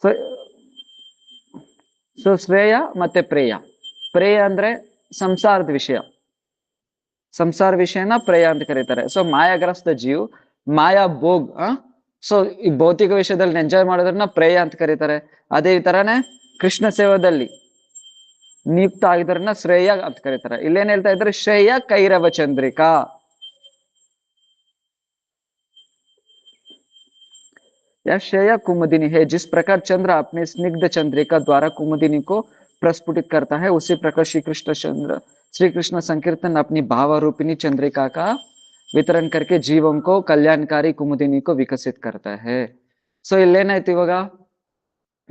So so ಶ್ರೇಯ ಮತ್ತೆ ಪ್ರೇಯ. ಪ್ರೇಯ ಅಂದ್ರೆ ಸಂಸಾರದ ವಿಷಯ, ಸಂಸಾರ ವಿಷಯನ ಪ್ರೇಯ ಅಂತ ಕರೀತಾರೆ. ಸೊ ಮಾಯಾಗ್ರಸ್ತ ಜೀವ್, ಮಾಯಾ ಭೋಗ್, ಸೊ ಈ ಭೌತಿಕ ವಿಷಯದಲ್ಲಿ ಎಂಜಾಯ್ ಮಾಡೋದ್ರನ್ನ ಪ್ರೇಯ ಅಂತ ಕರೀತಾರೆ. ಅದೇ ಈ ತರಾನೇ ಕೃಷ್ಣ ಸೇವದಲ್ಲಿ ನಿಯುಕ್ತ ಆಗಿದ್ರನ್ನ ಶ್ರೇಯ ಅಂತ ಕರೀತಾರೆ. ಇಲ್ಲೇನ್ ಹೇಳ್ತಾ ಇದ್ದಾರೆ, ಶ್ರೇಯ ಕೈರವ ಚಂದ್ರಿಕಾ. या श्रेया कुमुदिनी है, जिस प्रकार चंद्र अपने स्निग्ध चंद्रिका द्वारा कुमुदिनी को प्रस्फुटित करता है, उसी प्रकार श्री कृष्ण संकीर्तन अपनी भाव रूपिणी चंद्रिका का वितरण करके जीवों को कल्याणकारी कुमुदिनी को विकसित करता है. ಸೊ ಇಲ್ಲೇನಾಯ್ತು, ಇವಾಗ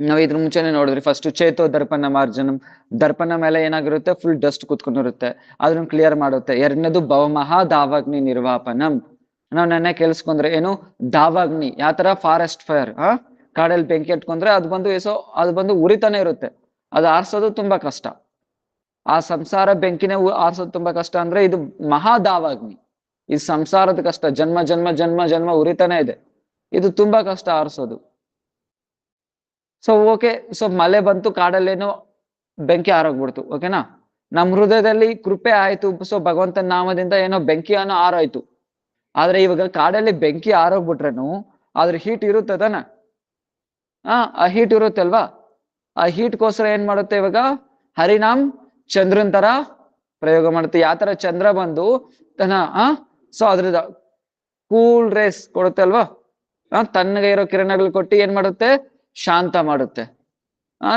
ನಾವು ಇದ್ರ ಮುಂಚೆನೆ ನೋಡಿದ್ರಿ. ಫಸ್ಟ್ ಚೇತೋ ದರ್ಪಣ ಮಾರ್ಜನಂ, ದರ್ಪಣ ಮೇಲೆ ಏನಾಗಿರುತ್ತೆ, ಫುಲ್ ಡಸ್ಟ್ ಕೂತ್ಕೊಂಡಿರುತ್ತೆ, ಅದನ್ನ ಕ್ಲಿಯರ್ ಮಾಡುತ್ತೆ. ಎರಡನೇದು ಭವಮಹಾ ದಾವಾಗ್ನಿ ನಿರ್ವಾಪನಂ, ನಾವ್ ನೆನ್ನೆ ಕೇಳಿಸ್ಕೊಂಡ್ರೆ ಏನು, ದಾವಾಗ್ನಿ ಯಾವ ತರ, ಫಾರೆಸ್ಟ್ ಫೈರ್, ಕಾಡಲ್ಲಿ ಬೆಂಕಿ ಇಟ್ಕೊಂಡ್ರೆ ಅದು ಬಂದು ಅದು ಬಂದು ಉರಿತಾನೆ ಇರುತ್ತೆ, ಅದು ಆರ್ಸೋದು ತುಂಬಾ ಕಷ್ಟ. ಆ ಸಂಸಾರ ಬೆಂಕಿನೇ ಆರ್ಸೋದು ತುಂಬಾ ಕಷ್ಟ ಅಂದ್ರೆ ಇದು ಮಹಾದಾವಾಗ್ನಿ, ಇದು ಸಂಸಾರದ ಕಷ್ಟ, ಜನ್ಮ ಜನ್ಮ ಜನ್ಮ ಜನ್ಮ ಉರಿತಾನೆ ಇದೆ, ಇದು ತುಂಬಾ ಕಷ್ಟ ಆರಿಸೋದು. ಸೊ ಓಕೆ, ಸೊ ಮಳೆ ಬಂತು, ಕಾಡಲ್ಲೇನೋ ಬೆಂಕಿ ಆರೋಗ್ಬಿಡ್ತು, ಓಕೆನಾ, ನಮ್ ಹೃದಯದಲ್ಲಿ ಕೃಪೆ ಆಯ್ತು, ಸೊ ಭಗವಂತನ ನಾಮದಿಂದ ಏನೋ ಬೆಂಕಿ ಅನ್ನೋ ಆರೋಯ್ತು. ಆದ್ರೆ ಇವಾಗ ಕಾಡಲ್ಲಿ ಬೆಂಕಿ ಆರೋಗ್ಬಿಟ್ರೇನು ಅದ್ರ ಹೀಟ್ ಇರುತ್ತೆ ತಾನ, ಆ ಹೀಟ್ ಇರುತ್ತೆ ಅಲ್ವಾ, ಆ ಹೀಟ್ಗೋಸ್ಕರ ಏನ್ ಮಾಡುತ್ತೆ ಇವಾಗ ಹರಿನಾಮ್ ಚಂದ್ರನ್ ತರ ಪ್ರಯೋಗ ಮಾಡುತ್ತೆ. ಯಾವ ತರ ಚಂದ್ರ ಬಂದು ಸೊ ಅದ್ರದ ಕೂಲ್ ರೇಸ್ ಕೊಡುತ್ತೆ ಅಲ್ವಾ, ತಣ್ಣಗೆ ಇರೋ ಕಿರಣಗಳು ಕೊಟ್ಟು ಏನ್ ಮಾಡುತ್ತೆ, ಶಾಂತ ಮಾಡುತ್ತೆ,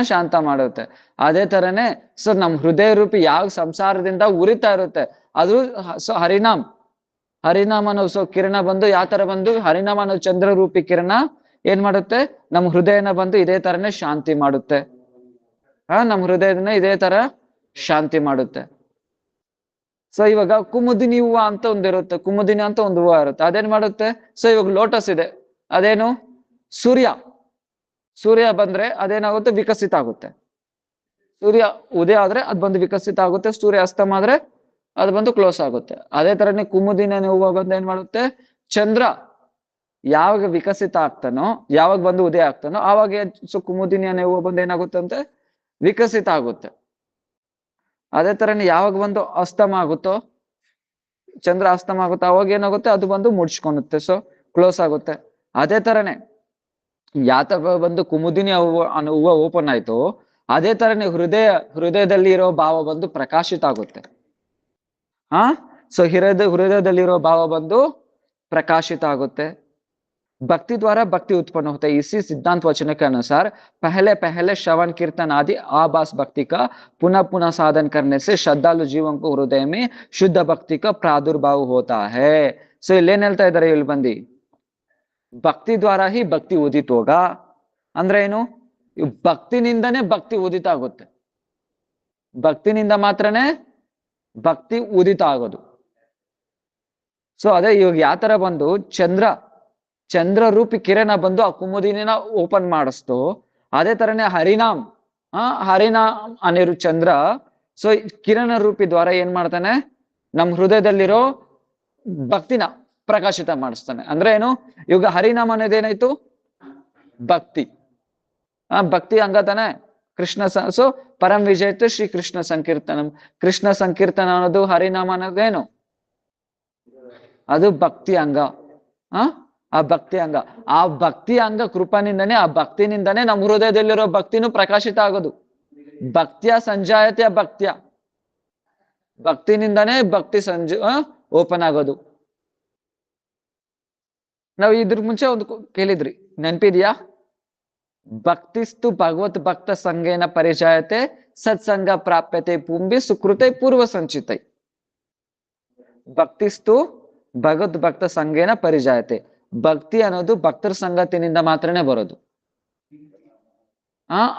ಶಾಂತ ಮಾಡುತ್ತೆ. ಅದೇ ತರನೇ ಸೊ ನಮ್ ಹೃದಯ ರೂಪಿ ಯಾವ ಸಂಸಾರದಿಂದ ಉರಿತಾ ಇರುತ್ತೆ ಅದು ಸೊ ಹರಿನಾಮ್ ಅನ್ನೋ ಸೊ ಕಿರಣ ಬಂದು ಯಾವ ತರ ಬಂದು ಹರಿನಾಮ ಅನ್ನೋ ಚಂದ್ರ ರೂಪಿ ಕಿರಣ ಏನ್ ಮಾಡುತ್ತೆ, ನಮ್ ಹೃದಯನ ಬಂದು ಇದೇ ತರನೇ ಶಾಂತಿ ಮಾಡುತ್ತೆ. ನಮ್ ಹೃದಯದನ್ನ ಇದೇ ತರ ಶಾಂತಿ ಮಾಡುತ್ತೆ. ಸೊ ಇವಾಗ ಕುಮುದಿನಿ ಹೂವು ಅಂತ ಒಂದಿರುತ್ತೆ, ಕುಮುದಿನಿ ಅಂತ ಒಂದು ಹೂವು ಇರುತ್ತೆ, ಅದೇನ್ ಮಾಡುತ್ತೆ, ಸೊ ಇವಾಗ ಲೋಟಸ್ ಇದೆ, ಅದೇನು ಸೂರ್ಯ ಬಂದ್ರೆ ಅದೇನಾಗುತ್ತೆ, ವಿಕಸಿತ ಆಗುತ್ತೆ. ಸೂರ್ಯ ಉದಯ ಆದ್ರೆ ಅದ್ ಬಂದು ವಿಕಸಿತ ಆಗುತ್ತೆ, ಸೂರ್ಯ ಅಸ್ತಮ ಆದ್ರೆ ಅದು ಬಂದು ಕ್ಲೋಸ್ ಆಗುತ್ತೆ. ಅದೇ ತರನೇ ಕುಮುದಿನ ಹೂವು ಬಂದು ಏನ್ ಮಾಡುತ್ತೆ, ಚಂದ್ರ ಯಾವಾಗ ವಿಕಸಿತ ಆಗ್ತಾನೋ, ಯಾವಾಗ ಬಂದು ಉದಯ ಆಗ್ತಾನೋ ಆವಾಗ ಸೊ ಕುಮುದಿನಿ ಹೂವು ಬಂದು ಏನಾಗುತ್ತೆ ಅಂತೆ, ವಿಕಸಿತ ಆಗುತ್ತೆ. ಅದೇ ತರನೇ ಯಾವಾಗ ಬಂದು ಅಸ್ತಮ ಆಗುತ್ತೋ, ಚಂದ್ರ ಅಸ್ತಮ ಆಗುತ್ತೆ, ಅವಾಗ ಏನಾಗುತ್ತೆ, ಅದು ಬಂದು ಮುಡ್ಸ್ಕೊಳುತ್ತೆ, ಸೊ ಕ್ಲೋಸ್ ಆಗುತ್ತೆ. ಅದೇ ತರನೇ ಯಾತಕ ಬಂದು ಕುಮುದಿನಿ ಹೂವು ಓಪನ್ ಆಯ್ತು, ಅದೇ ತರನೇ ಹೃದಯದಲ್ಲಿ ಇರೋ ಭಾವ ಬಂದು ಪ್ರಕಾಶಿತ ಆಗುತ್ತೆ. ಸೊ ಹೃದಯದಲ್ಲಿರೋ ಭಾವ ಬಂದು प्रकाशित आगुते। भक्ति द्वारा भक्ति उत्पन्न होता है। इसी सिद्धांत वचन के अनुसार पहले पहले श्रवण कीर्तन आदि आभास भक्ति का पुनः पुनः साधन करने से श्रद्धालु जीवन को हृदय में शुद्ध भक्ति का प्रादुर्भाव होता है। सो इल्लेन ಹೇಳ್ತಾ ಇದ್ದಾರೆ ಇಲ್ಲಿ ಬಂದಿ ಭಕ್ತಿ ದ್ವಾರ ಹಿ ಭಕ್ತಿ ಉದಿತ ಹೋಗ ಅಂದ್ರೆ ಏನು, ಭಕ್ತಿನಿಂದನೇ ಭಕ್ತಿ ಉದಿತ ಆಗುತ್ತೆ, ಭಕ್ತಿನಿಂದ ಮಾತ್ರನೇ ಭಕ್ತಿ ಉದಿತ ಆಗೋದು. ಸೊ ಅದೇ ಇವಾಗ ಯಾವ ತರ ಬಂದು ಚಂದ್ರ ರೂಪಿ ಕಿರಣ ಬಂದು ಆ ಕುಮುದಿನ ಓಪನ್ ಮಾಡಿಸ್ತು, ಅದೇ ತರನೇ ಹರಿನಾಮ್ ಅನಿರು ಚಂದ್ರ ಸೊ ಕಿರಣ ರೂಪಿ ದ್ವಾರ ಏನ್ ಮಾಡ್ತಾನೆ, ನಮ್ ಹೃದಯದಲ್ಲಿರೋ ಭಕ್ತಿನ ಪ್ರಕಾಶಿತ ಮಾಡಿಸ್ತಾನೆ. ಅಂದ್ರೆ ಏನು, ಇವಾಗ ಹರಿನಾಮ್ ಅನ್ನೋದೇನಾಯ್ತು, ಭಕ್ತಿ. ಭಕ್ತಿ ಅಂಗ ತಾನೆ ಕೃಷ್ಣ ಸೊ ಪರಂ ವಿಜಯತೆ ಶ್ರೀ ಕೃಷ್ಣ ಸಂಕೀರ್ತನಂ. ಕೃಷ್ಣ ಸಂಕೀರ್ತನ ಅನ್ನೋದು ಹರಿನಾಮ ಅನ್ನೋದೇನು, ಅದು ಭಕ್ತಿ ಅಂಗ. ಆ ಭಕ್ತಿ ಅಂಗ, ಆ ಭಕ್ತಿ ಅಂಗ ಕೃಪನಿಂದನೇ, ಆ ಭಕ್ತಿನಿಂದನೇ ನಮ್ಮ ಹೃದಯದಲ್ಲಿರೋ ಭಕ್ತಿನೂ ಪ್ರಕಾಶಿತ ಆಗೋದು. ಭಕ್ತಿಯ ಸಂಜಾಯತೆಯ ಭಕ್ತಿನಿಂದನೇ ಭಕ್ತಿ ಓಪನ್ ಆಗೋದು. ನಾವು ಇದ್ರ ಮುಂಚೆ ಒಂದು ಕೇಳಿದ್ರಿ, ನೆನಪಿದ್ಯಾ? ಭಕ್ತಿಸ್ತು ಭಗವತ್ ಭಕ್ತ ಸಂಗೇನ ಪರಿಚಯತೆ ಸತ್ಸಂಗ ಪ್ರಾಪ್ಯತೆ ಪುಂಬಿ ಸುಕೃತೆ ಪೂರ್ವ ಸಂಚಿತೈ. ಭಕ್ತಿಸ್ತು ಭಗವತ್ ಭಕ್ತ ಸಂಗೇನ ಪರಿಚಯತೆ, ಭಕ್ತಿ ಅನ್ನೋದು ಭಕ್ತರ ಸಂಗತಿನಿಂದ ಮಾತ್ರನೇ ಬರೋದು.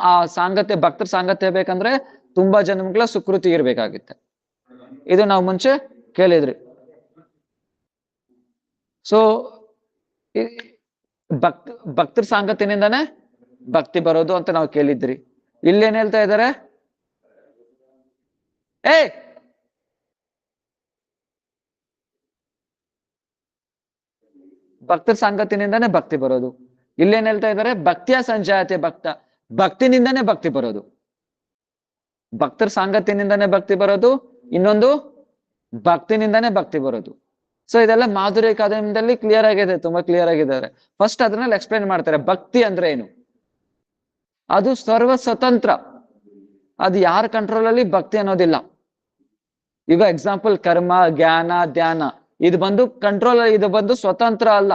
ಆ ಸಾಂಗತ್ಯ, ಭಕ್ತರ ಸಾಂಗತ್ಯ ಬೇಕಂದ್ರೆ ತುಂಬಾ ಜನ್ಮಗಳ ಸುಕೃತಿ ಇರ್ಬೇಕಾಗುತ್ತೆ. ಇದು ನಾವು ಮುಂಚೆ ಕೇಳಿದ್ರಿ. ಸೊ ಭಕ್ತರ ಸಾಂಗತ್ಯನಿಂದಾನೇ ಭಕ್ತಿ ಬರೋದು ಅಂತ ನಾವು ಕೇಳಿದ್ರಿ. ಇಲ್ಲೇನ್ ಹೇಳ್ತಾ ಇದ್ದಾರೆ, ಭಕ್ತರ ಸಾಂಗತ್ಯನಿಂದಾನೇ ಭಕ್ತಿ ಬರೋದು. ಇಲ್ಲೇನ್ ಹೇಳ್ತಾ ಇದ್ದಾರೆ, ಭಕ್ತಿಯ ಸಂಜಾಯತೆ ಭಕ್ತ, ಭಕ್ತಿನಿಂದನೇ ಭಕ್ತಿ ಬರೋದು, ಭಕ್ತರ ಸಾಂಗತ್ಯನಿಂದನೇ ಭಕ್ತಿ ಬರೋದು, ಇನ್ನೊಂದು ಭಕ್ತಿನಿಂದನೇ ಭಕ್ತಿ ಬರೋದು. ಸೊ ಇದೆಲ್ಲ ಮಾಧುರ್ಯ ಕಾದಂಬರಿಯಲ್ಲಿ ಕ್ಲಿಯರ್ ಆಗಿದೆ, ತುಂಬಾ ಕ್ಲಿಯರ್ ಆಗಿದ್ದಾರೆ. ಫಸ್ಟ್ ಅದನ್ನೆಲ್ಲ ಎಕ್ಸ್ಪ್ಲೈನ್ ಮಾಡ್ತಾರೆ. ಭಕ್ತಿ ಅಂದ್ರೆ ಏನು? ಅದು ಸರ್ವ ಸ್ವತಂತ್ರ, ಅದು ಯಾರ ಕಂಟ್ರೋಲ್ ಅಲ್ಲಿ ಭಕ್ತಿ ಅನ್ನೋದಿಲ್ಲ. ಈಗ ಎಕ್ಸಾಂಪಲ್ ಕರ್ಮ, ಜ್ಞಾನ, ಧ್ಯಾನ ಇದು ಬಂದು ಕಂಟ್ರೋಲ್, ಇದು ಬಂದು ಸ್ವತಂತ್ರ ಅಲ್ಲ.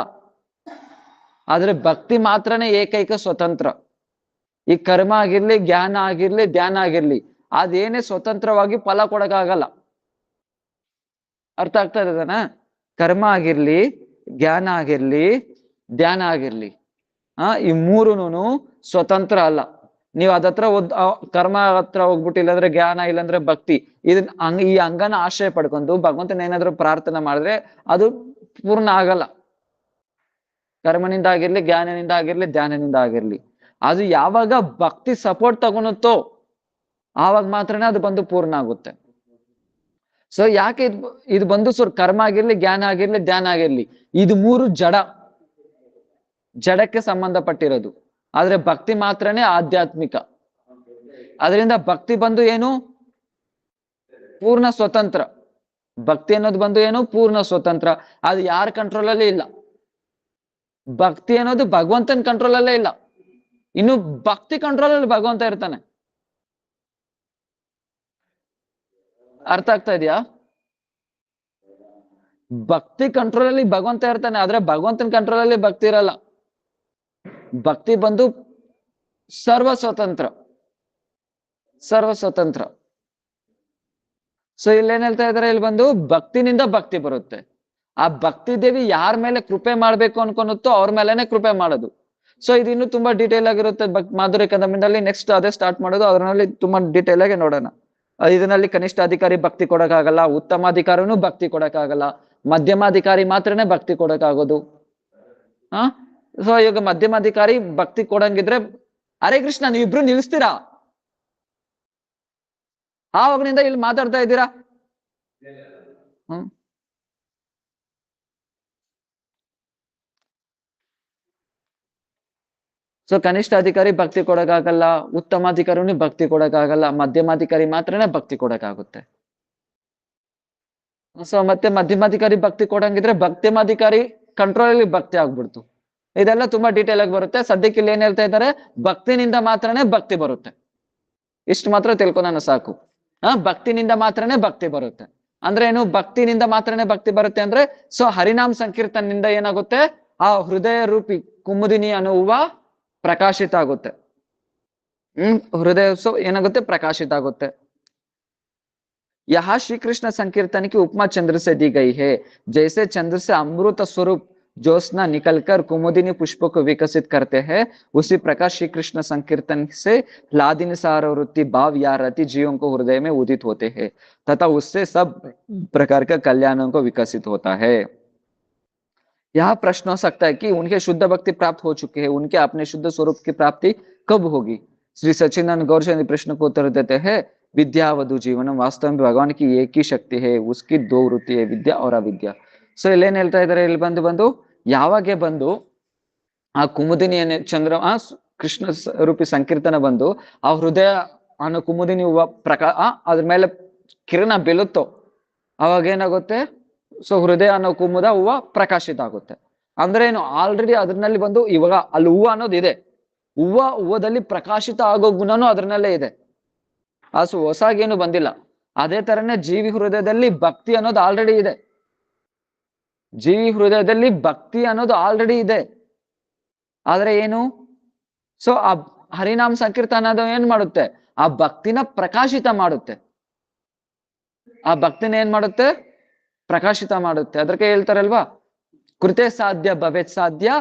ಆದ್ರೆ ಭಕ್ತಿ ಮಾತ್ರನೇ ಏಕೈಕ ಸ್ವತಂತ್ರ. ಈ ಕರ್ಮ ಆಗಿರ್ಲಿ, ಜ್ಞಾನ ಆಗಿರ್ಲಿ, ಧ್ಯಾನ ಆಗಿರ್ಲಿ, ಅದೇನೇ ಸ್ವತಂತ್ರವಾಗಿ ಫಲ ಕೊಡಕ್ಕಾಗಲ್ಲ. ಅರ್ಥ ಆಗ್ತಾ ಇದ್ದಾನ? ಕರ್ಮ ಆಗಿರ್ಲಿ, ಜ್ಞಾನ ಆಗಿರ್ಲಿ, ಧ್ಯಾನ ಆಗಿರ್ಲಿ, ಈ ಮೂರುನು ಸ್ವತಂತ್ರ ಅಲ್ಲ. ನೀವು ಅದತ್ರ ಕರ್ಮ ಹತ್ರ ಹೋಗ್ಬಿಟ್ಟು, ಇಲ್ಲಾಂದ್ರೆ ಜ್ಞಾನ, ಇಲ್ಲಾಂದ್ರೆ ಭಕ್ತಿ, ಇದನ್ನ ಈ ಅಂಗನ ಆಶ್ರಯ ಪಡ್ಕೊಂಡು ಭಗವಂತನ ಏನಾದ್ರು ಪ್ರಾರ್ಥನೆ ಮಾಡಿದ್ರೆ ಅದು ಪೂರ್ಣ ಆಗಲ್ಲ. ಕರ್ಮನಿಂದ ಆಗಿರ್ಲಿ, ಜ್ಞಾನನಿಂದ ಆಗಿರ್ಲಿ, ಧ್ಯಾನನಿಂದ ಆಗಿರ್ಲಿ, ಅದು ಯಾವಾಗ ಭಕ್ತಿ ಸಪೋರ್ಟ್ ತಗೊಳುತ್ತೋ ಆವಾಗ ಮಾತ್ರನೇ ಅದು ಬಂದು ಪೂರ್ಣ ಆಗುತ್ತೆ. ಸೊ ಯಾಕೆ ಇದು ಬಂದು ಕರ್ಮ ಆಗಿರ್ಲಿ, ಜ್ಞಾನ ಆಗಿರ್ಲಿ, ಧ್ಯಾನ ಆಗಿರ್ಲಿ, ಇದು ಮೂರು ಜಡಕ್ಕೆ ಸಂಬಂಧಪಟ್ಟಿರೋದು. ಆದ್ರೆ ಭಕ್ತಿ ಮಾತ್ರನೇ ಆಧ್ಯಾತ್ಮಿಕ. ಅದರಿಂದ ಭಕ್ತಿ ಬಂದು ಏನು? ಪೂರ್ಣ ಸ್ವತಂತ್ರ. ಭಕ್ತಿ ಅನ್ನೋದು ಬಂದು ಏನು? ಪೂರ್ಣ ಸ್ವತಂತ್ರ. ಅದು ಯಾರ ಕಂಟ್ರೋಲ್ ಅಲ್ಲಿ ಇಲ್ಲ. ಭಕ್ತಿ ಅನ್ನೋದು ಭಗವಂತನ ಕಂಟ್ರೋಲ್ ಅಲ್ಲೇ ಇಲ್ಲ. ಇನ್ನು ಭಕ್ತಿ ಕಂಟ್ರೋಲ್ ಅಲ್ಲಿ ಭಗವಂತ ಇರ್ತಾನೆ. ಅರ್ಥ ಆಗ್ತಾ ಇದೆಯಾ? ಭಕ್ತಿ ಕಂಟ್ರೋಲ್ ಅಲ್ಲಿ ಭಗವಂತ ಇರ್ತಾನೆ, ಆದ್ರೆ ಭಗವಂತನ ಕಂಟ್ರೋಲ್ ಅಲ್ಲಿ ಭಕ್ತಿ ಇರಲ್ಲ. ಭಕ್ತಿ ಬಂದು ಸರ್ವ ಸ್ವತಂತ್ರ. ಸೊ ಇಲ್ಲೇನ್ ಹೇಳ್ತಾ ಇದಾರೆ, ಇಲ್ಲಿ ಬಂದು ಭಕ್ತಿನಿಂದ ಭಕ್ತಿ ಬರುತ್ತೆ. ಆ ಭಕ್ತಿ ದೇವಿ ಯಾರ ಮೇಲೆ ಕೃಪೆ ಮಾಡ್ಬೇಕು ಅನ್ಕೊನುತ್ತೋ ಅವ್ರ ಮೇಲೆನೆ ಕೃಪೆ ಮಾಡೋದು. ಸೊ ಇದು ಇನ್ನು ತುಂಬಾ ಡೀಟೇಲ್ ಆಗಿರುತ್ತೆ ಮಾಧುರ್ಯ ಕಾದಂಬರಿಯಲ್ಲಿ. ನೆಕ್ಸ್ಟ್ ಅದೇ ಸ್ಟಾರ್ಟ್ ಮಾಡೋದು, ಅದರಲ್ಲಿ ತುಂಬಾ ಡೀಟೇಲ್ ಆಗಿ ನೋಡೋಣ. ಇದರಲ್ಲಿ ಕನಿಷ್ಠ ಅಧಿಕಾರಿ ಭಕ್ತಿ ಕೊಡಕ್ಕಾಗಲ್ಲ, ಉತ್ತಮಾಧಿಕಾರಿನೂ ಭಕ್ತಿ ಕೊಡಕ್ಕಾಗಲ್ಲ, ಮಧ್ಯಮಾಧಿಕಾರಿ ಮಾತ್ರನೇ ಭಕ್ತಿ ಕೊಡಕ್ಕಾಗೋದು. ಸೊ ಈಗ ಮಧ್ಯಮಾಧಿಕಾರಿ ಭಕ್ತಿ ಕೊಡಂಗಿದ್ರೆ, ಹರೇ ಕೃಷ್ಣ ನೀವಿಬ್ರು ನಿಲ್ಲಿಸ್ತೀರಾ? ಆವಾಗನಿಂದ ಇಲ್ಲಿ ಮಾತಾಡ್ತಾ ಇದ್ದೀರಾ? ಸೊ ಕನಿಷ್ಠ ಅಧಿಕಾರಿ ಭಕ್ತಿ ಕೊಡಕ್ಕಾಗಲ್ಲ, ಉತ್ತಮಾಧಿಕಾರಿನೂ ಭಕ್ತಿ ಕೊಡಕ್ಕಾಗಲ್ಲ, ಮಧ್ಯಮಾಧಿಕಾರಿ ಮಾತ್ರನೇ ಭಕ್ತಿ ಕೊಡಕ್ಕಾಗುತ್ತೆ. ಸೊ ಮತ್ತೆ ಮಧ್ಯಮಾಧಿಕಾರಿ ಭಕ್ತಿ ಕೊಡಂಗಿದ್ರೆ ಭಕ್ತಿಮಾಧಿಕಾರಿ ಕಂಟ್ರೋಲ್ ಅಲ್ಲಿ ಭಕ್ತಿ ಆಗ್ಬಿಡ್ತು. ಇದೆಲ್ಲ ತುಂಬಾ ಡೀಟೇಲ್ ಆಗಿ ಬರುತ್ತೆ. ಸದ್ಯಕ್ಕೆ ಇಲ್ಲಿ ಏನ್ ಹೇಳ್ತಾ ಇದ್ದಾರೆ, ಭಕ್ತಿನಿಂದ ಮಾತ್ರನೇ ಭಕ್ತಿ ಬರುತ್ತೆ. ಇಷ್ಟು ಮಾತ್ರ ತಿಳ್ಕೊನ ಸಾಕು. ಭಕ್ತಿನಿಂದ ಮಾತ್ರನೇ ಭಕ್ತಿ ಬರುತ್ತೆ ಅಂದ್ರೆ ಏನು? ಭಕ್ತಿನಿಂದ ಮಾತ್ರನೇ ಭಕ್ತಿ ಬರುತ್ತೆ ಅಂದ್ರೆ, ಸೊ ಹರಿನಾಮ ಸಂಕೀರ್ತನಿಂದ ಏನಾಗುತ್ತೆ, ಆ ಹೃದಯ ರೂಪಿ ಕುಮುದಿನಿ ಅನ್ನುವ ಪ್ರಕಾಶಿತ ಆಗುತ್ತೆ. ಹೃದಯ ಸೊ ಏನಾಗುತ್ತೆ, ಪ್ರಕಾಶಿತ ಆಗುತ್ತೆ. यहाँ श्री कृष्ण संकीर्तन की उपमा चंद्र से दी गई है, जैसे चंद्र से अमृत स्वरूप ज्योत्सना निकलकर कुमुदिनी पुष्पों को विकसित करते हैं, उसी प्रकार श्री कृष्ण संकीर्तन से ह्लादिनी सारवृत्ति भाव या रति जीवों को हृदय में उदित होते हैं तथा उससे सब प्रकार का कल्याणों को विकसित होता है. यह प्रश्न हो सकता है कि उनके शुद्ध भक्ति प्राप्त हो चुके हैं, उनके अपने शुद्ध स्वरूप की प्राप्ति कब होगी? श्री सच्चिदानंद गौर जी प्रश्न को उत्तर देते हैं, विद्यावधु जीवन वास्तव में भगवान की एक ही शक्ति है, उसकी दो वृत्ति है, विद्या और अविद्या. ಸೊ ಇಲ್ಲೇನ್ ಹೇಳ್ತಾ ಇದಾರೆ, ಇಲ್ಲಿ ಬಂದು ಯಾವಾಗೆ ಬಂದು ಆ ಕುಮುದಿನಿ ಚಂದ್ರ ಕೃಷ್ಣ ರೂಪಿ ಸಂಕೀರ್ತನ ಬಂದು ಆ ಹೃದಯ ಅನ್ನೋ ಕುಮುದಿನಿ ಹೂವ ಅದ್ರ ಮೇಲೆ ಕಿರಣ ಬೀಳುತ್ತೋ ಅವಾಗ ಏನಾಗುತ್ತೆ, ಸೊ ಹೃದಯ ಅನ್ನೋ ಕುಮುದ ಹೂವ ಪ್ರಕಾಶಿತ ಆಗುತ್ತೆ. ಅಂದ್ರೆ ಏನು, ಆಲ್ರೆಡಿ ಅದ್ರಲ್ಲಿ ಬಂದು ಇವಾಗ ಅಲ್ಲಿ ಹೂವ ಅನ್ನೋದು ಇದೆ, ಹೂವದಲ್ಲಿ ಪ್ರಕಾಶಿತ ಆಗೋ ಗುಣನೂ ಅದ್ರಲ್ಲೇ ಇದೆ. ಅದು ಹೊಸಾಗೇನು ಬಂದಿಲ್ಲ. ಅದೇ ತರನೇ ಜೀವಿ ಹೃದಯದಲ್ಲಿ ಭಕ್ತಿ ಅನ್ನೋದು ಆಲ್ರೆಡಿ ಇದೆ. ಜೀವಿ ಹೃದಯದಲ್ಲಿ ಭಕ್ತಿ ಅನ್ನೋದು ಆಲ್ರೆಡಿ ಇದೆ. ಆದ್ರೆ ಏನು, ಸೊ ಆ ಹರಿನಾಮ ಸಂಕೀರ್ತನ ಅದು ಏನ್ ಮಾಡುತ್ತೆ, ಆ ಭಕ್ತಿನ ಪ್ರಕಾಶಿತ ಮಾಡುತ್ತೆ. ಆ ಭಕ್ತಿನ ಏನ್ ಮಾಡುತ್ತೆ, ಪ್ರಕಾಶಿತ ಮಾಡುತ್ತೆ. ಅದಕ್ಕೆ ಹೇಳ್ತಾರಲ್ವಾ, ಕೃತೆ ಸಾಧ್ಯ ಭವೇತ್ ಸಾಧ್ಯ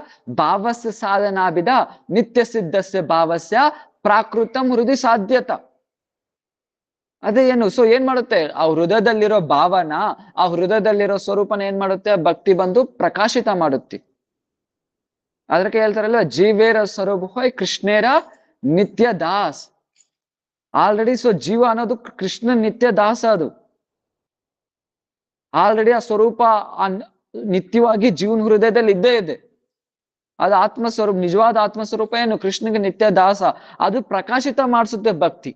ಭಾವಸ್ಯ ಸಾಧನಾಭಿದ ನಿತ್ಯ ಸಿದ್ಧಸ್ಯ ಭಾವಸ್ಯ ಪ್ರಾಕೃತಂ ಹೃದಯ ಸಾಧ್ಯತ. ಅದೇ ಏನು, ಸೊ ಏನ್ ಮಾಡುತ್ತೆ, ಆ ಹೃದಯದಲ್ಲಿರೋ ಭಾವನ, ಆ ಹೃದಯದಲ್ಲಿರೋ ಸ್ವರೂಪನ ಏನ್ ಮಾಡುತ್ತೆ, ಭಕ್ತಿ ಬಂದು ಪ್ರಕಾಶಿತ ಮಾಡುತ್ತೆ. ಅದಕ್ಕೆ ಹೇಳ್ತಾರಲ್ವ, ಜೀವೇರ ಸ್ವರೂಪ ಹೋಯ್ ಕೃಷ್ಣೇರ ನಿತ್ಯ ದಾಸ್. ಆಲ್ರೆಡಿ ಸೊ ಜೀವ ಅನ್ನೋದು ಕೃಷ್ಣ ನಿತ್ಯ ದಾಸ. ಅದು ಆಲ್ರೆಡಿ ಆ ಸ್ವರೂಪ ನಿತ್ಯವಾಗಿ ಜೀವನ ಹೃದಯದಲ್ಲಿ ಇದ್ದೇ ಇದೆ. ಅದು ಆತ್ಮಸ್ವರೂಪ, ನಿಜವಾದ ಆತ್ಮಸ್ವರೂಪ ಏನು? ಕೃಷ್ಣನಿಗೆ ನಿತ್ಯ ದಾಸ. ಅದು ಪ್ರಕಾಶಿತ ಮಾಡಿಸುತ್ತೆ ಭಕ್ತಿ.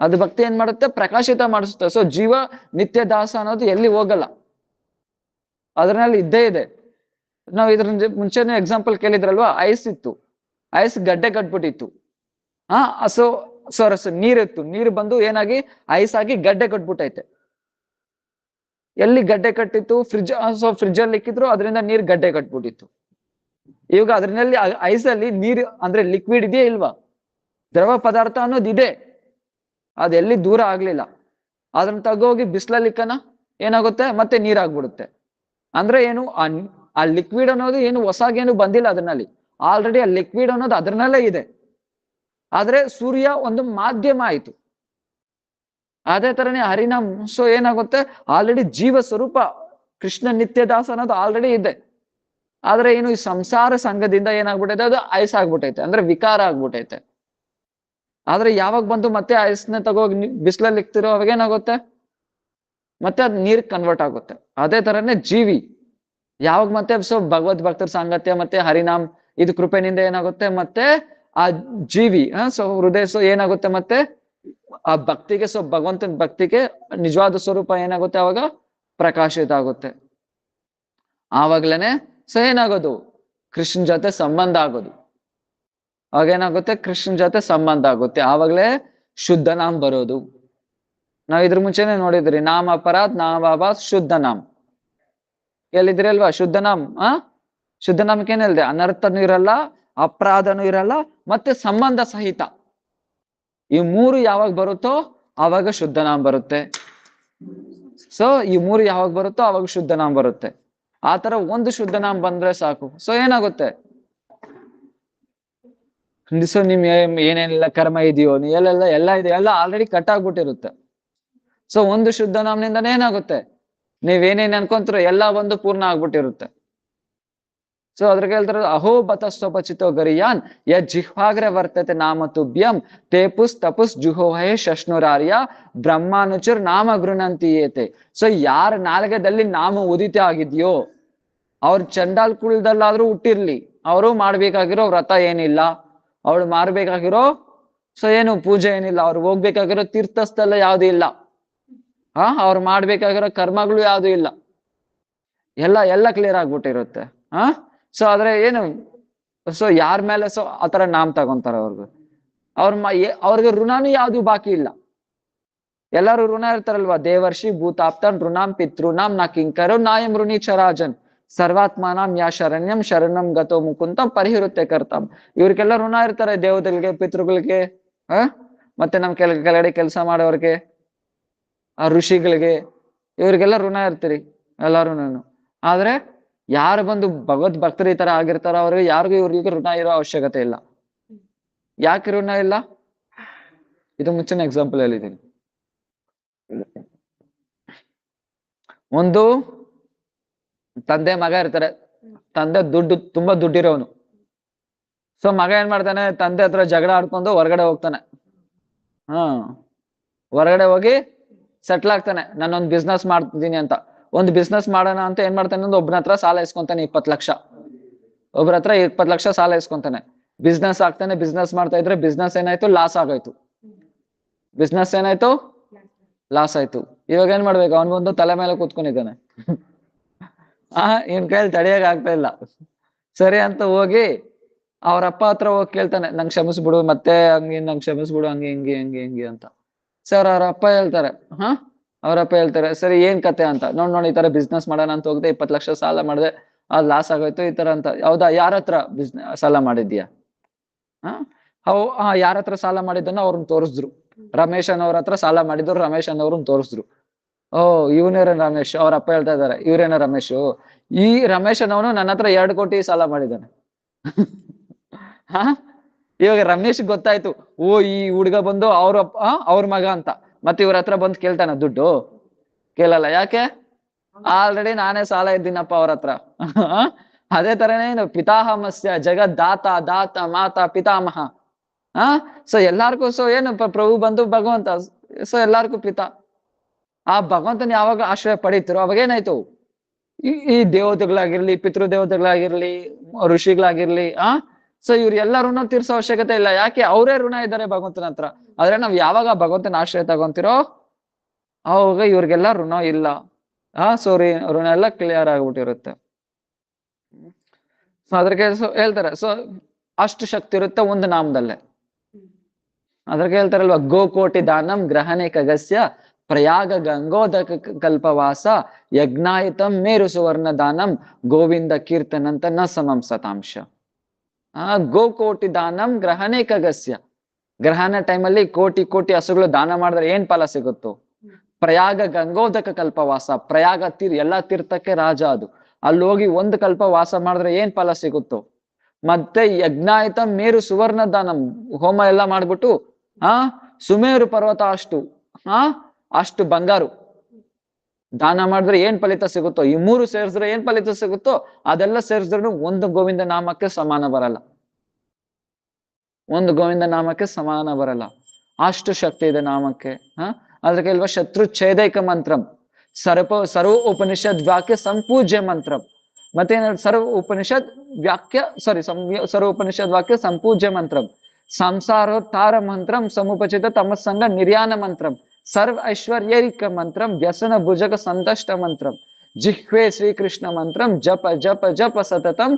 ಅದು ಭಕ್ತಿ ಏನ್ ಮಾಡುತ್ತೆ? ಪ್ರಕಾಶಿತ ಮಾಡಿಸುತ್ತೆ. ಸೊ ಜೀವ ನಿತ್ಯ ದಾಸ ಅನ್ನೋದು ಎಲ್ಲಿ ಹೋಗಲ್ಲ, ಅದ್ರಲ್ಲಿ ಇದ್ದೇ ಇದೆ. ನಾವು ಇದ್ರ ಮುಂಚೆನೆ ಎಕ್ಸಾಂಪಲ್ ಕೇಳಿದ್ರಲ್ವಾ, ಐಸ್ ಇತ್ತು, ಐಸ್ ಗಡ್ಡೆ ಕಟ್ಬಿಟ್ಟಿತ್ತು. ಸೊ ಸೊ ನೀರಿತ್ತು, ನೀರು ಬಂದು ಏನಾಗಿ ಐಸ್ ಆಗಿ ಗಡ್ಡೆ ಕಟ್ಬಿಟ್ಟೈತೆ. ಎಲ್ಲಿ ಗಡ್ಡೆ ಕಟ್ಟಿತ್ತು? ಫ್ರಿಜ್. ಸೊ ಫ್ರಿಜ್ ಅಲ್ಲಿ ಇಕ್ಕಿದ್ರು, ಅದರಿಂದ ನೀರ್ ಗಡ್ಡೆ ಕಟ್ಬಿಟ್ಟಿತ್ತು. ಇವಾಗ ಅದ್ರಲ್ಲಿ ಐಸ್ ಅಲ್ಲಿ ನೀರು ಅಂದ್ರೆ ಲಿಕ್ವಿಡ್ ಇದೆಯಾ ಇಲ್ವಾ? ದ್ರವ ಪದಾರ್ಥ ಅನ್ನೋದು ಇದೆ, ಅದೆಲ್ಲಿ ದೂರ ಆಗ್ಲಿಲ್ಲ. ಅದನ್ನ ತಗೋಗಿ ಬಿಸಿಲಲ್ಲಿ ಇಕ್ಕನ ಏನಾಗುತ್ತೆ? ಮತ್ತೆ ನೀರಾಗ್ಬಿಡುತ್ತೆ. ಅಂದ್ರೆ ಏನು? ಆ ಲಿಕ್ವಿಡ್ ಅನ್ನೋದು ಏನು ಹೊಸಾಗೇನು ಬಂದಿಲ್ಲ ಅದರಲ್ಲಿ, ಆಲ್ರೆಡಿ ಆ ಲಿಕ್ವಿಡ್ ಅನ್ನೋದು ಅದರಲ್ಲೇ ಇದೆ. ಆದ್ರೆ ಸೂರ್ಯ ಒಂದು ಮಾಧ್ಯಮ ಆಯ್ತು. ಅದೇ ತರನೇ ಹರಿನಾಮ್. ಸೊ ಏನಾಗುತ್ತೆ? ಆಲ್ರೆಡಿ ಜೀವ ಸ್ವರೂಪ ಕೃಷ್ಣ ನಿತ್ಯದಾಸ ಅನ್ನೋದು ಆಲ್ರೆಡಿ ಇದೆ. ಆದ್ರೆ ಏನು ಈ ಸಂಸಾರ ಸಂಘದಿಂದ ಏನಾಗ್ಬಿಟ್ಟೈತೆ? ಅದು ಐಸ್ ಆಗ್ಬಿಟ್ಟೈತೆ, ಅಂದ್ರೆ ವಿಕಾರ ಆಗ್ಬಿಟ್ಟೈತೆ. ಆದ್ರೆ ಯಾವಾಗ ಬಂದು ಮತ್ತೆ ಐಸ್ನ ತಗೋಗಿ ಬಿಸಿಲಲ್ಲಿ ಇಕ್ತಿರೋ ಅವಾಗ ಏನಾಗುತ್ತೆ? ಮತ್ತೆ ಅದ್ ನೀರ್ ಕನ್ವರ್ಟ್ ಆಗುತ್ತೆ. ಅದೇ ತರನೇ ಜೀವಿ ಯಾವಾಗ ಮತ್ತೆ ಸೊ ಭಗವದ್ ಭಕ್ತರ ಸಾಂಗತ್ಯ ಮತ್ತೆ ಹರಿನಾಮ್ ಇದು ಕೃಪೆನಿಂದ ಏನಾಗುತ್ತೆ? ಮತ್ತೆ ಆ ಜೀವಿ ಸೊ ಹೃದಯ ಸೊ ಏನಾಗುತ್ತೆ? ಮತ್ತೆ ಆ ಭಕ್ತಿಗೆ, ಸೊ ಭಗವಂತನ ಭಕ್ತಿಗೆ ನಿಜವಾದ ಸ್ವರೂಪ ಏನಾಗುತ್ತೆ? ಅವಾಗ ಪ್ರಕಾಶಿತ ಆಗುತ್ತೆ. ಆವಾಗ್ಲೇನೆ ಸೊ ಏನಾಗೋದು? ಕೃಷ್ಣ ಜೊತೆ ಸಂಬಂಧ ಆಗೋದು. ಅವಾಗ ಏನಾಗುತ್ತೆ? ಕೃಷ್ಣ ಜೊತೆ ಸಂಬಂಧ ಆಗುತ್ತೆ. ಆವಾಗ್ಲೇ ಶುದ್ಧ ನಾಮ್ ಬರೋದು. ನಾವ್ ಇದ್ರ ಮುಂಚೆನೆ ನೋಡಿದ್ರಿ, ನಾಮ ಅಪರಾಧ್ ನಾಮಾಭಾಸ್ ಶುದ್ಧ ನಾಮ್ ಕೇಳಿದ್ರಿ ಅಲ್ವಾ? ಶುದ್ಧ ನಾಮ್. ಶುದ್ಧ ನಾಮಕ್ಕೆ ಏನ್ ಹೇಳಿದೆ? ಅನರ್ಥನೂ ಇರಲ್ಲ, ಅಪರಾಧನೂ ಇರಲ್ಲ, ಮತ್ತೆ ಸಂಬಂಧ ಸಹಿತ. ಈ ಮೂರು ಯಾವಾಗ ಬರುತ್ತೋ ಆವಾಗ ಶುದ್ಧ ನಾಮ್ ಬರುತ್ತೆ. ಸೊ ಈ ಮೂರು ಯಾವಾಗ ಬರುತ್ತೋ ಆವಾಗ ಶುದ್ಧ ನಾಮ್ ಬರುತ್ತೆ. ಆತರ ಒಂದು ಶುದ್ಧ ನಾಮ್ ಬಂದ್ರೆ ಸಾಕು. ಸೊ ಏನಾಗುತ್ತೆ? ಸೊ ನಿಮ್ ಏನೇನೆಲ್ಲ ಕರ್ಮ ಇದೆಯೋ, ಎಲ್ಲ ಇದೆ, ಎಲ್ಲ ಆಲ್ರೆಡಿ ಕಟ್ ಆಗ್ಬಿಟ್ಟಿರುತ್ತೆ. ಸೊ ಒಂದು ಶುದ್ಧ ನಾಮನಿಂದನೇ ಏನಾಗುತ್ತೆ? ನೀವೇನೇನ್ ಅನ್ಕೊಂತೀರೋ ಎಲ್ಲ ಒಂದು ಪೂರ್ಣ ಆಗ್ಬಿಟ್ಟಿರುತ್ತೆ. ಸೊ ಅದ್ರಿಗೆ ಹೇಳ್ತಾರೆ, ಅಹೋ ಬತಸ್ವಪಚಿತೋ ಗರಿಯಾನ್ ಯ ಜಿಹ್ವಾಗ್ರೆ ವರ್ತತೆ ನಾಮ ತುಭ್ಯಂ ತೇಪುಸ್ ತಪುಸ್ ಜುಹೋಹೇ ಶಶ್ನುರಾರ್ಯ ಬ್ರಹ್ಮಾನುಚರ್ ನಾಮ ಗೃಣಂತಿಯೇತೆ. ಸೊ ಯಾರ ನಾಲ್ಗೆದಲ್ಲಿ ನಾಮ ಉದಿತ ಆಗಿದೆಯೋ ಅವ್ರ ಚಂಡಾಲ್ ಕುಲದಲ್ಲಾದ್ರೂ ಹುಟ್ಟಿರ್ಲಿ, ಅವರು ಮಾಡ್ಬೇಕಾಗಿರೋ ವ್ರತ ಏನಿಲ್ಲ, ಅವಳು ಮಾಡ್ಬೇಕಾಗಿರೋ ಸೊ ಏನು ಪೂಜೆ ಏನಿಲ್ಲ, ಅವ್ರು ಹೋಗ್ಬೇಕಾಗಿರೋ ತೀರ್ಥಸ್ಥಳ ಯಾವ್ದು ಇಲ್ಲ, ಅವ್ರು ಮಾಡ್ಬೇಕಾಗಿರೋ ಕರ್ಮಗಳು ಯಾವ್ದು ಇಲ್ಲ, ಎಲ್ಲ ಕ್ಲಿಯರ್ ಆಗ್ಬಿಟ್ಟಿರುತ್ತೆ. ಸೊ ಆದ್ರೆ ಏನು? ಸೊ ಯಾರ ಮೇಲೆ ಸೊ ಆತರ ನಾಮ್ ತಗೊಂತಾರ ಅವ್ರಿಗೆ ಋಣಾನು ಯಾವ್ದು ಬಾಕಿ ಇಲ್ಲ. ಎಲ್ಲಾರು ಋಣ ಇರ್ತಾರಲ್ವಾ? ದೇವರ್ಷಿ ಭೂತಾಪ್ತನ್ ಋಣಾಂ ಪಿತೃನಾಂ ನಾ ಕಿಂಕರೋ ನಾಯಂ ಋಣಿ ಚರಾಜನ್ ಸರ್ವಾತ್ಮಾನಂ ಯಾ ಶರಣ್ಯಂ ಶರಣಂ ಗತೋ ಮುಕುಂತಂ ಪರಿಹೃತ್ಯ ಕರ್ತಾಂ. ಇವ್ರಿಗೆಲ್ಲ ಋಣ ಇರ್ತಾರೆ, ದೇವತೆಗಳಿಗೆ, ಪಿತೃಗಳಿಗೆ, ಮತ್ತೆ ನಮ್ ಕೆಳಗಡೆ ಕೆಲಸ ಮಾಡೋರ್ಗೆ, ಆ ಋಷಿಗಳಿಗೆ, ಇವ್ರಿಗೆಲ್ಲ ಋಣ ಇರ್ತೀರಿ ಎಲ್ಲಾರು. ಆದ್ರೆ ಯಾರು ಬಂದು ಭಗವದ್ ಭಕ್ತರು ಈ ತರ ಆಗಿರ್ತಾರೋ ಅವ್ರಿಗೆ ಯಾರಿಗೂ ಇವ್ರಿಗೆ ಋಣ ಇರೋ ಅವಶ್ಯಕತೆ ಇಲ್ಲ. ಯಾಕೆ ಋಣ ಇಲ್ಲ? ಇದು ಮುಂಚಿನ ಎಕ್ಸಾಂಪಲ್ ಹೇಳಿದ್ದೀನಿ. ಒಂದು ತಂದೆ ಮಗ ಇರ್ತಾರೆ. ತಂದೆ ತುಂಬಾ ದುಡ್ಡಿರೋನು. ಸೊ ಮಗ ಏನ್ ಮಾಡ್ತಾನೆ? ತಂದೆ ಹತ್ರ ಜಗಳ ಆಡ್ಕೊಂಡು ಹೊರಗಡೆ ಹೋಗ್ತಾನೆ. ಹೊರಗಡೆ ಹೋಗಿ ಸೆಟ್ಲ್ ಆಗ್ತಾನೆ, ನಾನೊಂದು ಬಿಸ್ನೆಸ್ ಮಾಡ್ತಿದ್ದೀನಿ ಅಂತ. ಒಂದು ಬಿಸ್ನೆಸ್ ಮಾಡೋಣ ಅಂತ ಏನ್ ಮಾಡ್ತಾನೆ? ಒಬ್ಬನ ಹತ್ರ ಸಾಲ ಇಸ್ಕೊಂತಾನೆ 20 ಲಕ್ಷ. ಒಬ್ರ ಹತ್ರ 20 ಲಕ್ಷ ಸಾಲ ಇಸ್ಕೊಂತಾನೆ. ಬಿಸ್ನೆಸ್ ಆಗ್ತಾನೆ, ಬಿಸ್ನೆಸ್ ಮಾಡ್ತಾ ಇದ್ರೆ ಬಿಸ್ನೆಸ್ ಏನಾಯ್ತು? ಲಾಸ್ ಆಗೋಯ್ತು. ಬಿಸ್ನೆಸ್ ಏನಾಯ್ತು? ಲಾಸ್ ಆಯ್ತು. ಇವಾಗ ಏನ್ ಮಾಡ್ಬೇಕು? ಅವನ್ಗೊಂದು ತಲೆ ಮೇಲೆ ಕೂತ್ಕೊಂಡಿದ್ದಾನೆ. ಇನ್ ಕೈಯಲ್ಲಿ ತಡೆಯಕ್ ಆಗ್ತಾ ಇಲ್ಲ. ಸರಿ ಅಂತ ಹೋಗಿ ಅವ್ರಪ್ಪ ಹತ್ರ ಹೋಗಿ ಕೇಳ್ತಾನೆ, ನಂಗೆ ಕ್ಷಮಿಸ್ಬಿಡು, ಮತ್ತೆ ನಂಗೆ ಕ್ಷಮಿಸ್ಬಿಡು, ಹಂಗೆ ಹಿಂಗೆ ಅಂತ. ಸರ್ ಅವ್ರಪ್ಪ ಹೇಳ್ತಾರೆ, ಅವ್ರಪ್ಪ ಹೇಳ್ತಾರೆ, ಸರಿ ಏನ್ ಕತೆ ಅಂತ. ನೋಡಿ ಈ ತರ ಬಿಸ್ನೆಸ್ ಮಾಡೋಣ ಅಂತ ಹೋಗದೆ 20 ಲಕ್ಷ ಸಾಲ ಮಾಡಿದೆ, ಅದ್ ಲಾಸ್ ಆಗೋಯ್ತು ಈ ತರ ಅಂತ. ಯಾವ್ದಾ? ಯಾರ ಹತ್ರ ಸಾಲ ಮಾಡಿದ್ಯಾ? ಯಾರ ಹತ್ರ ಸಾಲ ಮಾಡಿದ್ದನ್ನ ಅವ್ರನ್ನ ತೋರಿಸಿದ್ರು. ರಮೇಶ್ ಅನ್ನೋರ ಹತ್ರ ಸಾಲ ಮಾಡಿದ್ರು, ರಮೇಶ್ ಅನ್ನೋರನ್ನ ತೋರಿಸಿದ್ರು. ಇವನೇರ ರಮೇಶ್. ಅವ್ರ ಅಪ್ಪ ಹೇಳ್ತಾ ಇದಾರೆ, ಇವ್ರೇನ ರಮೇಶ್? ಈ ರಮೇಶ್ ಅನ್ನೋನು ನನ್ನ ಹತ್ರ 2 ಕೋಟಿ ಸಾಲ ಮಾಡಿದ್ದಾನೆ. ಇವಾಗ ರಮೇಶ್ ಗೊತ್ತಾಯ್ತು, ಈ ಹುಡುಗ ಬಂದು ಅವ್ರ ಮಗ ಅಂತ. ಮತ್ತೆ ಇವ್ರ ಹತ್ರ ಬಂದು ಕೇಳ್ತಾನ ದುಡ್ಡು? ಕೇಳಲ್ಲ. ಯಾಕೆ? ಆಲ್ರೆಡಿ ನಾನೇ ಸಾಲ ಇದ್ದೀನಪ್ಪ ಅವ್ರ ಹತ್ರ. ಅದೇ ತರನೇ ಪಿತಾಮಹಸ್ಯ ಜಗದ್ದಾತ ದಾತ ಮಾತಾ ಪಿತಾಮಹ. ಸೊ ಎಲ್ಲಾರ್ಗೂ ಸೊ ಏನು ಪ್ರಭು ಬಂದು ಭಗವಂತ, ಸೊ ಎಲ್ಲಾರ್ಗೂ ಪಿತಾ. ಆ ಭಗವಂತನ ಯಾವಾಗ ಆಶ್ರಯ ಪಡೀತಿರೋ ಅವಾಗ ಏನಾಯ್ತು? ಈ ದೇವತೆಗಳಾಗಿರ್ಲಿ, ಪಿತೃದೇವತೆಗಳಾಗಿರ್ಲಿ, ಋಷಿಗಳಾಗಿರ್ಲಿ, ಸೊ ಇವ್ರೆಲ್ಲ ಋಣ ತೀರ್ಸೋ ಅವಶ್ಯಕತೆ ಇಲ್ಲ. ಯಾಕೆ? ಅವರೇ ಋಣ ಇದ್ದಾರೆ ಭಗವಂತನ ಹತ್ರ. ಆದ್ರೆ ನಾವ್ ಯಾವಾಗ ಭಗವಂತನ ಆಶ್ರಯ ತಗೊಂತಿರೋ ಅವಾಗ ಇವ್ರಿಗೆಲ್ಲ ಋಣ ಇಲ್ಲ. ಸೊ ಋಣ ಎಲ್ಲ ಕ್ಲಿಯರ್ ಆಗ್ಬಿಟ್ಟಿರುತ್ತೆ. ಸೊ ಅದ್ರಿಗೆ ಹೇಳ್ತಾರೆ, ಸೊ ಅಷ್ಟು ಶಕ್ತಿ ಇರುತ್ತೆ ಒಂದು ನಾಮದಲ್ಲೇ. ಅದ್ರಿಗೆ ಹೇಳ್ತಾರಲ್ವಾ, ಗೋಕೋಟಿ ದಾನಂ ಗ್ರಹಣೆ ಖಗಸ್ಯ ಪ್ರಯಾಗ ಗಂಗೋದಕ ಕಲ್ಪವಾಸ ಯಜ್ಞಾಯಿತಂ ಮೇರು ಸುವರ್ಣ ದಾನಂ ಗೋವಿಂದ ಕೀರ್ತನಂತ ನ ಸಮಂ ಸತಾಂಶ. ಗೋಕೋಟಿ ದಾನಂ ಗ್ರಹಣೆ ಖಗಸ್ಯ. ಗ್ರಹಣ ಟೈಮಲ್ಲಿ ಕೋಟಿ ಕೋಟಿ ಹಸುಗಳು ದಾನ ಮಾಡಿದ್ರೆ ಏನ್ ಫಲ ಸಿಗುತ್ತೋ. ಪ್ರಯಾಗ ಗಂಗೋದಕ ಕಲ್ಪವಾಸ, ಪ್ರಯಾಗ ಎಲ್ಲಾ ತೀರ್ಥಕ್ಕೆ ರಾಜ ಅದು. ಅಲ್ಲಿ ಹೋಗಿ ಒಂದು ಕಲ್ಪ ವಾಸ ಮಾಡಿದ್ರೆ ಏನ್ ಫಲ ಸಿಗುತ್ತೋ. ಮತ್ತೆ ಯಜ್ಞಾಯಿತ ಮೇರು ಸುವರ್ಣ ದಾನಂ, ಹೋಮ ಎಲ್ಲ ಮಾಡ್ಬಿಟ್ಟು ಸುಮೇರು ಪರ್ವತ ಅಷ್ಟು ಬಂಗಾರು ದಾನ ಮಾಡಿದ್ರೆ ಏನ್ ಫಲಿತ ಸಿಗುತ್ತೋ. ಈ ಮೂರು ಸೇರಿಸಿದ್ರೆ ಏನ್ ಫಲಿತ ಸಿಗುತ್ತೋ ಅದೆಲ್ಲ ಸೇರಿಸಿದ್ರು ಒಂದು ಗೋವಿಂದ ನಾಮಕ್ಕೆ ಸಮಾನ ಬರಲ್ಲ. ಒಂದು ಗೋವಿಂದ ನಾಮಕ್ಕೆ ಸಮಾನ ಬರಲ್ಲ. ಅಷ್ಟು ಶಕ್ತಿ ಇದೆ ನಾಮಕ್ಕೆ. ಅದಕ್ಕೆ ಇಲ್ವಾ ಶತ್ರು ಛೇದೈಕ ಮಂತ್ರಂ ಸರ್ವ ಉಪನಿಷದ್ ವಾಕ್ಯ ಸಂಪೂಜ್ಯ ಮಂತ್ರಂ. ಮತ್ತೆ ಸರ್ವ ಉಪನಿಷದ್ ಸರ್ವ ಉಪನಿಷದ್ ವಾಕ್ಯ ಸಂಪೂಜ್ಯ ಮಂತ್ರಂ ಸಂಸಾರೋತ್ತಾರ ಮಂತ್ರಂ ಸಮುಪಚಿತ ತಮಸ್ಸಂಗ ನಿರ್ಯಾಣ ಮಂತ್ರಂ ಸರ್ವ ಐಶ್ವರ್ಯೈಕ ಮಂತ್ರಂ ವ್ಯಸನ ಭುಜಗ ಸಂತಷ್ಟ ಮಂತ್ರಂ ಜಿಹ್ವೆ ಶ್ರೀಕೃಷ್ಣ ಮಂತ್ರಂ ಜಪ ಜಪ ಜಪ ಸತತಂ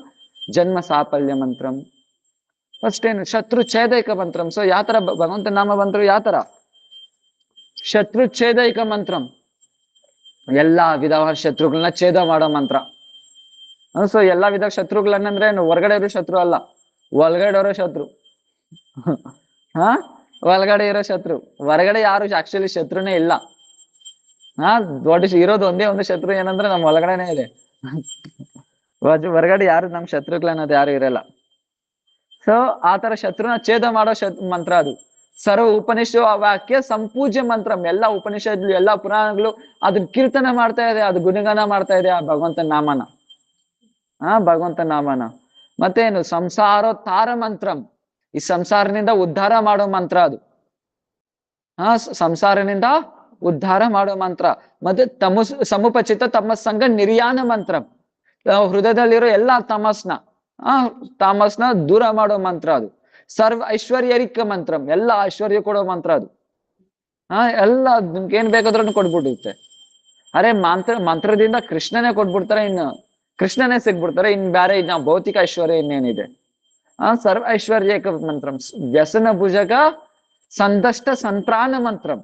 ಜನ್ಮ ಸಾಫಲ್ಯ ಮಂತ್ರಂ. ಫಸ್ಟ್ ಏನು? ಶತ್ರು ಛೇದೈಕ ಮಂತ್ರಂ. ಸೊ ಯಾವ ತರ ಭಗವಂತ ನಾಮ ಬಂದ್ರು? ಯಾವ ತರ? ಶತ್ರು ಛೇದೈಕ ಮಂತ್ರಂ, ಎಲ್ಲಾ ವಿಧವಾದ ಶತ್ರುಗಳನ್ನ ಛೇದ ಮಾಡೋ ಮಂತ್ರ. ಸೊ ಎಲ್ಲಾ ವಿಧ ಶತ್ರುಗಳನ್ನಂದ್ರೆ ಏನು? ಹೊರಗಡೆ ಇರೋ ಶತ್ರು ಅಲ್ಲ, ಒಳಗಡೆ ಇರೋ ಶತ್ರು. ಒಳಗಡೆ ಇರೋ ಶತ್ರು. ಹೊರಗಡೆ ಯಾರು ಆಕ್ಚುಲಿ ಶತ್ರುನೇ ಇಲ್ಲ. ದೊಡ್ಡ ಇರೋದು ಒಂದೇ ಒಂದು ಶತ್ರು ಏನಂದ್ರೆ ನಮ್ ಒಳಗಡೆನೆ ಇದೆ. ಹೊರಗಡೆ ಯಾರು ನಮ್ ಶತ್ರುಗಳನ್ನೋದು ಯಾರು ಇರಲ್ಲ. ಸೊ ಆತರ ಶತ್ರುನ ಛೇದ ಮಾಡೋ ಮಂತ್ರ ಅದು. ಸರ್ವ ಉಪನಿಷತ್ ವಾಕ್ಯ ಸಂಪೂಜ್ಯ ಮಂತ್ರ. ಎಲ್ಲಾ ಉಪನಿಷತ್ಗಳು, ಎಲ್ಲಾ ಪುರಾಣಗಳು ಅದನ್ನ ಕೀರ್ತನೆ ಮಾಡ್ತಾ ಇದೆ, ಅದು ಗುಣಗಾನ ಮಾಡ್ತಾ ಇದೆ ಆ ಭಗವಂತನ ನಾಮನ. ಭಗವಂತನ ನಾಮನ. ಮತ್ತೇನು? ಸಂಸಾರೋತ್ತಾರ ಮಂತ್ರಂ, ಈ ಸಂಸಾರದಿಂದ ಉದ್ಧಾರ ಮಾಡೋ ಮಂತ್ರ ಅದು. ಸಂಸಾರದಿಂದ ಉದ್ಧಾರ ಮಾಡೋ ಮಂತ್ರ. ಮತ್ತೆ ಸಮುಪಚಿತ ತಮಸ್ಸಂಗ ನಿರ್ಯಾಣ ಮಂತ್ರ, ಹೃದಯದಲ್ಲಿರೋ ಎಲ್ಲಾ ತಾಮಸ್ನ ದೂರ ಮಾಡೋ ಮಂತ್ರ ಅದು. ಸರ್ವ ಐಶ್ವರ್ಯರಿಕ ಮಂತ್ರಂ, ಎಲ್ಲ ಐಶ್ವರ್ಯ ಕೊಡೋ ಮಂತ್ರ ಅದು. ಎಲ್ಲ ನಿಮ್ಗೆ ಏನ್ ಬೇಕಾದ್ರೂ ಕೊಟ್ಬಿಡುತ್ತೆ. ಅರೆ ಮಂತ್ರದಿಂದ ಕೃಷ್ಣನೇ ಕೊಟ್ಬಿಡ್ತಾರೆ, ಇನ್ನು ಕೃಷ್ಣನೇ ಸಿಗ್ಬಿಡ್ತಾರೆ. ಇನ್ ಬೇರೆ ಇನ್ನ ಭೌತಿಕ ಐಶ್ವರ್ಯ ಇನ್ನೇನಿದೆ? ಸರ್ವ ಐಶ್ವರ್ಯಕ ಮಂತ್ರಂ ವ್ಯಸನ ಭುಜಗ ಸಂದಷ್ಟ ಸಂಪ್ರಾಣ ಮಂತ್ರಂ.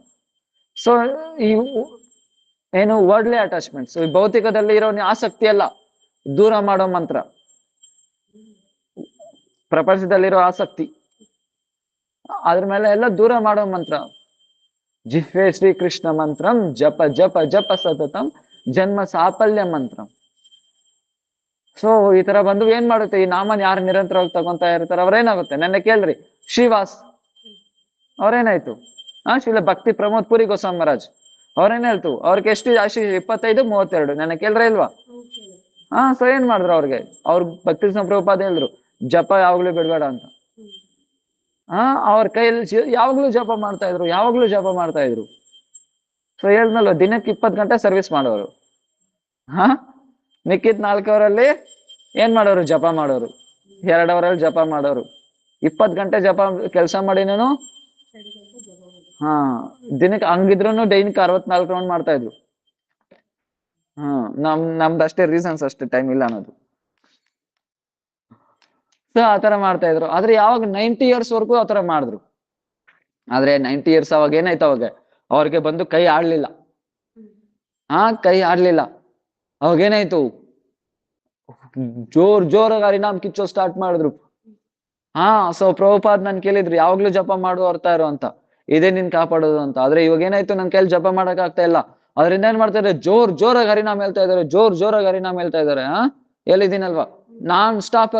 ಸೊ ಈ ಏನು ವರ್ಡ್ಲಿ ಅಟ್ಯಾಚ್ಮೆಂಟ್ಸ್, ಈ ಭೌತಿಕದಲ್ಲಿ ಇರೋ ಆಸಕ್ತಿ ಎಲ್ಲ ದೂರ ಮಾಡೋ ಮಂತ್ರ, ಪ್ರಪಂಚದಲ್ಲಿರೋ ಆಸಕ್ತಿ ಅದ್ರ ಮೇಲೆ ಎಲ್ಲ ದೂರ ಮಾಡೋ ಮಂತ್ರ. ಜಿಹ್ವೆ ಶ್ರೀಕೃಷ್ಣ ಮಂತ್ರಂ ಜಪ ಜಪ ಜಪ ಸತತಂ ಜನ್ಮ ಸಾಫಲ್ಯ ಮಂತ್ರಂ. ಸೊ ಈ ತರ ಬಂದು ಏನ್ ಮಾಡುತ್ತೆ? ಈ ನಾಮನ್ ಯಾರು ನಿರಂತರವಾಗಿ ತಗೊಂತ ಇರ್ತಾರೆ ಅವ್ರೇನಾಗುತ್ತೆ? ನನ್ನ ಕೇಳ್ರಿ, ಶ್ರೀವಾಸ್ ಅವ್ರೇನಾಯ್ತು? ಶ್ರೀಲ ಭಕ್ತಿ ಪ್ರಮೋದ್ ಪುರಿ ಗೋಸ್ವಾಮಿ ಮಹಾರಾಜ್ ಅವ್ರೇನ್ ಹೇಳ್ತು? ಅವ್ರಿಗೆ ಎಷ್ಟು ಆಶಿ 25-32 ನನ್ನ ಕೇಳ್ರ ಇಲ್ವಾ? ಸೊ ಏನ್ ಮಾಡಿದ್ರು ಅವ್ರಿಗೆ? ಅವ್ರ ಭಕ್ತಿ ಪ್ರಭುಪಾದ ಹೇಳಿದ್ರು ಜಪ ಯಾವಾಗ್ಲೂ ಬಿಡ್ಬೇಡ ಅಂತ. ಅವ್ರ ಕೈಯಲ್ಲಿ ಯಾವಾಗ್ಲೂ ಜಪ ಮಾಡ್ತಾ ಇದ್ರು. ಸೊ ಹೇಳ್ದಲ್ವ, ದಿನಕ್ಕೆ 20 ಗಂಟೆ ಸರ್ವಿಸ್ ಮಾಡೋರು. ಮಿಕ್ಕಿದ 4 ಅವರಲ್ಲಿ ಏನ್ ಮಾಡೋರು? ಜಪ ಮಾಡೋರು. 2 ಅವರಲ್ಲಿ ಜಪ ಮಾಡೋರು. 20 ಗಂಟೆ ಜಪ ಕೆಲಸ ಮಾಡಿ ನಾನು ದಿನಕ್ಕೆ ಹಂಗಿದ್ರು ದೈನಿಕ 64 ರೌಂಡ್ ಮಾಡ್ತಾ ಇದ್ರು. ನಮ್ದು ಅಷ್ಟೇ ರೀಸನ್ಸ್, ಅಷ್ಟೇ ಟೈಮ್ ಇಲ್ಲ ಅನ್ನೋದು. ಸೊ ಆತರ ಮಾಡ್ತಾ ಇದ್ರು. ಆದ್ರೆ ಯಾವಾಗ 90 years ವರ್ಗೂ ಆತರ ಮಾಡಿದ್ರು. ಆದ್ರೆ 90 years ಅವಾಗ ಏನಾಯ್ತು? ಅವಾಗ ಅವ್ರಿಗೆ ಬಂದು ಕೈ ಆಡ್ಲಿಲ್ಲ. ಅವಾಗ ಏನಾಯ್ತು? ಜೋರಾಗಿ ಹರಿನಾಮ್ ಕಿಚ್ಚೋ ಸ್ಟಾರ್ಟ್ ಮಾಡಿದ್ರು. ಸೊ ಪ್ರಭುಪಾದ್ ನನ್ ಕೇಳಿದ್ರು ಯಾವಾಗ್ಲೂ ಜಪ ಮಾಡು ಹೊರ್ತಾ ಇರೋ ಅಂತ, ಇದೇ ನಿನ್ ಕಾಪಾಡೋದು ಅಂತ. ಆದ್ರೆ ಇವಾಗ ಏನಾಯ್ತು? ನನ್ ಕೈಲಿ ಜಪ ಮಾಡಕ್ ಆಗ್ತಾ ಇಲ್ಲ. ಅದ್ರಿಂದ ಏನ್ ಮಾಡ್ತಾ ಇದಾರೆ? ಜೋರಾಗಿ ಹರಿನಾಮ್ ಹೇಳ್ತಾ ಇದಾರೆ. ಜೋರಾಗಿ ಹರಿನಾಮ್ ಹೇಳ್ತಾ ಇದಾರೆ. ಹೇಳಿದ್ದೀನಲ್ವಾ, ನಾನ್ ಸ್ಟಾಪ್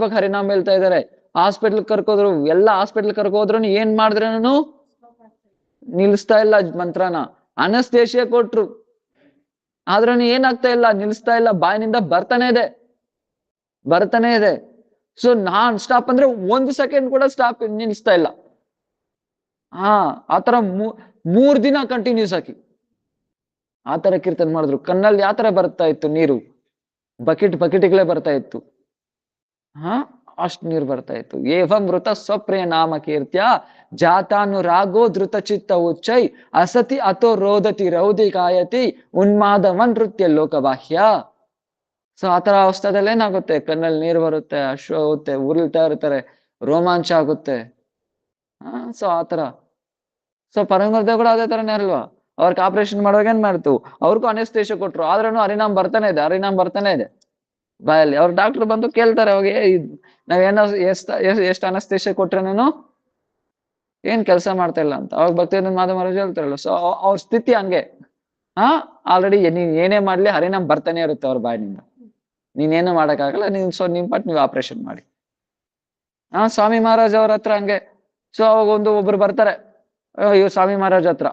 ಆಗಿ ಹರಿನಾಮ್ ಹೇಳ್ತಾ ಇದಾರೆ. ಹಾಸ್ಪಿಟ್ಲ್ ಕರ್ಕೋದ್ರು, ಎಲ್ಲಾ ಹಾಸ್ಪಿಟ್ಲ್ ಕರ್ಕೋದ್ರು ಏನ್ ಮಾಡಿದ್ರೇನು ನಿಲ್ಸ್ತಾ ಇಲ್ಲ ಮಂತ್ರನ. ಅನಸ್ತೇಶಿಯ ಕೊಟ್ರು, ಆದ್ರೂ ಏನಾಗ್ತಾ ಇಲ್ಲ, ನಿಲ್ಸ್ತಾ ಇಲ್ಲ. ಬಾಯಿನಿಂದ ಬರ್ತಾನೆ ಇದೆ. ಸೊ ನಾನ್ ಸ್ಟಾಪ್ ಅಂದ್ರೆ 1 ಸೆಕೆಂಡ್ ಕೂಡ ಸ್ಟಾಪ್ ನಿಲ್ಸ್ತಾ ಇಲ್ಲ. ಆತರ 3 ದಿನ ಕಂಟಿನ್ಯೂಸ್ ಆಗಿ ಆ ತರ ಕೀರ್ತನೆ ಮಾಡಿದ್ರು. ಕಣ್ಣಲ್ಲಿ ಯಾವ ತರ ಬರ್ತಾ ಇತ್ತು ನೀರು, ಬಕೆಟ್ಗಳೇ ಬರ್ತಾ ಇತ್ತು. ಹಾ, ಅಷ್ಟ್ ನೀರು ಬರ್ತಾ ಇತ್ತು. ಏವಂ ಮೃತ ಸ್ವಪ್ರಿಯ ನಾಮ ಕೀರ್ತ್ಯ ಜಾತಾನುರಾಗೋ ಧೃತ ಚಿತ್ತ ಉಚ್ಚೈ ಅಸತಿ ಅಥೋ ರೋದತಿ ರೌದಿ ಕಾಯತಿ ಉನ್ಮಾದವನ್ ನೃತ್ಯ ಲೋಕಬಾಹ್ಯ. ಸೊ ಆತರ ಅವಸ್ಥೆದಲ್ಲಿ ಏನಾಗುತ್ತೆ, ಕಣ್ಣಲ್ಲಿ ನೀರು ಬರುತ್ತೆ, ಅಶ್ವ ಹೋಗುತ್ತೆ, ಉರುಳ್ತಾ ಇರ್ತಾರೆ, ರೋಮಾಂಚ ಆಗುತ್ತೆ. ಸೊ ಆತರ. ಸೊ ಪರಂಗುರುದೇವ್ ಅದೇ ತರನೇ ಅಲ್ವಾ, ಅವ್ರಿಗೆ ಆಪರೇಷನ್ ಮಾಡುವಾಗ ಏನ್ ಮಾಡ್ತು, ಅವ್ರಿಗೂ ಅನೆಸ್ತೇಷ ಕೊಟ್ರು, ಆದ್ರೂ ಹರಿನಾಮ್ ಬರ್ತಾನೆ ಇದೆ ಬಾಯಲ್ಲಿ. ಅವ್ರ ಡಾಕ್ಟರ್ ಬಂದು ಕೇಳ್ತಾರೆ ಅವಾಗ, ನಾವೇನೋ ಎಷ್ಟು ಅನಸ್ತೇಷ ಕೊಟ್ರೇನೇನು ಏನ್ ಕೆಲಸ ಮಾಡ್ತಾ ಇಲ್ಲ ಅಂತ. ಅವಾಗ ಭಕ್ತಿವೇದಾಂತ ಮಾಧವ ಮಹಾರಾಜ್ ಹೇಳ್ತಾರಲ್ಲ, ಸೊ ಅವ್ರ ಸ್ಥಿತಿ ಹಂಗೆ. ಆಲ್ರೆಡಿ ನೀನ್ ಏನೇ ಮಾಡ್ಲಿ ಹರಿನಾಮ್ ಬರ್ತಾನೆ ಇರುತ್ತೆ ಅವ್ರ ಬಾಯಿನಿಂದ, ನೀನೇನು ಮಾಡಕ್ಕಾಗಲ್ಲ, ನಿಮ್ ಪಟ್ ನೀವು ಆಪರೇಷನ್ ಮಾಡಿ. ಸ್ವಾಮಿ ಮಹಾರಾಜ್ ಅವ್ರ ಹತ್ರ ಹಂಗೆ. ಸೊ ಅವಾಗ ಒಬ್ರು ಬರ್ತಾರೆ ಇವ್ರು ಸ್ವಾಮಿ ಮಹಾರಾಜ್ ಹತ್ರ,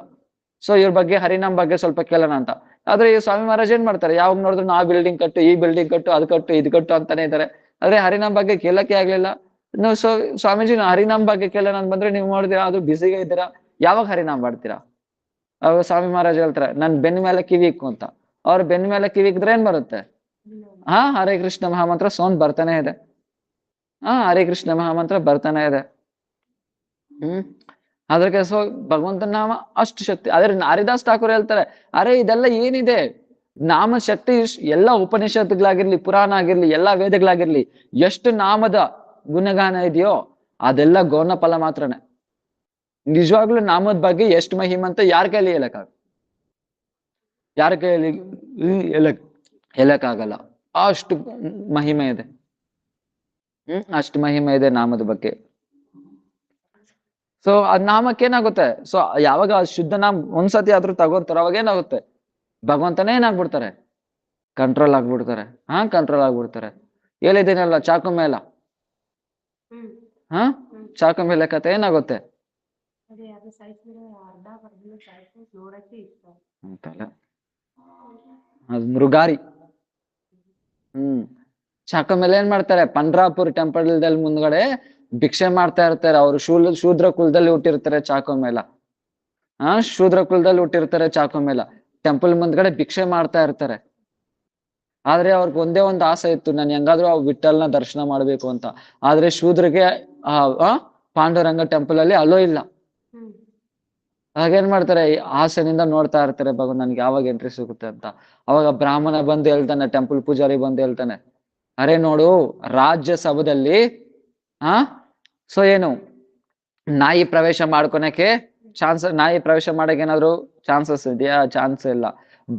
ಸೊ ಇವ್ರ ಬಗ್ಗೆ ಹರಿನಾಮ್ ಬಗ್ಗೆ ಸ್ವಲ್ಪ ಕೇಳೋಣ ಅಂತ. ಆದ್ರೆ ಈ ಸ್ವಾಮಿ ಮಹಾರಾಜ್ ಏನ್ ಮಾಡ್ತಾರೆ, ಯಾವಾಗ ನೋಡಿದ್ರು ಆ ಬಿಲ್ಡಿಂಗ್ ಕಟ್ಟು, ಈ ಬಿಲ್ಡಿಂಗ್ ಕಟ್ಟು, ಅದು ಕಟ್ಟು, ಇದು ಕಟ್ಟು ಅಂತಾನೆ ಇದಾರೆ. ಆದ್ರೆ ಹರಿನಾಮ್ ಬಗ್ಗೆ ಕೇಳಕ್ಕೆ ಆಗ್ಲಿಲ್ಲ. ಸೊ ಸ್ವಾಮೀಜಿ ಹರಿನಾಮ್ ಬಗ್ಗೆ ಕೇಳೋಣ ಅಂತ ಬಂದ್ರೆ ನೀವು ನೋಡಿದಿರಾ ಅದು ಬಿಸಿಗೆ ಇದ್ದೀರಾ, ಯಾವಾಗ ಹರಿನಾಮ್ ಮಾಡ್ತೀರಾ? ಅವಾಗ ಸ್ವಾಮಿ ಮಹಾರಾಜ್ ಹೇಳ್ತಾರೆ, ನನ್ ಬೆನ್ ಮೇಲೆ ಕಿವಿ ಇಕ್ಕು ಅಂತ. ಅವ್ರ ಬೆನ್ ಮೇಲೆ ಕಿವಿ ಇಕ್ಕಿದ್ರೆ ಏನ್ ಬರುತ್ತೆ? ಹರೇ ಕೃಷ್ಣ ಮಹಾಮಂತ್ರ ಸೌಂಡ್ ಬರ್ತಾನೆ ಇದೆ. ಹರೇ ಕೃಷ್ಣ ಮಹಾಮಂತ್ರ ಬರ್ತಾನೆ ಇದೆ. ಅದ್ರಿಗೆ ಸೊ ಭಗವಂತನ ನಾಮ ಅಷ್ಟು ಶಕ್ತಿ. ಆದ್ರೆ ಹರಿದಾಸ್ ಠಾಕೂರ್ ಹೇಳ್ತಾರೆ, ಅರೆ ಇದೆಲ್ಲ ಏನಿದೆ ನಾಮ ಶಕ್ತಿ, ಎಲ್ಲ ಉಪನಿಷತ್ತುಗಳಾಗಿರ್ಲಿ, ಪುರಾಣ ಆಗಿರ್ಲಿ, ಎಲ್ಲಾ ವೇದಗಳಾಗಿರ್ಲಿ, ಎಷ್ಟು ನಾಮದ ಗುಣಗಾನ ಇದೆಯೋ ಅದೆಲ್ಲ ಗೌಣ ಫಲ ಮಾತ್ರನೇ. ನಿಜವಾಗ್ಲೂ ನಾಮದ ಬಗ್ಗೆ ಎಷ್ಟು ಮಹಿಮೆ ಅಂತ ಯಾರ ಕೈಲಿ ಯಾರ ಕೈಲಿ ಹೇಳಕ್ಕಾಗಲ್ಲ. ಅಷ್ಟು ಮಹಿಮೆ ಇದೆ. ಅಷ್ಟು ಮಹಿಮೆ ಇದೆ ನಾಮದ ಬಗ್ಗೆ. ಸೊ ಅದ್ ನಾಮಕ್ಕೆ ಏನಾಗುತ್ತೆ, ಸೊ ಯಾವಾಗ ಶುದ್ಧ ನಾಮ ಒಂದ್ಸತಿ ಆದ್ರೂ ತಗೋತಾರ, ಅವಾಗ ಏನಾಗುತ್ತೆ, ಭಗವಂತನೇ ಏನಾಗ್ಬಿಡ್ತಾರೆ, ಕಂಟ್ರೋಲ್ ಆಗ್ಬಿಡ್ತಾರೆ. ಕಂಟ್ರೋಲ್ ಆಗ್ಬಿಡ್ತಾರೆ. ಹೇಳಿದ್ದೀನಲ್ಲ ಚಾಕು ಮೇಲ, ಚಾಕು ಮೇಲೆ ಕತೆ ಏನಾಗುತ್ತೆ ಅಂತಲ್ಲ, ಅದು ಮೃಗಾರಿ. ಚಾಕು ಮೇಲೆ ಏನ್ ಮಾಡ್ತಾರೆ, ಪಂಡ್ರಾಪುರ್ ಟೆಂಪಲ್ ದಲ್ಲಿ ಮುಂದ್ಗಡೆ ಭಿಕ್ಷೆ ಮಾಡ್ತಾ ಇರ್ತಾರೆ. ಅವ್ರು ಶೂದ್ರ ಕುಲದಲ್ಲಿ ಹುಟ್ಟಿರ್ತಾರೆ ಚಾಕು ಮೇಲ. ಶೂದ್ರ ಕುಲದಲ್ಲಿ ಹುಟ್ಟಿರ್ತಾರೆ ಚಾಕು ಮೇಲ. ಟೆಂಪಲ್ ಮುಂದ್ಗಡೆ ಭಿಕ್ಷೆ ಮಾಡ್ತಾ ಇರ್ತಾರೆ. ಆದ್ರೆ ಅವ್ರಿಗೆ ಒಂದೇ ಒಂದು ಆಸೆ ಇತ್ತು, ನಾನು ಹೆಂಗಾದ್ರೂ ಆ ವಿಠಲ್ನ ದರ್ಶನ ಮಾಡ್ಬೇಕು ಅಂತ. ಆದ್ರೆ ಶೂದ್ರಗೆ ಪಾಂಡುರಂಗ ಟೆಂಪಲ್ ಅಲ್ಲಿ ಅಲೋ ಇಲ್ಲ. ಹಾಗೇನ್ ಮಾಡ್ತಾರೆ, ಆಸೆನಿಂದ ನೋಡ್ತಾ ಇರ್ತಾರೆ, ಭಗವಂತ ನನ್ಗೆ ಯಾವಾಗ ಎಂಟ್ರಿ ಸಿಗುತ್ತೆ ಅಂತ. ಅವಾಗ ಬ್ರಾಹ್ಮಣ ಬಂದು ಹೇಳ್ತಾನೆ, ಟೆಂಪಲ್ ಪೂಜಾರಿ ಬಂದು ಹೇಳ್ತಾನೆ, ಅರೆ ನೋಡು ರಾಜ್ಯಸಭದಲ್ಲಿ ಸೊ ಏನು ನಾಯಿ ಪ್ರವೇಶ ಮಾಡ್ಕೊಳಕ್ಕೆ ನಾಯಿ ಪ್ರವೇಶ ಮಾಡಕ್ ಏನಾದ್ರು ಚಾನ್ಸಸ್ ಇದೆಯಾ? ಚಾನ್ಸ್ ಇಲ್ಲ.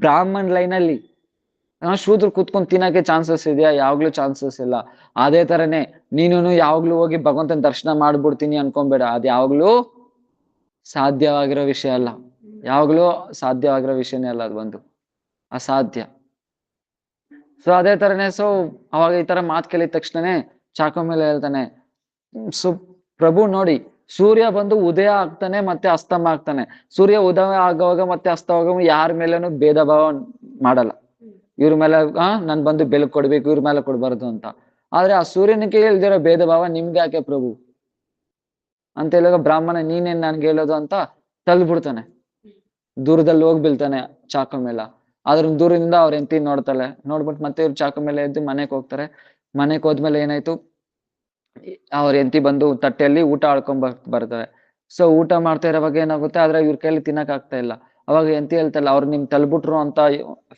ಬ್ರಾಹ್ಮಣ್ ಲೈನ್ ಅಲ್ಲಿ ಶೂದ್ರ ಕುತ್ಕೊಂಡ್ ತಿನ್ನಕ್ಕೆ ಚಾನ್ಸಸ್ ಇದೆಯಾ? ಯಾವಾಗ್ಲೂ ಚಾನ್ಸಸ್ ಇಲ್ಲ. ಅದೇ ತರನೇ ನೀನು ಯಾವಾಗ್ಲೂ ಹೋಗಿ ಭಗವಂತನ ದರ್ಶನ ಮಾಡ್ಬಿಡ್ತೀನಿ ಅನ್ಕೊಂಬೇಡ, ಅದ್ ಯಾವಾಗ್ಲೂ ಸಾಧ್ಯವಾಗಿರೋ ವಿಷಯ ಅಲ್ಲ. ಯಾವಾಗ್ಲೂ ಸಾಧ್ಯವಾಗಿರೋ ವಿಷಯನೇ ಅಲ್ಲ, ಅದು ಒಂದು ಅಸಾಧ್ಯ. ಸೊ ಅದೇ ತರನೇ ಸೊ ಅವಾಗ ಈ ತರ ಮಾತು ಕೇಳಿದ ತಕ್ಷಣನೇ ಚಾಕು ಮೇಲೆ ಹೇಳ್ತಾನೆ, ಪ್ರಭು ನೋಡಿ, ಸೂರ್ಯ ಬಂದು ಉದಯ ಆಗ್ತಾನೆ ಮತ್ತೆ ಅಸ್ತಮ ಆಗ್ತಾನೆ. ಸೂರ್ಯ ಉದಯ ಆಗುವಾಗ ಮತ್ತೆ ಅಸ್ತವಾಗ ಯಾರ ಮೇಲೇನು ಭೇದ ಭಾವ ಮಾಡಲ್ಲ. ಇವ್ರ ಮೇಲೆ ನನ್ ಬಂದು ಬೆಳಕು ಕೊಡ್ಬೇಕು, ಇವ್ರ ಮೇಲೆ ಕೊಡ್ಬಾರ್ದು ಅಂತ. ಆದ್ರೆ ಆ ಸೂರ್ಯನಿಗೆ ಇಲ್ದಿರೋ ಭೇದ ಭಾವ ನಿಮ್ಗೆ ಯಾಕೆ ಪ್ರಭು ಅಂತ ಹೇಳುವಾಗ ಬ್ರಾಹ್ಮಣ ನೀನೇನ್ ನನ್ಗೆ ಹೇಳೋದು ಅಂತ ತಳ್ಬಿಡ್ತಾನೆ, ದೂರದಲ್ಲಿ ಹೋಗಿ ಬೀಳ್ತಾನೆ ಚಾಕು ಮೇಲ. ಆದ್ರ ದೂರದಿಂದ ಅವ್ರ ಹೆಂಡತಿ ನೋಡ್ತಾಳೆ. ನೋಡ್ಬಿಟ್ಟು ಮತ್ತೆ ಇವ್ರು ಚಾಕು ಮೇಲೆ ಎದ್ದು ಮನೆಗೆ ಹೋಗ್ತಾರೆ. ಮನೆಗೆ ಹೋದ್ಮೇಲೆ ಏನಾಯ್ತು, ಅವ್ರ ಹೆಂಡತಿ ಬಂದು ತಟ್ಟೆಯಲ್ಲಿ ಊಟ ಆಡ್ಕೊಂಡ್ ಬರ್ತಾರೆ. ಸೊ ಊಟ ಮಾಡ್ತಾ ಇರೋವಾಗ ಏನಾಗುತ್ತೆ, ಆದ್ರೆ ಇವ್ರ ಕೈಲಿ ತಿನ್ನಕ್ ಆಗ್ತಾ ಇಲ್ಲ. ಅವಾಗ ಹೆಂಡತಿ ಹೇಳ್ತಲ್ಲ, ಅವ್ರು ನಿಮ್ ತಲ್ಬಿಟ್ರು ಅಂತ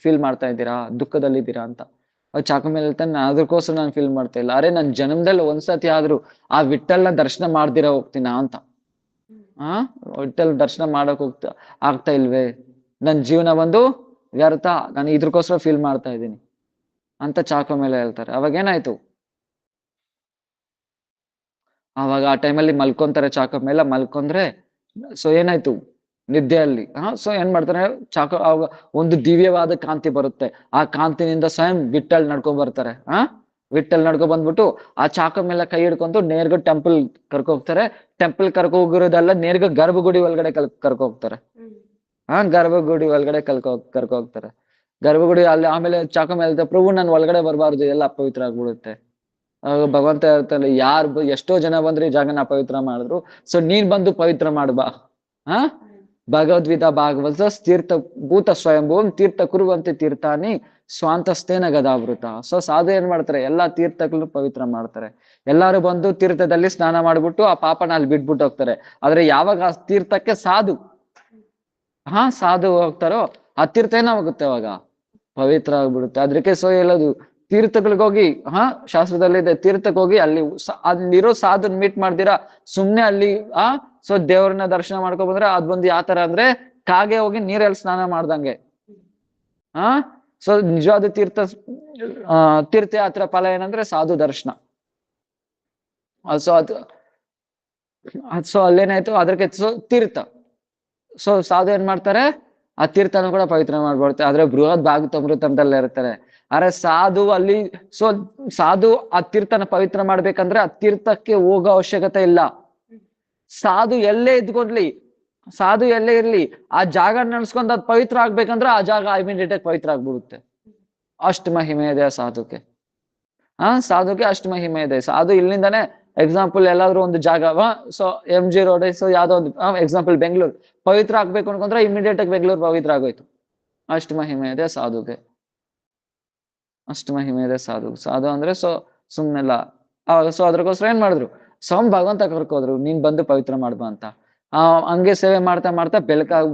ಫೀಲ್ ಮಾಡ್ತಾ ಇದ್ದೀರಾ, ದುಃಖದಲ್ಲಿದ್ದೀರಾ ಅಂತ. ಚಾಕು ಮೇಲೆ ಹೇಳ್ತಾನೆ, ಅದಕ್ಕೋಸ್ಕರ ನಾನು ಫೀಲ್ ಮಾಡ್ತಾ ಇಲ್ಲ. ಅರೆ ನನ್ ಜನ್ಮದಲ್ಲಿ ಒಂದ್ಸತಿ ಆದ್ರೂ ಆ ವಿಠಲ್ನ ದರ್ಶನ ಮಾಡ್ದಿರ ಹೋಗ್ತೀನ ಅಂತ. ವಿಠಲ್ ದರ್ಶನ ಮಾಡಕ್ ಆಗ್ತಾ ಇಲ್ವೇ, ನನ್ ಜೀವನ ಒಂದು ವ್ಯರ್ಥ, ನಾನು ಇದ್ರಕೋಸ್ಕರ ಫೀಲ್ ಮಾಡ್ತಾ ಇದ್ದೀನಿ ಅಂತ ಚಾಕು ಮೇಲೆ ಹೇಳ್ತಾರೆ. ಅವಾಗ ಏನಾಯ್ತು, ಅವಾಗ ಆ ಟೈಮಲ್ಲಿ ಮಲ್ಕೊಂತಾರೆ ಚಾಕು ಮೇಲೆ. ಮಲ್ಕೊಂಡ್ರೆ ಸೊ ಏನಾಯ್ತು, ನಿದ್ದೆಯಲ್ಲಿ ಸೊ ಏನ್ ಮಾಡ್ತಾರೆ, ಚಾಕು ಅವಾಗ ಒಂದು ದಿವ್ಯವಾದ ಕಾಂತಿ ಬರುತ್ತೆ. ಆ ಕಾಂತಿನಿಂದ ಸ್ವಯಂ ವಿಠಲ್ ನಡ್ಕೊಂಡ್ ಬರ್ತಾರೆ. ವಿಠಲ್ ನಡ್ಕೊ ಬಂದ್ಬಿಟ್ಟು ಆ ಚಾಕು ಮೇಲೆ ಕೈ ಹಿಡ್ಕೊಂಡು ನೇರ್ಗ ಟೆಂಪಲ್ ಕರ್ಕೋಗ್ತಾರೆ. ಟೆಂಪಲ್ ಕರ್ಕೋಗಿರೋದಲ್ಲ, ನೇರ್ಗ ಗರ್ಭಗುಡಿ ಒಳಗಡೆ ಕರ್ಕೋಗ್ತಾರೆ. ಗರ್ಭಗುಡಿ ಒಳಗಡೆ ಕರ್ಕೋಗ್ತಾರೆ. ಗರ್ಭಗುಡಿ ಅಲ್ಲಿ ಆಮೇಲೆ ಚಾಕು ಮೇಲೆ ಪ್ರಭು ನಾನು ಒಳಗಡೆ ಬರಬಾರ್ದು, ಎಲ್ಲ ಅಪವಿತ್ರ ಆಗ್ಬಿಡುತ್ತೆ. ಭಗವಂತ ಹೇಳ್ತಾನೆ, ಎಷ್ಟೋ ಜನ ಬಂದ್ರೆ ಈ ಜಾಗನ ಅಪವಿತ್ರ ಮಾಡಿದ್ರು, ಸೊ ನೀನ್ ಬಂದು ಪವಿತ್ರ ಮಾಡ್ಬಾ. ಭಗವದ್ಗೀತಾ ಭಾಗವತ ತೀರ್ಥ ಭೂತ ಸ್ವಯಂಭೂಮ್ ತೀರ್ಥ ಕುರುವಂತೆ ತೀರ್ಥಾನಿ ಸ್ವಾಂತಸ್ಥೇನ ಗದಾವೃತ. ಸೊ ಸಾಧು ಏನ್ ಮಾಡ್ತಾರೆ, ಎಲ್ಲಾ ತೀರ್ಥಗಳನ್ನು ಪವಿತ್ರ ಮಾಡ್ತಾರೆ. ಎಲ್ಲಾರು ಬಂದು ತೀರ್ಥದಲ್ಲಿ ಸ್ನಾನ ಮಾಡ್ಬಿಟ್ಟು ಆ ಪಾಪನ ಅಲ್ಲಿ ಬಿಟ್ಬಿಟ್ಟು ಹೋಗ್ತಾರೆ. ಆದ್ರೆ ಯಾವಾಗ ಆ ತೀರ್ಥಕ್ಕೆ ಸಾಧು ಹೋಗ್ತಾರೋ ಆ ತೀರ್ಥ ಏನಾಗುತ್ತೆ, ಅವಾಗ ಪವಿತ್ರ ಆಗ್ಬಿಡುತ್ತೆ. ಅದಕ್ಕೆ ಸೊ ಹೇಳೋದು, ತೀರ್ಥಗಳಿಗೆ ಹೋಗಿ, ಶಾಸ್ತ್ರದಲ್ಲಿ ಇದೆ, ತೀರ್ಥಕ್ಕೆ ಹೋಗಿ ಅಲ್ಲಿರೋ ಸಾಧುನ್ ಮೀಟ್ ಮಾಡ್ದಿರಾ ಸುಮ್ನೆ ಅಲ್ಲಿ ಸೊ ದೇವ್ರನ್ನ ದರ್ಶನ ಮಾಡ್ಕೊ ಬಂದ್ರೆ ಅದ್ ಬಂದು ಯಾವ ತರ ಅಂದ್ರೆ ಕಾಗೆ ಹೋಗಿ ನೀರಲ್ಲಿ ಸ್ನಾನ ಮಾಡ್ದಂಗೆ. ಸೊ ನಿಜವಾದ ತೀರ್ಥಯಾತ್ರೆ ಫಲ ಏನಂದ್ರೆ ಸಾಧು ದರ್ಶನ. ಸೊ ಅಲ್ಲೇನಾಯ್ತು, ಅದಕ್ಕೆ ತೀರ್ಥ. ಸೊ ಸಾಧು ಏನ್ ಮಾಡ್ತಾರೆ, ಆ ತೀರ್ಥನ ಕೂಡ ಪವಿತ್ರ ಮಾಡ್ಬಿಡುತ್ತೆ. ಆದ್ರೆ ಬೃಹತ್ ಭಾಗವತಾಮೃತದಲ್ಲಿ ಇರ್ತಾರೆ. ಆದ್ರೆ ಸಾಧು ಅಲ್ಲಿ ಸಾಧು ಆ ತೀರ್ಥನ ಪವಿತ್ರ ಮಾಡ್ಬೇಕಂದ್ರೆ ಆ ತೀರ್ಥಕ್ಕೆ ಹೋಗೋ ಅವಶ್ಯಕತೆ ಇಲ್ಲ. ಸಾಧು ಎಲ್ಲೇ ಇದ್ಕೊಡ್ಲಿ, ಸಾಧು ಎಲ್ಲೇ ಇರ್ಲಿ, ಆ ಜಾಗ ನಡ್ಸ್ಕೊಂಡ್ ಅದ್ ಪವಿತ್ರ ಆಗ್ಬೇಕಂದ್ರೆ ಆ ಜಾಗ ಇಮಿಡಿಯೇಟ್ ಆಗಿ ಪವಿತ್ರ ಆಗ್ಬಿಡುತ್ತೆ. ಅಷ್ಟು ಮಹಿಮೆ ಇದೆ ಆ ಸಾಧುಗೆ. ಸಾಧುಗೆ ಅಷ್ಟು ಮಹಿಮೆ ಇದೆ. ಸಾಧು ಇಲ್ಲಿಂದಾನೆ ಎಕ್ಸಾಂಪಲ್ ಎಲ್ಲಾದ್ರೂ ಒಂದು ಜಾಗ, ಸೊ MG ರೋಡ್, ಸೊ ಯಾವ್ದೋ ಒಂದು ಎಕ್ಸಾಂಪಲ್ ಬೆಂಗಳೂರು ಪವಿತ್ರ ಆಗ್ಬೇಕು ಅನ್ಕೊಂಡ್ರೆ ಇಮಿಡಿಯೇಟ್ ಆಗಿ ಬೆಂಗಳೂರು ಪವಿತ್ರ ಆಗೋಯ್ತು. ಅಷ್ಟು ಮಹಿಮೆ ಇದೆ ಸಾಧುಗೆ, ಅಷ್ಟು ಮಹಿಮೆ ಇದೆ ಸಾಧು ಅಂದ್ರೆ ಸೊ ಸುಮ್ನೆಲ್ಲ. ಸೊ ಅದ್ರಗೋಸ್ಕರ ಏನ್ ಮಾಡಿದ್ರು, ಭಗವಂತ ಕರ್ಕೋದ್ರು, ನೀನ್ ಬಂದು ಪವಿತ್ರ ಮಾಡ್ಬಾ ಅಂತ. ಹಂಗೆ ಸೇವೆ ಮಾಡ್ತಾ ಮಾಡ್ತಾ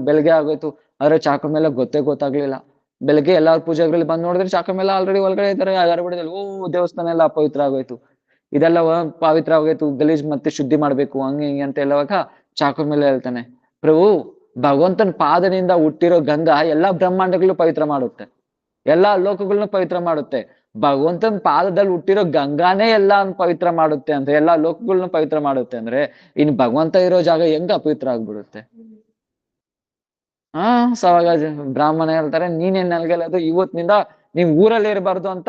ಬೆಳಗ್ಗೆ ಆಗೋಯ್ತು. ಆದ್ರೆ ಚಾಕು ಮೇಲೆ ಗೊತ್ತಾಗ್ಲಿಲ್ಲ. ಬೆಳಗ್ಗೆ ಎಲ್ಲಾರ ಪೂಜೆಗಳಲ್ಲಿ ಬಂದ್ ನೋಡಿದ್ರೆ ಚಾಕು ಮೇಲೆ ಆಲ್ರೆಡಿ ಒಳಗಡೆ ಇದ್ದಾರೆ. ದೇವಸ್ಥಾನ ಎಲ್ಲ ಅಪವಿತ್ರ ಆಗೋಯ್ತು. ಇದೆಲ್ಲ ಪವಿತ್ರ ಆಗೋಯ್ತು, ಗಲೀಜ್ ಮತ್ತೆ ಶುದ್ಧಿ ಮಾಡ್ಬೇಕು ಹಂಗೆ ಹಿಂಗೆ ಅಂತ ಹೇಳುವಾಗ ಚಾಕು ಮೇಲೆ ಹೇಳ್ತಾನೆ, ಪ್ರಭು ಭಗವಂತನ ಪಾದದಿಂದ ಹುಟ್ಟಿರೋ ಗಂಗಾ ಎಲ್ಲಾ ಬ್ರಹ್ಮಾಂಡಗಳು ಪವಿತ್ರ ಮಾಡುತ್ತೆ, ಎಲ್ಲಾ ಲೋಕಗಳನ್ನ ಪವಿತ್ರ ಮಾಡುತ್ತೆ. ಭಗವಂತನ ಪಾದದಲ್ಲಿ ಹುಟ್ಟಿರೋ ಗಂಗಾನೇ ಎಲ್ಲಾ ಪವಿತ್ರ ಮಾಡುತ್ತೆ ಅಂದ್ರೆ, ಎಲ್ಲಾ ಲೋಕಗಳನ್ನ ಪವಿತ್ರ ಮಾಡುತ್ತೆ ಅಂದ್ರೆ ಇನ್ ಭಗವಂತ ಇರೋ ಜಾಗ ಹೆಂಗ ಅಪವಿತ್ರ ಆಗ್ಬಿಡುತ್ತೆ? ಸೊ ಅವಾಗ ಬ್ರಾಹ್ಮಣ ಹೇಳ್ತಾರೆ, ನೀನೇನ್ ನಲ್ಗೆಲ್ಲದು, ಇವತ್ತಿನಿಂದ ನೀವ್ ಊರಲ್ಲಿ ಇರಬಾರ್ದು ಅಂತ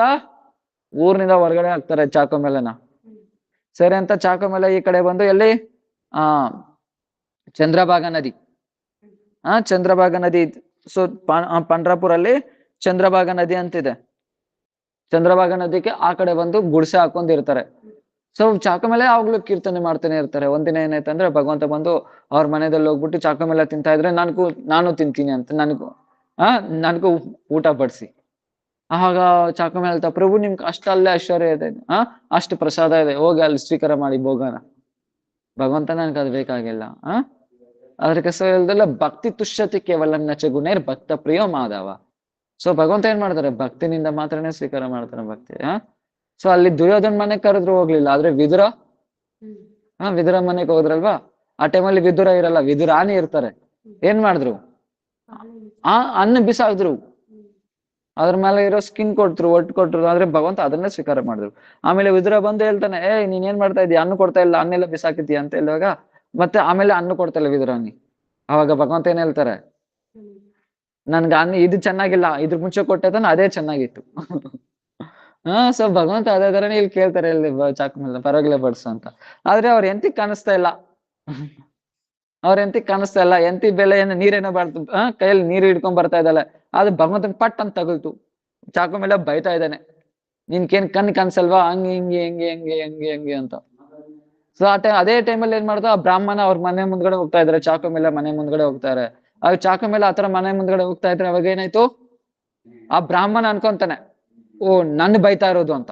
ಊರಿನಿಂದ ಹೊರಗಡೆ ಹಾಕ್ತಾರೆ ಚಾಕು ಮೇಲೆನ. ಸರಿ ಅಂತ ಚಾಕು ಮೇಲೆ ಈ ಕಡೆ ಬಂದು ಎಲ್ಲಿ ಚಂದ್ರಭಾಗ ನದಿ, ಚಂದ್ರಭಾಗ ನದಿ. ಸೊ ಪಂಡ್ರಾಪುರಲ್ಲಿ ಚಂದ್ರಭಾಗ ನದಿ ಅಂತಿದೆ. ಚಂದ್ರಭಾಗ ನದಿಗೆ ಆ ಕಡೆ ಬಂದು ಗುಡ್ಸೆ ಹಾಕೊಂಡಿರ್ತಾರೆ. ಸೊ ಚಾಕು ಮೇಲೆ ಯಾವಾಗ್ಲೂ ಕೀರ್ತನೆ ಮಾಡ್ತಾನೆ ಇರ್ತಾರೆ. ಒಂದಿನ ಏನಾಯ್ತಂದ್ರೆ ಭಗವಂತ ಬಂದು ಅವ್ರ ಮನೆಯಲ್ಲಿ ಹೋಗ್ಬಿಟ್ಟು ಚಾಕು ಮೇಲೆ ತಿಂತಾ ಇದ್ರೆ, ನಾನು ತಿಂತೀನಿ ಅಂತ ನನ್ಗೂ ಊಟ ಬಡಿಸಿ. ಆವಾಗ ಚಾಕು ಮೇಲೆ ಹೇಳ್ತಾ, ಪ್ರಭು ನಿಮ್ಗೆ ಅಲ್ಲೇ ಐಶ್ವರ್ಯ ಇದೆ, ಅಷ್ಟು ಪ್ರಸಾದ ಇದೆ, ಹೋಗಿ ಅಲ್ಲಿ ಸ್ವೀಕಾರ ಮಾಡಿ ಭೋಗನ. ಭಗವಂತ ನನ್ಗೆ ಅದು ಬೇಕಾಗಿಲ್ಲ. ಅದಕ್ಕೆ ಸೊ ಹೇಳ್ದಲ್ಲ, ಭಕ್ತಿ ತುಷ್ಯತಿ ಕೇವಲ ನಚ ಗುಣೇರ್ ಭಕ್ತ ಪ್ರಿಯ ಮಾಧವ. ಸೊ ಭಗವಂತ ಏನ್ ಮಾಡ್ತಾರೆ, ಭಕ್ತಿನಿಂದ ಮಾತ್ರನೇ ಸ್ವೀಕಾರ ಮಾಡ್ತಾರೆ ಭಕ್ತಿ. ಸೊ ಅಲ್ಲಿ ದುರ್ಯೋಧನ ಮನೆಗ್ ಕರೆದ್ರು ಹೋಗ್ಲಿಲ್ಲ, ಆದ್ರೆ ವಿದುರ ಮನೆಗೆ ಹೋದ್ರಲ್ವಾ, ಆ ಟೈಮಲ್ಲಿ ವಿದುರ ಇರಲ್ಲ, ವಿದುರಾನಿ ಇರ್ತಾರೆ. ಏನ್ ಮಾಡಿದ್ರು, ಅನ್ನ ಬಿಸಾಕ್ದ್ರು, ಅದ್ರ ಮೇಲೆ ಇರೋ ಸ್ಕಿನ್ ಕೊಟ್ರು, ಕೊಟ್ರು. ಆದ್ರೆ ಭಗವಂತ ಅದನ್ನೇ ಸ್ವೀಕಾರ ಮಾಡಿದ್ರು. ಆಮೇಲೆ ವಿದುರ ಬಂದು ಹೇಳ್ತಾನೆ, ನೀನ್ ಏನ್ ಮಾಡ್ತಾ ಇದೀಯ, ಅನ್ನ ಕೊಡ್ತಾ ಇಲ್ಲ, ಅನ್ನೆಲ್ಲ ಬಿಸಾಕಿದ್ಯಾ ಅಂತ ಹೇಳುವಾಗ ಮತ್ತೆ ಆಮೇಲೆ ಅನ್ನ ಕೊಡ್ತಾ ಇಲ್ಲ ವಿದುರಾನಿ. ಅವಾಗ ಭಗವಂತ ಏನ್ ಹೇಳ್ತಾರೆ, ನನ್ಗೆ ಅನ್ನ ಇದು ಚೆನ್ನಾಗಿಲ್ಲ, ಇದ್ರ ಮುಂಚೆ ಕೊಟ್ಟತಾನ ಅದೇ ಚೆನ್ನಾಗಿತ್ತು. ಸೊ ಭಗವಂತ ಅದೇ ತರನೇ ಇಲ್ಲಿ ಕೇಳ್ತಾರೆ, ಇಲ್ಲಿ ಚಾಕು ಮೇಲೆ ಪರವಾಗಿಲ್ಲ ಬಡ್ಸು ಅಂತ. ಆದ್ರೆ ಅವ್ರ ಎಂತಿಗ್ ಕಾಣಿಸ್ತಾ ಇಲ್ಲ, ಎಂತಿ ಬೆಲೆ ಏನು ನೀರೇನೋ ಬಾರ್ದು ಕೈಯಲ್ಲಿ ನೀರು ಹಿಡ್ಕೊಂಡ್ ಬರ್ತಾ ಇದ್ದಲ್ಲ. ಅದು ಭಗವಂತನ ಪಟ್ ಅಂತ ತಗಲ್ತು, ಚಾಕು ಮೇಲೆ ಬೈತಾ ಇದ್ದಾನೆ, ನಿನ್ಕೇನ್ ಕಾಣಿಸಲ್ವಾ, ಹಂಗೆ ಅಂತ. ಸೊ ಅದೇ ಟೈಮಲ್ಲಿ ಏನ್ ಮಾಡ್ದ, ಆ ಬ್ರಾಹ್ಮಣ ಅವ್ರ ಮನೆ ಮುಂದ್ಗಡೆ ಹೋಗ್ತಾ ಇದಾರೆ, ಚಾಕು ಮೇಲೆ ಮನೆ ಮುಂದ್ಗಡೆ ಹೋಗ್ತಾರೆ. ಆಗ ಚಾಕು ಮೇಲೆ ಆತರ ಮನೆ ಮುಂದ್ಗಡೆ ಹೋಗ್ತಾ ಇದ್ರೆ ಅವಾಗ ಏನಾಯ್ತು, ಆ ಬ್ರಾಹ್ಮಣ ಅನ್ಕೊಂತಾನೆ, ನನ್ ಬೈತಾ ಇರೋದು ಅಂತ.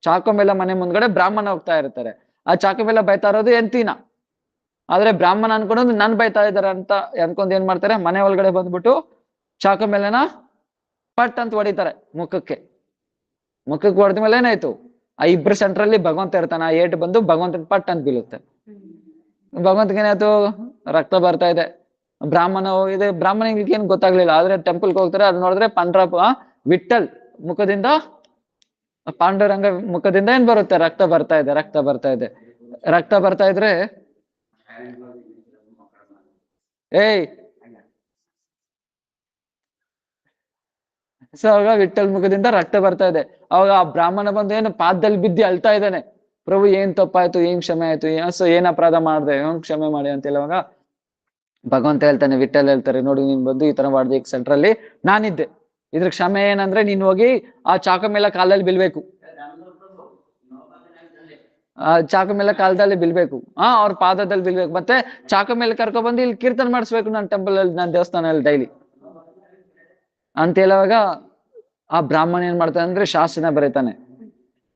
ಚಾಕು ಮೇಲೆ ಮನೆ ಮುಂದ್ಗಡೆ ಬ್ರಾಹ್ಮಣ ಹೋಗ್ತಾ ಇರ್ತಾರೆ, ಆ ಚಾಕು ಮೇಲೆ ಬೈತಾ ಇರೋದು ಎಂತಿನ. ಆದ್ರೆ ಬ್ರಾಹ್ಮಣ ಅನ್ಕೊಂಡು ನನ್ ಬೈತಾ ಇದಾರೆ ಅಂತ ಅನ್ಕೊಂಡ್ ಏನ್ ಮಾಡ್ತಾರೆ, ಮನೆ ಒಳಗಡೆ ಬಂದ್ಬಿಟ್ಟು ಚಾಕು ಮೇಲೆನ ಪಟ್ ಅಂತ ಹೊಡಿತಾರೆ ಮುಖಕ್ಕೆ ಹೊಡೆದ್ಮೇಲೆ ಏನಾಯ್ತು, ಆ ಇಬ್ರು ಸೆಂಟ್ರಲ್ಲಿ ಭಗವಂತ ಇರ್ತಾನೆ, ಆ ಏಟು ಬಂದು ಭಗವಂತನ ಪಟ್ ಅಂತ ಬೀಳುತ್ತೆ. ಭಗವಂತಗೆ ಏನಾಯ್ತು, ರಕ್ತ ಬರ್ತಾ ಇದೆ. ಬ್ರಾಹ್ಮಣಿಗೆ ಏನ್ ಗೊತ್ತಾಗ್ಲಿಲ್ಲ, ಆದ್ರೆ ಟೆಂಪಲ್ಗೆ ಹೋಗ್ತಾರೆ, ಅದು ನೋಡಿದ್ರೆ ವಿಠಲ್ ಮುಖದಿಂದ, ಪಾಂಡುರಂಗ ಮುಖದಿಂದ ಏನ್ ಬರುತ್ತೆ, ರಕ್ತ ಬರ್ತಾ ಇದ್ರೆ ಸೊ ಅವಾಗ ವಿಠಲ್ ಮುಖದಿಂದ ರಕ್ತ ಬರ್ತಾ ಇದೆ. ಅವಾಗ ಆ ಬ್ರಾಹ್ಮಣ ಬಂದು ಏನು ಪಾದದಲ್ಲಿ ಬಿದ್ದಿ ಅಳ್ತಾ ಇದ್ದಾನೆ, ಪ್ರಭು ಏನ್ ತಪ್ಪಾಯ್ತು, ಏನ್ ಕ್ಷಮೆ ಆಯ್ತು, ಏನ್ ಅಪರಾಧ ಮಾಡ್ದೆ, ಕ್ಷಮೆ ಮಾಡಿ ಅಂತ ಹೇಳುವಾಗ ಭಗವಂತ ಹೇಳ್ತಾನೆ, ವಿಠಲ್ ಹೇಳ್ತಾರೆ, ನೋಡಿ ನೀನ್ ಬಂದು ಈ ತರ ಮಾಡ್ದೆ, ಈಗ ಸೆಂಟ್ರಲ್ಲಿ ನಾನಿದ್ದೆ, ಇದ್ರ ಕ್ಷಮೆ ಏನಂದ್ರೆ ನೀನ್ ಹೋಗಿ ಆ ಚಾಕು ಮೇಲೆ ಕಾಲಲ್ಲಿ ಬೀಳ್ಬೇಕು. ಚಾಕು ಮೇಲೆ ಕಾಲದಲ್ಲಿ ಬೀಳ್ಬೇಕು, ಅವ್ರ ಪಾದದಲ್ಲಿ ಬೀಳ್ಬೇಕು, ಮತ್ತೆ ಚಾಕು ಮೇಲೆ ಕರ್ಕೊ ಬಂದು ಇಲ್ಲಿ ಕೀರ್ತನೆ ಮಾಡಿಸ್ಬೇಕು ನನ್ನ ಟೆಂಪಲ್ ಅಲ್ಲಿ, ನನ್ನ ದೇವಸ್ಥಾನದಲ್ಲಿ ಡೈಲಿ ಅಂತ ಹೇಳುವಾಗ ಆ ಬ್ರಾಹ್ಮಣ ಏನ್ ಮಾಡ್ತಾನೆ ಅಂದ್ರೆ ಶಾಸನ ಬರೀತಾನೆ,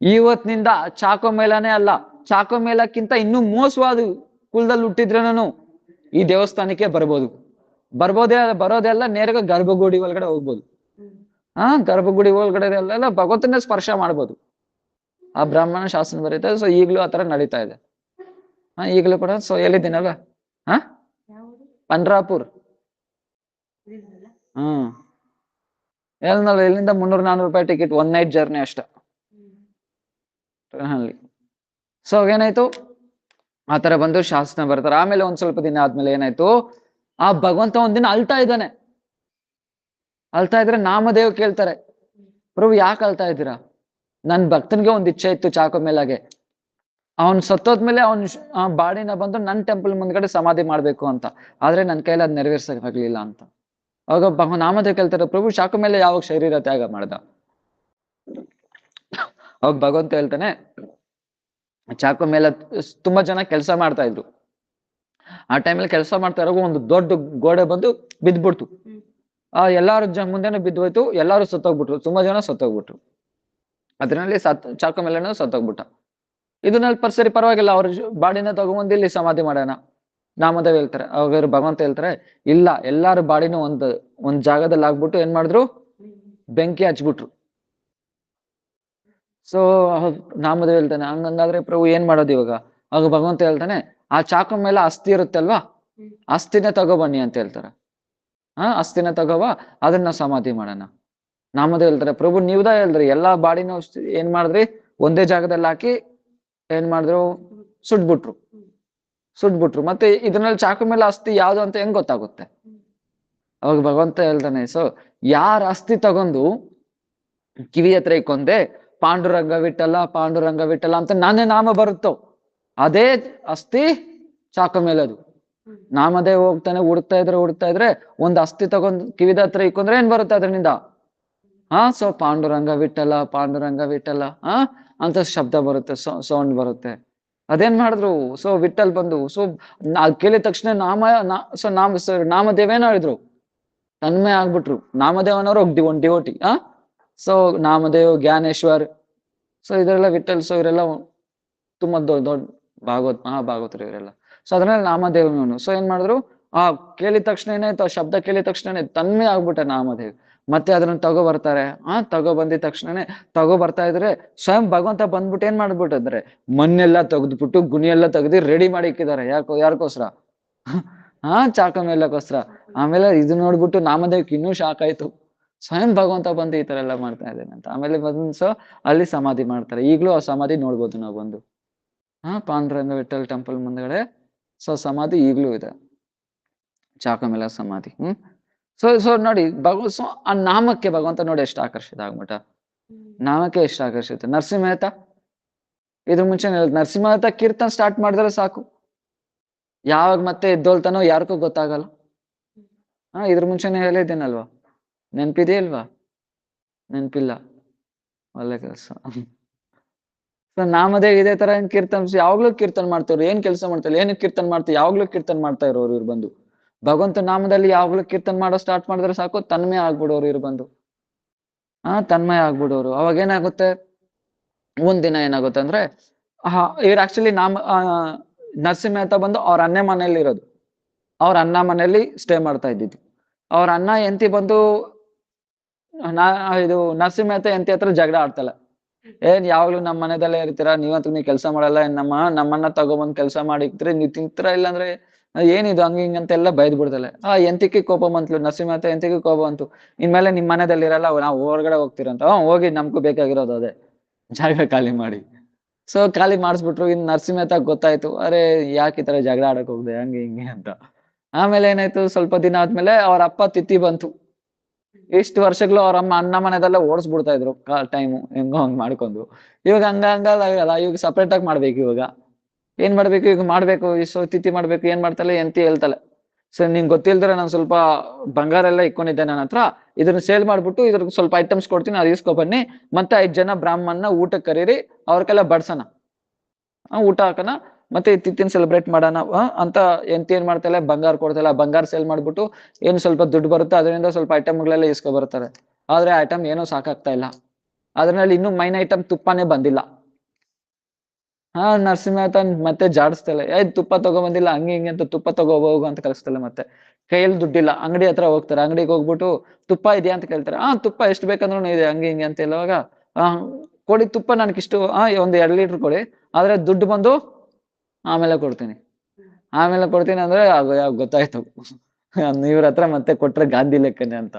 ಇವತ್ತಿನಿಂದ ಚಾಕು ಮೇಲನೇ ಅಲ್ಲ, ಚಾಕು ಮೇಲಕ್ಕಿಂತ ಇನ್ನೂ ಮೋಸವಾದ ಕುಲದಲ್ಲಿ ಹುಟ್ಟಿದ್ರೇನು ಈ ದೇವಸ್ಥಾನಕ್ಕೆ ಬರ್ಬೋದು, ಬರೋದೆಲ್ಲ ನೇರಗ ಗರ್ಭಗುಡಿ ಒಳಗಡೆ ಹೋಗ್ಬೋದು. ಗರ್ಭಗುಡಿ ಒಳಗಡೆ ಎಲ್ಲ ಭಗವಂತನೇ ಸ್ಪರ್ಶ ಮಾಡ್ಬೋದು. ಆ ಬ್ರಾಹ್ಮಣ ಶಾಸನ ಬರೀತಾರೆ. ಸೊ ಈಗ್ಲೂ ಆತರ ನಡೀತಾ ಇದೆ. ಈಗಲೂ ಕೂಡ. ಸೊ ಎಲ್ಲಿದ್ದೀನಲ್ವ, ಪಂಡ್ರಾಪುರ್. ಎಲ್ಲಿಂದ 300-400 ರೂಪಾಯಿ ಟಿಕೆಟ್, 1 ನೈಟ್ ಜರ್ನಿ ಅಷ್ಟ ಟ್ರೈನಲ್ಲಿ. ಸೊ ಏನಾಯ್ತು, ಆತರ ಬಂದು ಶಾಸನ ಬರ್ತಾರೆ. ಆಮೇಲೆ ಒಂದ್ ಸ್ವಲ್ಪ ದಿನ ಆದ್ಮೇಲೆ ಏನಾಯ್ತು, ಆ ಭಗವಂತ ಒಂದಿನ ಅಳ್ತಾ ಇದ್ದಾನೆ. ಅಳ್ತಾ ಇದ್ರೆ ನಾಮದೇವ್ ಕೇಳ್ತಾರೆ, ಪ್ರಭು ಯಾಕೆ ಅಳ್ತಾ ಇದ್ದೀರಾ? ನನ್ ಭಕ್ತನ್ಗೆ ಒಂದ್ ಇಚ್ಛೆ ಇತ್ತು ಚಾಕು ಮೇಲಾಗೆ, ಅವನ್ ಸತ್ತೋದ್ಮೇಲೆ ಅವನ್ ಬಾಡಿನ ಬಂದು ನನ್ ಟೆಂಪಲ್ ಮುಂದ್ಗಡೆ ಸಮಾಧಿ ಮಾಡ್ಬೇಕು ಅಂತ, ಆದ್ರೆ ನನ್ ಕೈಲಿ ಅದ್ ನೆರವೇರ್ಸಕ್ ಆಗ್ಲಿಲ್ಲ ಅಂತ. ಅವಾಗ ನಾಮದೇವ್ ಕೇಳ್ತಾರೆ, ಪ್ರಭು ಚಾಕು ಮೇಲೆ ಯಾವಾಗ ಶರೀರ ತ್ಯಾಗ ಮಾಡ್ದ? ಅವಾಗ ಭಗವಂತ ಹೇಳ್ತಾನೆ, ಚಾಕು ಮೇಲೆ ತುಂಬಾ ಜನ ಕೆಲಸ ಮಾಡ್ತಾ ಇದ್ರು. ಆ ಟೈಮಲ್ಲಿ ಕೆಲಸ ಮಾಡ್ತಾ ಇರೋ ಒಂದು ದೊಡ್ಡ ಗೋಡೆ ಬಂದು ಬಿದ್ದ್ಬಿಡ್ತು. ಎಲ್ಲಾರು ಮುಂದೆನೆ ಬಿದ್ದೋಯ್ತು, ಎಲ್ಲಾರು ಸತ್ತೋಗ್ಬಿಟ್ರು, ತುಂಬಾ ಜನ ಸತ್ತೋಗ್ಬಿಟ್ರು. ಅದ್ರಲ್ಲಿ ಚಾಕು ಮೇಲೆ ಸತ್ತೋಗ್ಬಿಟ್ಟ. ಇದನ್ನಲ್ಲಿ ಸರಿ ಪರವಾಗಿಲ್ಲ, ಅವ್ರ ಬಾಡಿನ ತಗೊಂಬಂದು ಇಲ್ಲಿ ಸಮಾಧಿ ಮಾಡೋಣ. ನಾಮದೇವ್ ಹೇಳ್ತಾರೆ, ಅವಾಗ ಭಗವಂತ ಹೇಳ್ತಾರೆ, ಇಲ್ಲ, ಎಲ್ಲಾರು ಬಾಡಿನೂ ಒಂದ್ ಜಾಗದಲ್ಲಿ ಆಗ್ಬಿಟ್ಟು ಏನ್ ಮಾಡಿದ್ರು, ಬೆಂಕಿ ಹಚ್ಬಿಟ್ರು. ಸೊ ನಾಮದೇವ್ ಹೇಳ್ತಾನೆ, ಹಂಗಂಗಾದ್ರೆ ಪ್ರಭು ಏನ್ ಮಾಡೋದು ಇವಾಗ? ಆಗ ಭಗವಂತ ಹೇಳ್ತಾನೆ, ಆ ಚಾಕು ಮೇಲೆ ಅಸ್ಥಿ ಇರುತ್ತೆ ಅಲ್ವಾ, ಅಸ್ಥಿನ ತಗೊಬನ್ನಿ ಅಂತ ಹೇಳ್ತಾರೆ. ಅಸ್ಥಿನ ತಗೋಬಾ, ಅದನ್ನ ಸಮಾಧಿ ಮಾಡೋಣ. ನಾಮದೇವ್ ಹೇಳ್ತಾರೆ, ಪ್ರಭು ನೀವ್ದ ಹೇಳಿದ್ರಿ, ಎಲ್ಲಾ ಬಾಡಿನ ಏನ್ ಮಾಡಿದ್ರಿ, ಒಂದೇ ಜಾಗದಲ್ಲಿ ಹಾಕಿ ಏನ್ ಮಾಡಿದ್ರು, ಸುಟ್ಬಿಟ್ರು. ಮತ್ತೆ ಇದ್ರಲ್ಲಿ ಚಾಕು ಮೇಲೆ ಅಸ್ಥಿ ಯಾವ್ದು ಅಂತ ಹೆಂಗ್ ಗೊತ್ತಾಗುತ್ತೆ? ಅವಾಗ ಭಗವಂತ ಹೇಳ್ತಾನೆ, ಸೊ ಯಾರ ಅಸ್ಥಿ ತಗೊಂಡು ಕಿವಿ ಹತ್ರ ಇಕ್ಕೊಂಡೆ ಪಾಂಡುರಂಗ ವಿಠಲ ಅಂತ ನಾನೇ ನಾಮ ಬರುತ್ತೋ, ಅದೇ ಅಸ್ಥಿ ಚಾಕು ಮೇಲೆ. ಅದು ನಾಮದೇವ್ ಹೋಗ್ತಾನೆ, ಹುಡುಕ್ತಾ ಇದ್ರೆ ಒಂದ್ ಅಸ್ಥಿ ತಗೊಂಡ್ ಕಿವಿದ ಹತ್ರ ಇಕ್ಕೊಂಡ್ರೆ ಏನ್ ಬರುತ್ತೆ ಅದರಿಂದ? ಸೊ ಪಾಂಡುರಂಗ ವಿಠಲ ಅಂತ ಶಬ್ದ ಬರುತ್ತೆ, ಸೌಂಡ್ ಬರುತ್ತೆ. ಅದೇನ್ ಮಾಡಿದ್ರು, ಸೊ ವಿಠಲ್ ಬಂದು, ಸೊ ಕೇಳಿದ ತಕ್ಷಣ ನಾಮದೇವೇನ ಹೇಳಿದ್ರು, ತನ್ಮಯ ಆಗ್ಬಿಟ್ರು. ನಾಮದೇವನವರು ಒಂದ್ devotee. So Namdev, Dnyaneshwar, so ಇದರೆಲ್ಲ ವಿಠಲ್, ಸೊ ಇವರೆಲ್ಲ ತುಂಬಾ ದೊಡ್ಡ ಮಹಾಭಾಗವತರು ಇವರೆಲ್ಲ. ಸೊ ಅದ್ರಲ್ಲಿ ನಾಮದೇವನು. ಸೊ ಏನ್ ಮಾಡಿದ್ರು, ಕೇಳಿದ ತಕ್ಷಣ ಏನಾಯ್ತು, ಶಬ್ದ ಕೇಳಿದ ತಕ್ಷಣ ತನ್ಮಯ ಆಗ್ಬಿಟ್ಟ ನಾಮದೇವ್. ಮತ್ತೆ ಅದನ್ನ ತಗೋ ಬಂದಿದ ತಕ್ಷಣನೇ ಬರ್ತಾ ಇದ್ರೆ ಸ್ವಯಂ ಭಗವಂತ ಬಂದ್ಬಿಟ್ಟು ಏನ್ ಮಾಡ್ಬಿಟ್ಟಿದ್ರೆ, ಮಣ್ಣೆಲ್ಲ ತೆಗೆದ್ಬಿಟ್ಟು ಗುಣಿಯೆಲ್ಲ ತೆಗ್ದು ರೆಡಿ ಮಾಡಿ ಇಕ್ಕಿದ್ದಾರೆ. ಯಾರ್ಕೋಸ್ಕರ? ಚಾಕು ಮೇಲಕ್ಕೋಸ್ಕರ. ಆಮೇಲೆ ಇದು ನೋಡ್ಬಿಟ್ಟು ನಾಮದೇವ್కి ಇನ್ನೂ ಶಾಕ್ ಆಯ್ತು, ಸ್ವಯಂ ಭಗವಂತ ಬಂದು ಈ ತರ ಎಲ್ಲ ಮಾಡ್ತಾ ಇದ್ದೇನೆ ಅಂತ. ಆಮೇಲೆ ಬಂದು ಸೊ ಅಲ್ಲಿ ಸಮಾಧಿ ಮಾಡ್ತಾರೆ. ಈಗ್ಲೂ ಆ ಸಮಾಧಿ ನೋಡ್ಬೋದು ನಾವು ಬಂದು, ಪಾಂಡುರಂಗ ವಿಠಲ್ ಟೆಂಪಲ್ ಮುಂದಗಡೆ. ಸೊ ಸಮಾಧಿ ಈಗ್ಲೂ ಇದೆ, ಚಾಕು ಮೇಲೆ ಸಮಾಧಿ. ಸೊ ನೋಡಿ, ಆ ನಾಮಕ್ಕೆ ಭಗವಂತ ನೋಡಿ ಎಷ್ಟು ಆಕರ್ಷಿತ ಆಗ್ಬಿಟ್ಟ, ನಾಮಕ್ಕೆ ಎಷ್ಟು ಆಕರ್ಷಿತ. ನರಸಿಂಹತ ಇದ್ರ ಮುಂಚೆ ನರಸಿಂಹತ ಕೀರ್ತನ್ ಸ್ಟಾರ್ಟ್ ಮಾಡಿದ್ರೆ ಸಾಕು, ಯಾವಾಗ ಮತ್ತೆ ಎದ್ದೋಲ್ತಾನೋ ಯಾರಿಗೂ ಗೊತ್ತಾಗಲ್ಲ. ಇದ್ರ ಮುಂಚೆನೆ ಹೇಳಿದ್ದೇನಲ್ವಾ, ನೆನ್ಪಿದೆಯಲ್ವಾ? ನೆನ್ಪಿಲ್ಲ, ಒಳ್ಳೆ ಕೆಲಸ. ನಾಮದೇವ್ ಇದೇ ತರ ಕೀರ್ತನ್ ಯಾವಾಗ್ಲೂ ಕೀರ್ತನ್ ಮಾಡ್ತಾವ್ರು. ಏನ್ ಕೆಲಸ ಮಾಡ್ತಾರೆ, ಏನು ಕೀರ್ತನ್ ಮಾಡ್ತಾರೆ, ಯಾವಾಗ್ಲೂ ಕೀರ್ತನ್ ಮಾಡ್ತಾ ಇರೋರು ಇವ್ರು ಬಂದು. ಭಗವಂತ ನಾಮದಲ್ಲಿ ಯಾವಾಗ್ಲೂ ಕೀರ್ತನ್ ಮಾಡೋ ಸ್ಟಾರ್ಟ್ ಮಾಡಿದ್ರೆ ಸಾಕು, ತನ್ಮಯ ಆಗ್ಬಿಡೋರು ಇವ್ರು ಬಂದು. ತನ್ಮಯ ಆಗ್ಬಿಡೋರು. ಅವಾಗ ಏನಾಗುತ್ತೆ, ಒಂದಿನ ಏನಾಗುತ್ತೆ ಅಂದ್ರೆ, ಇವ್ರು ಆಕ್ಚುಲಿ ನರಸಿಂಹತ ಬಂದು ಅವ್ರ ಅಣ್ಣ ಮನೆಯಲ್ಲಿ ಇರೋದು, ಅವ್ರ ಅಣ್ಣ ಮನೆಯಲ್ಲಿ ಸ್ಟೇ ಮಾಡ್ತಾ ಇದ್ದಿದ್ದು. ಅವ್ರ ಅಣ್ಣ ಎಂತಿ ಬಂದು ಇದು ನರಸಿಂಹತ ಎಂತಿ ಹತ್ರ ಜಗಳ ಆಡ್ತಲ್ಲ, ಏನ್ ಯಾವಾಗ್ಲೂ ನಮ್ಮ ಮನೆದಲ್ಲೇ ಇರ್ತೀರಾ, ನೀವಂತೂ ನೀವು ಕೆಲಸ ಮಾಡಲ್ಲ, ನಮ್ಮನ್ನ ತಗೊಬಂದ್ ಕೆಲಸ ಮಾಡಿಕ್ತೀರಿ, ನೀವ್ ತಿಂತೀರಾ, ಇಲ್ಲಾಂದ್ರೆ ಏನಿದು ಹಂಗ ಹಿಂಗಂತೆಲ್ಲ ಬೈದ್ ಬಿಡ್ತಲ್ಲ. ಎಂತಿಕ್ಕೆ ಕೋಪ ಬಂತ್ಲು ನರಸಿಂಹತ, ಎಂತಿಕ್ಕೆ ಕೋಪ ಬಂತು, ಇನ್ಮೇಲೆ ನಿಮ್ ಮನೆದಲ್ಲಿ ಇರಲ್ಲ, ನಾವು ಹೊರಗಡೆ ಹೋಗ್ತೀರಂತ. ಹೋಗಿ ನಮ್ಗೂ ಬೇಕಾಗಿರೋದು ಅದೇ, ಜಾಗ ಖಾಲಿ ಮಾಡಿ. ಸೊ ಖಾಲಿ ಮಾಡಿಸ್ಬಿಟ್ರು. ಇನ್ ನರಸಿಂಹತ ಗೊತ್ತಾಯ್ತು, ಅರೆ ಯಾಕೆ ಈ ತರ ಜಗಳ ಆಡಕ್ ಹೋಗ್ದೆ ಹಂಗೆ ಹಿಂಗೆ ಅಂತ. ಆಮೇಲೆ ಏನಾಯ್ತು, ಸ್ವಲ್ಪ ದಿನ ಆದ್ಮೇಲೆ ಅವ್ರ ಅಪ್ಪ ತಿಥಿ ಬಂತು. ಇಷ್ಟು ವರ್ಷಗಳು ಅವ್ರ ಅಣ್ಣ ಮನೆದೆಲ್ಲ ಓಡಿಸ್ಬಿಡ್ತಾ ಇದ್ರು ಟೈಮು, ಹೆಂಗೋ ಹಂಗ್ ಮಾಡ್ಕೊಂಡು. ಇವಾಗ ಹಂಗಲ್ಲ, ಇವಾಗ ಸಪ್ರೇಟ್ ಆಗಿ ಮಾಡ್ಬೇಕು. ಇವಾಗ ಏನ್ ಮಾಡ್ಬೇಕು, ಈಗ ಮಾಡ್ಬೇಕು, ಸೊ ತಿಥಿ ಮಾಡ್ಬೇಕು. ಏನ್ ಮಾಡ್ತಲ್ಲ ಎಂತಿ ಹೇಳ್ತಲ್ಲ, ಸೊ ನಿಂಗೆ ಗೊತ್ತಿಲ್ದ್ರೆ ನಾನು ಸ್ವಲ್ಪ ಬಂಗಾರ ಎಲ್ಲ ಇಟ್ಕೊಂಡಿದ್ದೆ ನನ್ನ ಹತ್ರ, ಇದನ್ನ ಸೇಲ್ ಮಾಡ್ಬಿಟ್ಟು ಇದ್ರ ಸ್ವಲ್ಪ ಐಟಮ್ಸ್ ಕೊಡ್ತೀನಿ, ಅದು ಇಸ್ಕೊ ಬನ್ನಿ, ಮತ್ತೆ 5 ಜನ ಬ್ರಾಹ್ಮಣ ಊಟಕ್ಕೆ ಕರೀರಿ, ಅವ್ರಿಗೆಲ್ಲ ಬಡ್ಸೋಣ. ಊಟ ಹಾಕನ ಮತ್ತೆ ತಿಥಿನ್ ಸೆಲೆಬ್ರೇಟ್ ಮಾಡೋಣ ಅಂತ ಎಂತ ಏನ್ ಮಾಡ್ತಾಳೆ, ಬಂಗಾರ ಕೊಡ್ತಾಳೆ, ಬಂಗಾರ ಸೇಲ್ ಮಾಡ್ಬಿಟ್ಟು ಏನ್ ಸ್ವಲ್ಪ ದುಡ್ಡು ಬರುತ್ತೆ ಅದರಿಂದ ಸ್ವಲ್ಪ ಐಟಮ್ಗಳೆಲ್ಲ ಇಸ್ಕೊ ಬರ್ತಾರೆ. ಆದ್ರೆ ಐಟಮ್ ಏನೋ ಸಾಕಾಗ್ತಾ ಇಲ್ಲ. ಅದ್ರಲ್ಲಿ ಇನ್ನೂ ಮೈನ್ ಐಟಮ್ ತುಪ್ಪನೇ ಬಂದಿಲ್ಲ. ನರಸಿಂಹ ಮತ್ತೆ ಜಾಡಿಸ್ತಾಳೆ, ತುಪ್ಪ ತಗೊಬಂದಿಲ್ಲ ಹಂಗೆ ಹಿಂಗೆ ಅಂತ, ತುಪ್ಪ ತಗೋಬೋಗು ಅಂತ ಕಳಿಸ್ತಾಳೆ. ಮತ್ತೆ ಕೈಯಲ್ಲಿ ದುಡ್ಡಿಲ್ಲ, ಅಂಗಡಿ ಹತ್ರ ಹೋಗ್ತಾರೆ. ಅಂಗಡಿಗೆ ಹೋಗ್ಬಿಟ್ಟು ತುಪ್ಪ ಇದೆಯಾ ಅಂತ ಕೇಳ್ತಾರೆ. ತುಪ್ಪ ಎಷ್ಟು ಬೇಕಂದ್ರೂ ಇದೆ ಹಂಗೆ ಹಿಂಗೆ ಅಂತ ಹೇಳುವಾಗ, ಕೊಡಿ ತುಪ್ಪ ನನ್ಗಿಷ್ಟು, ಒಂದ್ 2 ಲೀಟರ್ ಕೊಡಿ, ಆದ್ರೆ ದುಡ್ಡು ಬಂದು ಆಮೇಲೆ ಕೊಡ್ತೀನಿ, ಆಮೇಲೆ ಕೊಡ್ತೀನಿ ಅಂದ್ರೆ ಗೊತ್ತಾಯ್ತು ಇವ್ರ ಹತ್ರ ಮತ್ತೆ ಕೊಟ್ರೆ ಗಾಂಧಿ ಲೆಕ್ಕನೆ ಅಂತ.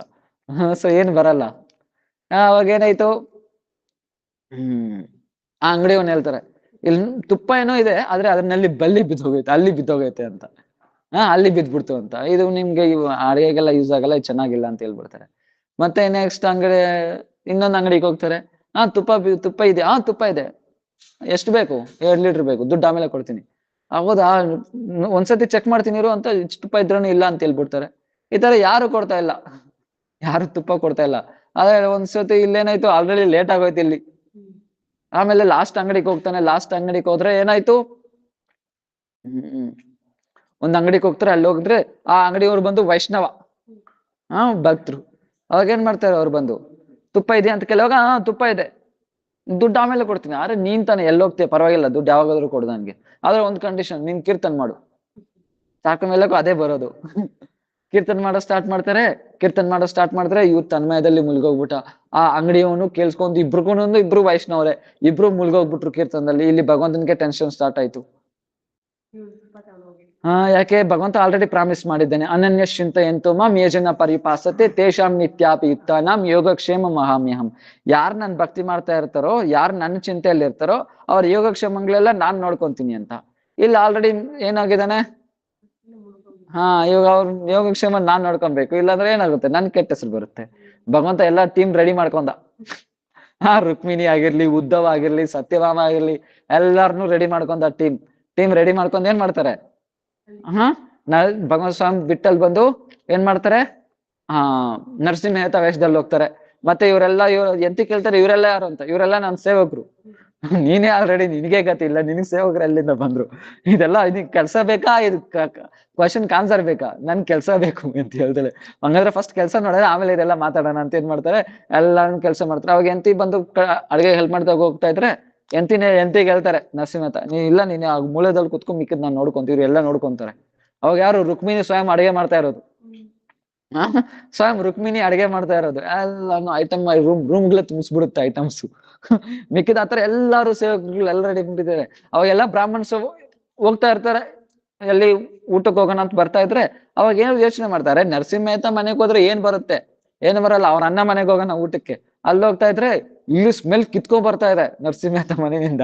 ಸೊ ಏನ್ ಬರಲ್ಲ. ಅವಾಗ ಏನಾಯ್ತು, ಆ ಅಂಗಡಿಯವನ್ ಹೇಳ್ತಾರೆ, ಇಲ್ಲಿ ತುಪ್ಪ ಏನೋ ಇದೆ ಆದ್ರೆ ಅದ್ರಲ್ಲಿ ಬಲ್ಲಿ ಬಿದ್ದೋಗೈತೆ, ಅಲ್ಲಿ ಬಿದ್ದೋಗೈತೆ ಅಂತ. ಅಲ್ಲಿ ಬಿದ್ಬಿಡ್ತು ಅಂತ. ಇದು ನಿಮ್ಗೆ ಅಡಿಗೆಗೆಲ್ಲ ಯೂಸ್ ಆಗಲ್ಲ, ಚೆನ್ನಾಗಿಲ್ಲ ಅಂತ ಹೇಳ್ಬಿಡ್ತಾರೆ. ಮತ್ತೆ ನೆಕ್ಸ್ಟ್ ಅಂಗಡಿ, ಇನ್ನೊಂದ್ ಅಂಗಡಿಗೆ ಹೋಗ್ತಾರೆ. ತುಪ್ಪ ಇದೆ, ತುಪ್ಪ ಇದೆ, ಎಷ್ಟು ಬೇಕು, 2 ಲೀಟರ್ ಬೇಕು, ದುಡ್ಡು ಆಮೇಲೆ ಕೊಡ್ತೀನಿ. ಹೌದಾ, ಒಂದ್ಸತಿ ಚೆಕ್ ಮಾಡ್ತೀನಿ ಇರು ಅಂತ, ಇಷ್ಟು ತುಪ್ಪ ಇದ್ರೂ ಇಲ್ಲ ಅಂತ ಹೇಳ್ಬಿಡ್ತಾರೆ. ಈ ತರ ಯಾರು ಕೊಡ್ತಾ ಇಲ್ಲ, ಯಾರು ತುಪ್ಪ ಕೊಡ್ತಾ ಇಲ್ಲ. ಆದ್ರೆ ಒಂದ್ಸತಿ ಇಲ್ಲೇನಾಯ್ತು, ಆಲ್ರೆಡಿ ಲೇಟ್ ಆಗೋಯ್ತು ಇಲ್ಲಿ. ಆಮೇಲೆ ಲಾಸ್ಟ್ ಅಂಗಡಿಗೆ ಹೋಗ್ತಾನೆ. ಲಾಸ್ಟ್ ಅಂಗಡಿಗೆ ಹೋದ್ರೆ ಏನಾಯ್ತು, ಒಂದ್ ಅಂಗಡಿಗೆ ಹೋಗ್ತಾರೆ. ಅಲ್ಲಿ ಹೋಗಿದ್ರೆ ಆ ಅಂಗಡಿಯವ್ರು ಬಂದು ವೈಷ್ಣವ ಭಕ್ತರು. ಅವಾಗ ಏನ್ ಮಾಡ್ತಾರೆ, ಅವ್ರು ಬಂದು ತುಪ್ಪ ಇದೆ ಅಂತ ಕೇಳುವಾಗ, ತುಪ್ಪ ಇದೆ, ದುಡ್ಡು ಆಮೇಲೆ ಕೊಡ್ತೀನಿ. ಆದ್ರೆ ನೀನ್ ತಾನೆ ಎಲ್ಲಿ ಹೋಗ್ತೀಯ, ಪರವಾಗಿಲ್ಲ ದುಡ್ಡು ಯಾವಾಗಾದ್ರೂ ಕೊಡು ನನ್ಗೆ, ಆದ್ರೆ ಒಂದ್ ಕಂಡೀಷನ್, ನೀನ್ ಕೀರ್ತನ್ ಮಾಡು. ಸಾಕು ಮೇಲಕ್ಕೂ ಅದೇ ಬರೋದು. ಕೀರ್ತನ್ ಮಾಡೋ ಸ್ಟಾರ್ಟ್ ಮಾಡ್ತಾರೆ. ಇವ್ರು ತನ್ಮಯದಲ್ಲಿ ಮುಳುಗೋಗ್ಬಿಟ್ಟ. ಆ ಅಂಗಡಿಯವನು ಕೇಳಿಸ್ಕೊಂಡು ಇಬ್ರು ವೈಷ್ಣವರೇ, ಇಬ್ರು ಮುಳುಗೋಗ್ಬಿಟ್ರು ಕೀರ್ತನದಲ್ಲಿ. ಇಲ್ಲಿ ಭಗವಂತನಿಗೆ ಟೆನ್ಷನ್ ಸ್ಟಾರ್ಟ್ ಆಯ್ತು. ಯಾಕೆ, ಭಗವಂತ ಆಲ್ರೆಡಿ ಪ್ರಾಮಿಸ್ ಮಾಡಿದ್ದೇನೆ, ಅನನ್ಯ ಚಿಂತ ಎಂತೋ ಮಾಂ ಯೇ ಜನ ಪರಿಪಾಸತೆ ತೇಷಾಂ ನಿತ್ಯಾಪಿ ಯುಕ್ತಾನಾಂ ಯೋಗಕ್ಷೇಮ ಮಹಾಮ್ಯಹಂ. ಯಾರು ನನ್ ಭಕ್ತಿ ಮಾಡ್ತಾ ಇರ್ತಾರೋ, ಯಾರು ನನ್ನ ಚಿಂತೆಯಲ್ಲಿ ಇರ್ತಾರೋ, ಅವ್ರ ಯೋಗಕ್ಷೇಮಗಳೆಲ್ಲ ನಾನ್ ನೋಡ್ಕೊಂತೀನಿ ಅಂತ. ಇಲ್ಲಿ ಆಲ್ರೆಡಿ ಏನಾಗಿದ್ದಾನೆ, ಇವಾಗ ಅವ್ರ ಯೋಗಕ್ಷೇಮ ನಾನ್ ನೋಡ್ಕೊಬೇಕು, ಇಲ್ಲಾಂದ್ರೆ ಏನಾಗುತ್ತೆ, ನನ್ ಕೆಟ್ಟ ಹೆಸರು ಬರುತ್ತೆ. ಭಗವಂತ ಎಲ್ಲಾ ಟೀಮ್ ರೆಡಿ ಮಾಡ್ಕೊಂಡ. ರುಕ್ಮಿಣಿ ಆಗಿರ್ಲಿ, ಉದ್ಧವ್ ಆಗಿರ್ಲಿ, ಸತ್ಯಭಾಮ ಆಗಿರ್ಲಿ, ಎಲ್ಲಾರನು ರೆಡಿ ಮಾಡ್ಕೊಂಡ. ಟೀಮ್ ರೆಡಿ ಮಾಡ್ಕೊಂಡ್ ಏನ್ ಮಾಡ್ತಾರೆ, ಭಗವಂತ ಸ್ವಾಮಿ ಬಿಟ್ಟಲ್ಲಿ ಬಂದು ಏನ್ ಮಾಡ್ತಾರೆ, ನರಸಿಂಹ ಮೆಹ್ತಾ ವೇಷದಲ್ಲಿ ಹೋಗ್ತಾರೆ. ಮತ್ತೆ ಇವರೆಲ್ಲ ಎಂತ ಕೇಳ್ತಾರೆ, ಇವರೆಲ್ಲ ಯಾರು ಅಂತ. ಇವರೆಲ್ಲ ನನ್ನ ಸೇವಕರು. ನೀನೇ ಆಲ್ರೆಡಿ, ನಿನಗೆ ಗತಿ ಇಲ್ಲ, ನಿನಗ್ ಸೇವಕರು ಎಲ್ಲಿಂದ ಬಂದ್ರು, ಇದೆಲ್ಲ ಇದಕ್ ಕೆಲ್ಸ ಬೇಕಾ, ಇದು ಕ್ವಶನ್ ಆನ್ಸರ್ ಬೇಕಾ, ನನ್ ಕೆಲ್ಸ ಬೇಕು ಅಂತ ಹೇಳ್ತಾಳೆ. ಹಂಗಾದ್ರೆ ಫಸ್ಟ್ ಕೆಲ್ಸ ನೋಡಿದ್ರೆ ಆಮೇಲೆ ಇದೆಲ್ಲ ಮಾತಾಡೋಣ ಅಂತ ಏನ್ ಮಾಡ್ತಾರೆ, ಎಲ್ಲಾನು ಕೆಲಸ ಮಾಡ್ತಾರೆ. ಅವಾಗ ಎಂತಿ ಬಂದು ಅಡಿಗೆ ಹೆಲ್ಪ್ ಮಾಡ್ತಾ ಹೋಗ್ತಾ ಇದ್ರೆ, ಎಂತಿಗೆ ಹೇಳ್ತಾರೆ ನರಸಿಂಹತ, ಇಲ್ಲ ನೀನು ಆ ಮೂಲೆದಲ್ಲಿ ಕುತ್ಕೊಂಡ್ ಮಿಕ್ಕಿದ್ ನಾನು ನೋಡ್ಕೊಂತೀವಿ, ಎಲ್ಲ ನೋಡ್ಕೊಂತಾರೆ. ಅವಾಗ ಯಾರು, ರುಕ್ಮಿಣಿ ಸ್ವಯಂ ಅಡಿಗೆ ಮಾಡ್ತಾ ಇರೋದು. ಸ್ವಯಂ ರುಕ್ಮಿಣಿ ಅಡಿಗೆ ಮಾಡ್ತಾ ಇರೋದು. ಎಲ್ಲಾನು ಐಟಮ್ ರೂಮ್ಗಳೇ ತುಂಬಿಸ್ಬಿಡುತ್ತೆ ಐಟಮ್ಸ್. ಮಿಕ್ಕಿದ ಆತರ ಎಲ್ಲಾರು ಸೇವಕರು ಎಲ್ಲ ರೆಡಿ ಬಿಟ್ಟಿದ್ದಾರೆ. ಅವಾಗೆಲ್ಲ ಬ್ರಾಹ್ಮಣ್ಸ್ ಹೋಗ್ತಾ ಇರ್ತಾರೆ, ಎಲ್ಲಿ ಊಟಕ್ಕೆ ಹೋಗೋಣ ಅಂತ ಬರ್ತಾ ಇದ್ರೆ, ಅವಾಗ ಏನು ಯೋಚನೆ ಮಾಡ್ತಾರೆ, ನರಸಿಂಹ ಮೆಹ್ತಾ ಮನೆಗೆ ಹೋದ್ರೆ ಏನ್ ಬರುತ್ತೆ, ಏನು ಬರಲ್ಲ, ಅವ್ರ ಅಣ್ಣ ಮನೆಗೆ ಹೋಗೋಣ ಊಟಕ್ಕೆ. ಅಲ್ಲಿ ಹೋಗ್ತಾ ಇದ್ರೆ ಇಲ್ಲಿ ಸ್ಮೆಲ್ ಕಿತ್ಕೊಂಡ್ ಬರ್ತಾ ಇದೆ ನರಸಿಂಹ ಮೆಹ್ತಾ ಮನೆಯಿಂದ.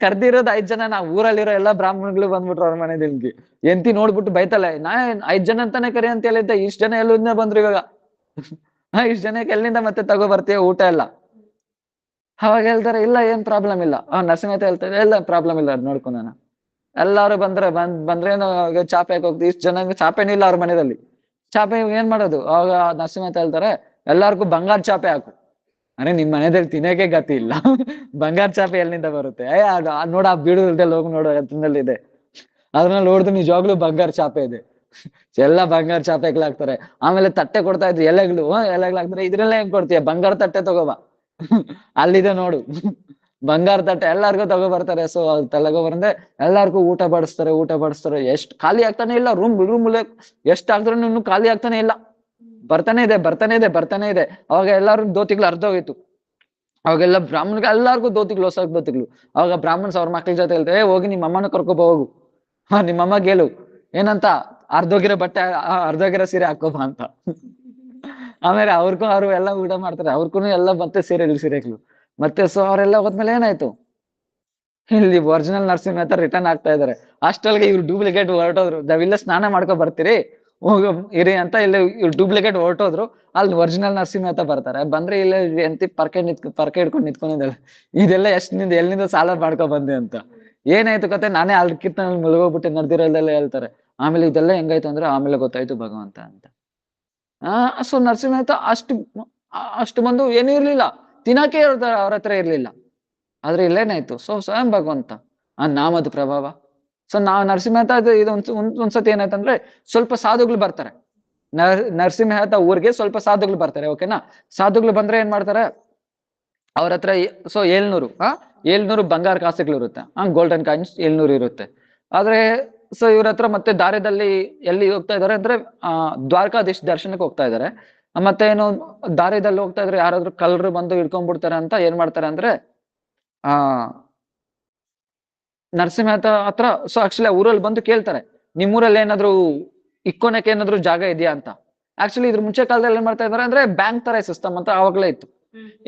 ಕರ್ದಿರೋದು 5 ಜನ, ನಾವು ಊರಲ್ಲಿರೋ ಎಲ್ಲಾ ಬ್ರಾಹ್ಮಣಗಳು ಬಂದ್ಬಿಟ್ರು ಅವ್ರ ಮನೆಯಲ್ಲಿ. ಎಂತಿ ನೋಡ್ಬಿಟ್ಟು ಬೈತಲ್ಲ, 5 ಜನ ಅಂತಾನೆ ಕರಿ ಅಂತ ಹೇಳಿದ್ದೆ, ಇಷ್ಟ ಜನ ಎಲ್ಲಿಂದ ಬಂದ್ರು ಇವಾಗ, ಇಷ್ಟ ಜನಕ್ಕೆ ಎಲ್ಲಿಂದ ಮತ್ತೆ ತಗೋ ಬರ್ತೀಯ ಊಟ ಎಲ್ಲ. ಅವಾಗ ಹೇಳ್ತಾರೆ, ಇಲ್ಲ ಏನ್ ಪ್ರಾಬ್ಲಮ್ ಇಲ್ಲ. ನರಸಿಂಹ ಮೆಹ್ತಾ ಹೇಳ್ತಾರೆ, ಇಲ್ಲ ಪ್ರಾಬ್ಲಮ್ ಇಲ್ಲ, ನೋಡ್ಕೊಂಡಾನ. ಎಲ್ಲಾರು ಬಂದ್ರೇನು ಚಾಪೆ ಹಾಕಿ ಹೋಗ್ತೀವಿ, ಇಷ್ಟು ಜನ ಚಾಪೆನೂ ಇಲ್ಲ ಅವ್ರ ಮನೆಯಲ್ಲಿ. ಚಾಪೆ ಏನ್ ಮಾಡೋದು, ಅವಾಗ ನರಸಿಂಹ ಮೆಹ್ತಾ ಹೇಳ್ತಾರೆ, ಎಲ್ಲಾರ್ಗು ಬಂಗಾರ ಚಾಪೆ ಹಾಕು. ಅರೆ ನಿಮ್ ಮನೆದಲ್ಲಿ ತಿನ್ನೋಕೆ ಗತಿ ಇಲ್ಲ, ಬಂಗಾರ ಚಾಪೆ ಎಲ್ಲಿಂದ ಬರುತ್ತೆ, ನೋಡ ಆ ಬೀಡುದಲ್ಲಿ ಹೋಗಿ ನೋಡು, ಅದ್ರಲ್ಲಿ ಇದೆ, ಅದ್ರಲ್ಲಿ ನೋಡಿದ್ರೆ ನಿಜವಾಗ್ಲೂ ಬಂಗಾರ ಚಾಪೆ ಇದೆ. ಎಲ್ಲ ಬಂಗಾರ ಚಾಪೆಗಳಾಗ್ತಾರೆ. ಆಮೇಲೆ ತಟ್ಟೆ ಕೊಡ್ತಾ ಇದ್ರು, ಎಲೆಗಳಾಗ್ತಾರೆ. ಇದ್ರೆಲ್ಲ ಹೆಂಗ್ ಕೊಡ್ತೀಯ, ಬಂಗಾರ ತಟ್ಟೆ ತಗೋಬಾ, ಅಲ್ಲಿದೆ ನೋಡು ಬಂಗಾರ ತಟ್ಟೆ, ಎಲ್ಲಾರ್ಗು ತಗೋ ಬರ್ತಾರೆ. ಸೊ ತಗೋ ಬಂದ್ರೆ ಎಲ್ಲಾರ್ಗು ಊಟ ಬಡಿಸ್ತಾರೆ. ಎಷ್ಟ್ ಖಾಲಿ ಆಗ್ತಾನೆ ಇಲ್ಲ ರೂಮ್ ಎಷ್ಟ್ ಹಾಕಿದ್ರು ಇನ್ನು ಖಾಲಿ ಆಗ್ತಾನೆ ಇಲ್ಲ, ಬರ್ತಾನೆ ಇದೆ. ಅವಾಗ ಎಲ್ಲಾರು ದೋತಿಗಳು ಅರ್ಧೋಗಿತ್ತು. ಅವಾಗೆಲ್ಲ ಬ್ರಾಹ್ಮಣಿಗೆ ಎಲ್ಲಾರ್ಗು ದೋತಿಗಳು, ಹೊಸ ದೋತಿಗಳು. ಅವಾಗ ಬ್ರಾಹ್ಮಣ್ಸ್ ಅವ್ರ ಮಕ್ಳ ಜೊತೆ ಹೇಳ್ತಾರೆ, ಹೋಗಿ ನಿಮ್ಮ ಅಮ್ಮನ ಕರ್ಕೊಬ ಹೋಗು, ನಿಮ್ಮಮ್ಮ ಗೆಲು ಏನಂತ, ಅರ್ಧೋಗಿರೋ ಬಟ್ಟೆ, ಅರ್ಧೋಗಿರೋ ಸೀರೆ ಹಾಕೋಬಾ ಅಂತ. ಆಮೇಲೆ ಅವ್ರು ಎಲ್ಲ ಊಟ ಮಾಡ್ತಾರೆ, ಅವ್ರಿಗೂ ಎಲ್ಲ ಮತ್ತೆ ಸೀರೆಗಳು. ಮತ್ತೆ ಸೊ ಅವರೆಲ್ಲ ಹೋದ್ಮೇಲೆ ಏನಾಯ್ತು, ಇಲ್ಲಿ ಒರಿಜಿನಲ್ ನರಸಿಂಹ ಮೆಹ್ತಾ ರಿಟರ್ನ್ ಆಗ್ತಾ ಇದಾರೆ. ಅಷ್ಟೊಳಗೆ ಇವ್ರು ಡೂಪ್ಲಿಕೇಟ್ ಹೊರಟೋದ್ರು. ನಾವಿಲ್ಲ ಸ್ನಾನ ಮಾಡ್ಕೊ ಬರ್ತೀರಿ, ಹೋಗ ಇರಿ ಅಂತ ಇಲ್ಲಿ ಇವ್ರು ಡೂಪ್ಲಿಕೇಟ್ ಹೊರಟೋದ್ರು. ಅಲ್ಲಿ ಒರಿಜಿನಲ್ ನರಸಿಂಹ ಮೆಹ್ತಾ ಬರ್ತಾರೆ. ಬಂದ್ರೆ ಇಲ್ಲ ಎಂತಿ ಪರ್ಕೆ ಹಿಡ್ಕೊಂಡು ನಿಂತ್ಕೊಂಡಿದ್ದಾಳೆ. ಇದೆಲ್ಲ ಎಲ್ಲಿಂದ ಸಾಲ ಮಾಡ್ಕೊ ಬಂದೆ ಅಂತ. ಏನಾಯ್ತು ಕತೆ, ನಾನೇ ಅಲ್ಲಿ ಕಿತ್ತನಲ್ಲಿ ಮುಳುಗೋಗ್ಬಿಟ್ಟು ನಡೆದಿರೋದೆಲ್ಲ ಹೇಳ್ತಾರೆ. ಆಮೇಲೆ ಇದೆಲ್ಲ ಹೆಂಗಾಯ್ತು ಅಂದ್ರೆ, ಆಮೇಲೆ ಗೊತ್ತಾಯ್ತು ಭಗವಂತ ಅಂತ. ಸೊ ನರಸಿಂಹ ಮೆಹ್ತಾ ಅಷ್ಟು ಬಂದು ಏನೂ ಇರ್ಲಿಲ್ಲ, ತಿನ್ನಕ್ಕೆ ಅವ್ರ ಹತ್ರ ಇರ್ಲಿಲ್ಲ. ಆದ್ರೆ ಇಲ್ಲೇನಾಯ್ತು, ಸೊ ಸ್ವಯಂ ಭಗವಂತ ಆ ನಾಮದ ಪ್ರಭಾವ. ಸೊ ನರಸಿಂಹ ಮೆಹ್ತಾ ಇದು ಒಂದ್ಸತಿ ಏನಾಯ್ತಂದ್ರೆ ಸ್ವಲ್ಪ ಸಾಧುಗಳು ಬರ್ತಾರೆ. ನರಸಿಂಹ ಮೆಹ್ತಾ ಊರಿಗೆ ಸ್ವಲ್ಪ ಸಾಧುಗಳು ಬರ್ತಾರೆ. ಓಕೆನಾ? ಸಾಧುಗಳು ಬಂದ್ರೆ ಏನ್ ಮಾಡ್ತಾರೆ, ಅವ್ರ ಹತ್ರ ಸೊ 700 ಬಂಗಾರ ಕಾಸುಗಳು ಇರುತ್ತೆ, ಗೋಲ್ಡನ್ ಕಾಯಿನ್ಸ್ 700 ಇರುತ್ತೆ. ಆದ್ರೆ ಸೊ ಇವ್ರ ಹತ್ರ ಮತ್ತೆ ದಾರಿದಲ್ಲಿ ಎಲ್ಲಿ ಹೋಗ್ತಾ ಇದಾರೆ ಅಂದ್ರೆ ದ್ವಾರಕಾಧೀಶ್ ದರ್ಶನಕ್ಕೆ ಹೋಗ್ತಾ ಇದಾರೆ. ಮತ್ತೆ ಏನು ದಾರಿದಲ್ಲಿ ಹೋಗ್ತಾ ಇದ್ರೆ ಯಾರಾದ್ರೂ ಕಳ್ಳರು ಬಂದು ಹಿಡ್ಕೊಂಡ್ಬಿಡ್ತಾರೆ ಅಂತ ಏನ್ ಮಾಡ್ತಾರೆ ಅಂದ್ರೆ ಆ ನರಸಿಂಹ ಹತ್ರ ಸೊ ಆಕ್ಚುಲಿ ಊರಲ್ಲಿ ಬಂದು ಕೇಳ್ತಾರೆ, ನಿಮ್ಮೂರಲ್ಲಿ ಏನಾದ್ರು ಇಕ್ಕೋನಕ್ಕೆ ಏನಾದ್ರು ಜಾಗ ಇದೆಯಾ ಅಂತ. ಆಕ್ಚುಲಿ ಇದ್ರ ಮುಂಚೆ ಕಾಲದಲ್ಲಿ ಏನ್ ಮಾಡ್ತಾ ಇದಾರೆ ಅಂದ್ರೆ ಬ್ಯಾಂಕ್ ತರ ಸಿಸ್ಟಮ್ ಅಂತ ಆವಾಗಲೇ ಇತ್ತು.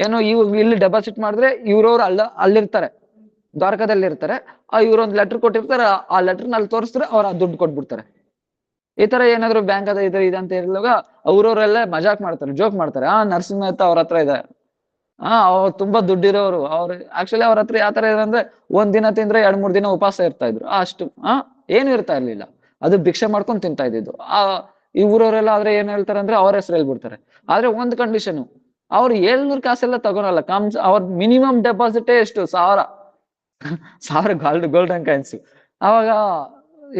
ಏನು ಇವಾಗ ಇಲ್ಲಿ ಡೆಪಾಸಿಟ್ ಮಾಡಿದ್ರೆ ಇವ್ರವ್ರು ಅಲ್ಲಿರ್ತಾರೆ, ದ್ವಾರಕದಲ್ಲಿ ಇರ್ತಾರೆ. ಇವ್ರೊಂದ್ ಲೆಟರ್ ಕೊಟ್ಟಿರ್ತಾರೆ, ಆ ಲೆಟರ್ ನಲ್ಲಿ ತೋರಿಸಿದ್ರೆ ಅವ್ರ ದುಡ್ಡು ಕೊಟ್ಬಿಡ್ತಾರೆ. ಈ ತರ ಏನಾದ್ರು ಬ್ಯಾಂಕ್ ಅದ ಇದೆ ಅಂತ ಹೇಳಿದಾಗ ಅವ್ರವ್ರೆಲ್ಲ ಮಜಾಕ್ ಮಾಡ್ತಾರೆ, ಜೋಕ್ ಮಾಡ್ತಾರೆ, ನರಸಿಂಹ ಮೆಹ್ತಾ ಅವ್ರ ಹತ್ರ ಇದೆ, ಅವ್ರು ತುಂಬಾ ದುಡ್ಡಿರೋರು. ಅವ್ರು ಆಕ್ಚುಲಿ ಅವ್ರ ಹತ್ರ ಯಾವ ತರ ಇದೆ ಅಂದ್ರೆ ಒಂದ್ ದಿನ ತಿಂದ್ರೆ 2-3 ದಿನ ಉಪವಾಸ ಇರ್ತಾ ಇದ್ರು. ಅಷ್ಟು ಏನು ಇರ್ತಾ ಇರ್ಲಿಲ್ಲ, ಅದು ಭಿಕ್ಷೆ ಮಾಡ್ಕೊಂಡು ತಿಂತಾ ಇದ್ದಿದ್ದು. ಈ ಊರವರೆಲ್ಲ ಆದ್ರೆ ಏನ್ ಹೇಳ್ತಾರೆ ಅಂದ್ರೆ ಅವ್ರ ಹೆಸರು ಹೇಳ್ಬಿಡ್ತಾರೆ. ಆದ್ರೆ ಒಂದ್ ಕಂಡೀಷನ್, ಅವ್ರು 700 ಕಾಸೆಲ್ಲ ತಗೊಳಲ್ಲ. ಅವ್ರ ಮಿನಿಮಮ್ ಡೆಪಾಸಿಟೇ ಎಷ್ಟು 1000 ಗೋಲ್ಡನ್ ಕಾಯಿನ್ಸ್. ಅವಾಗ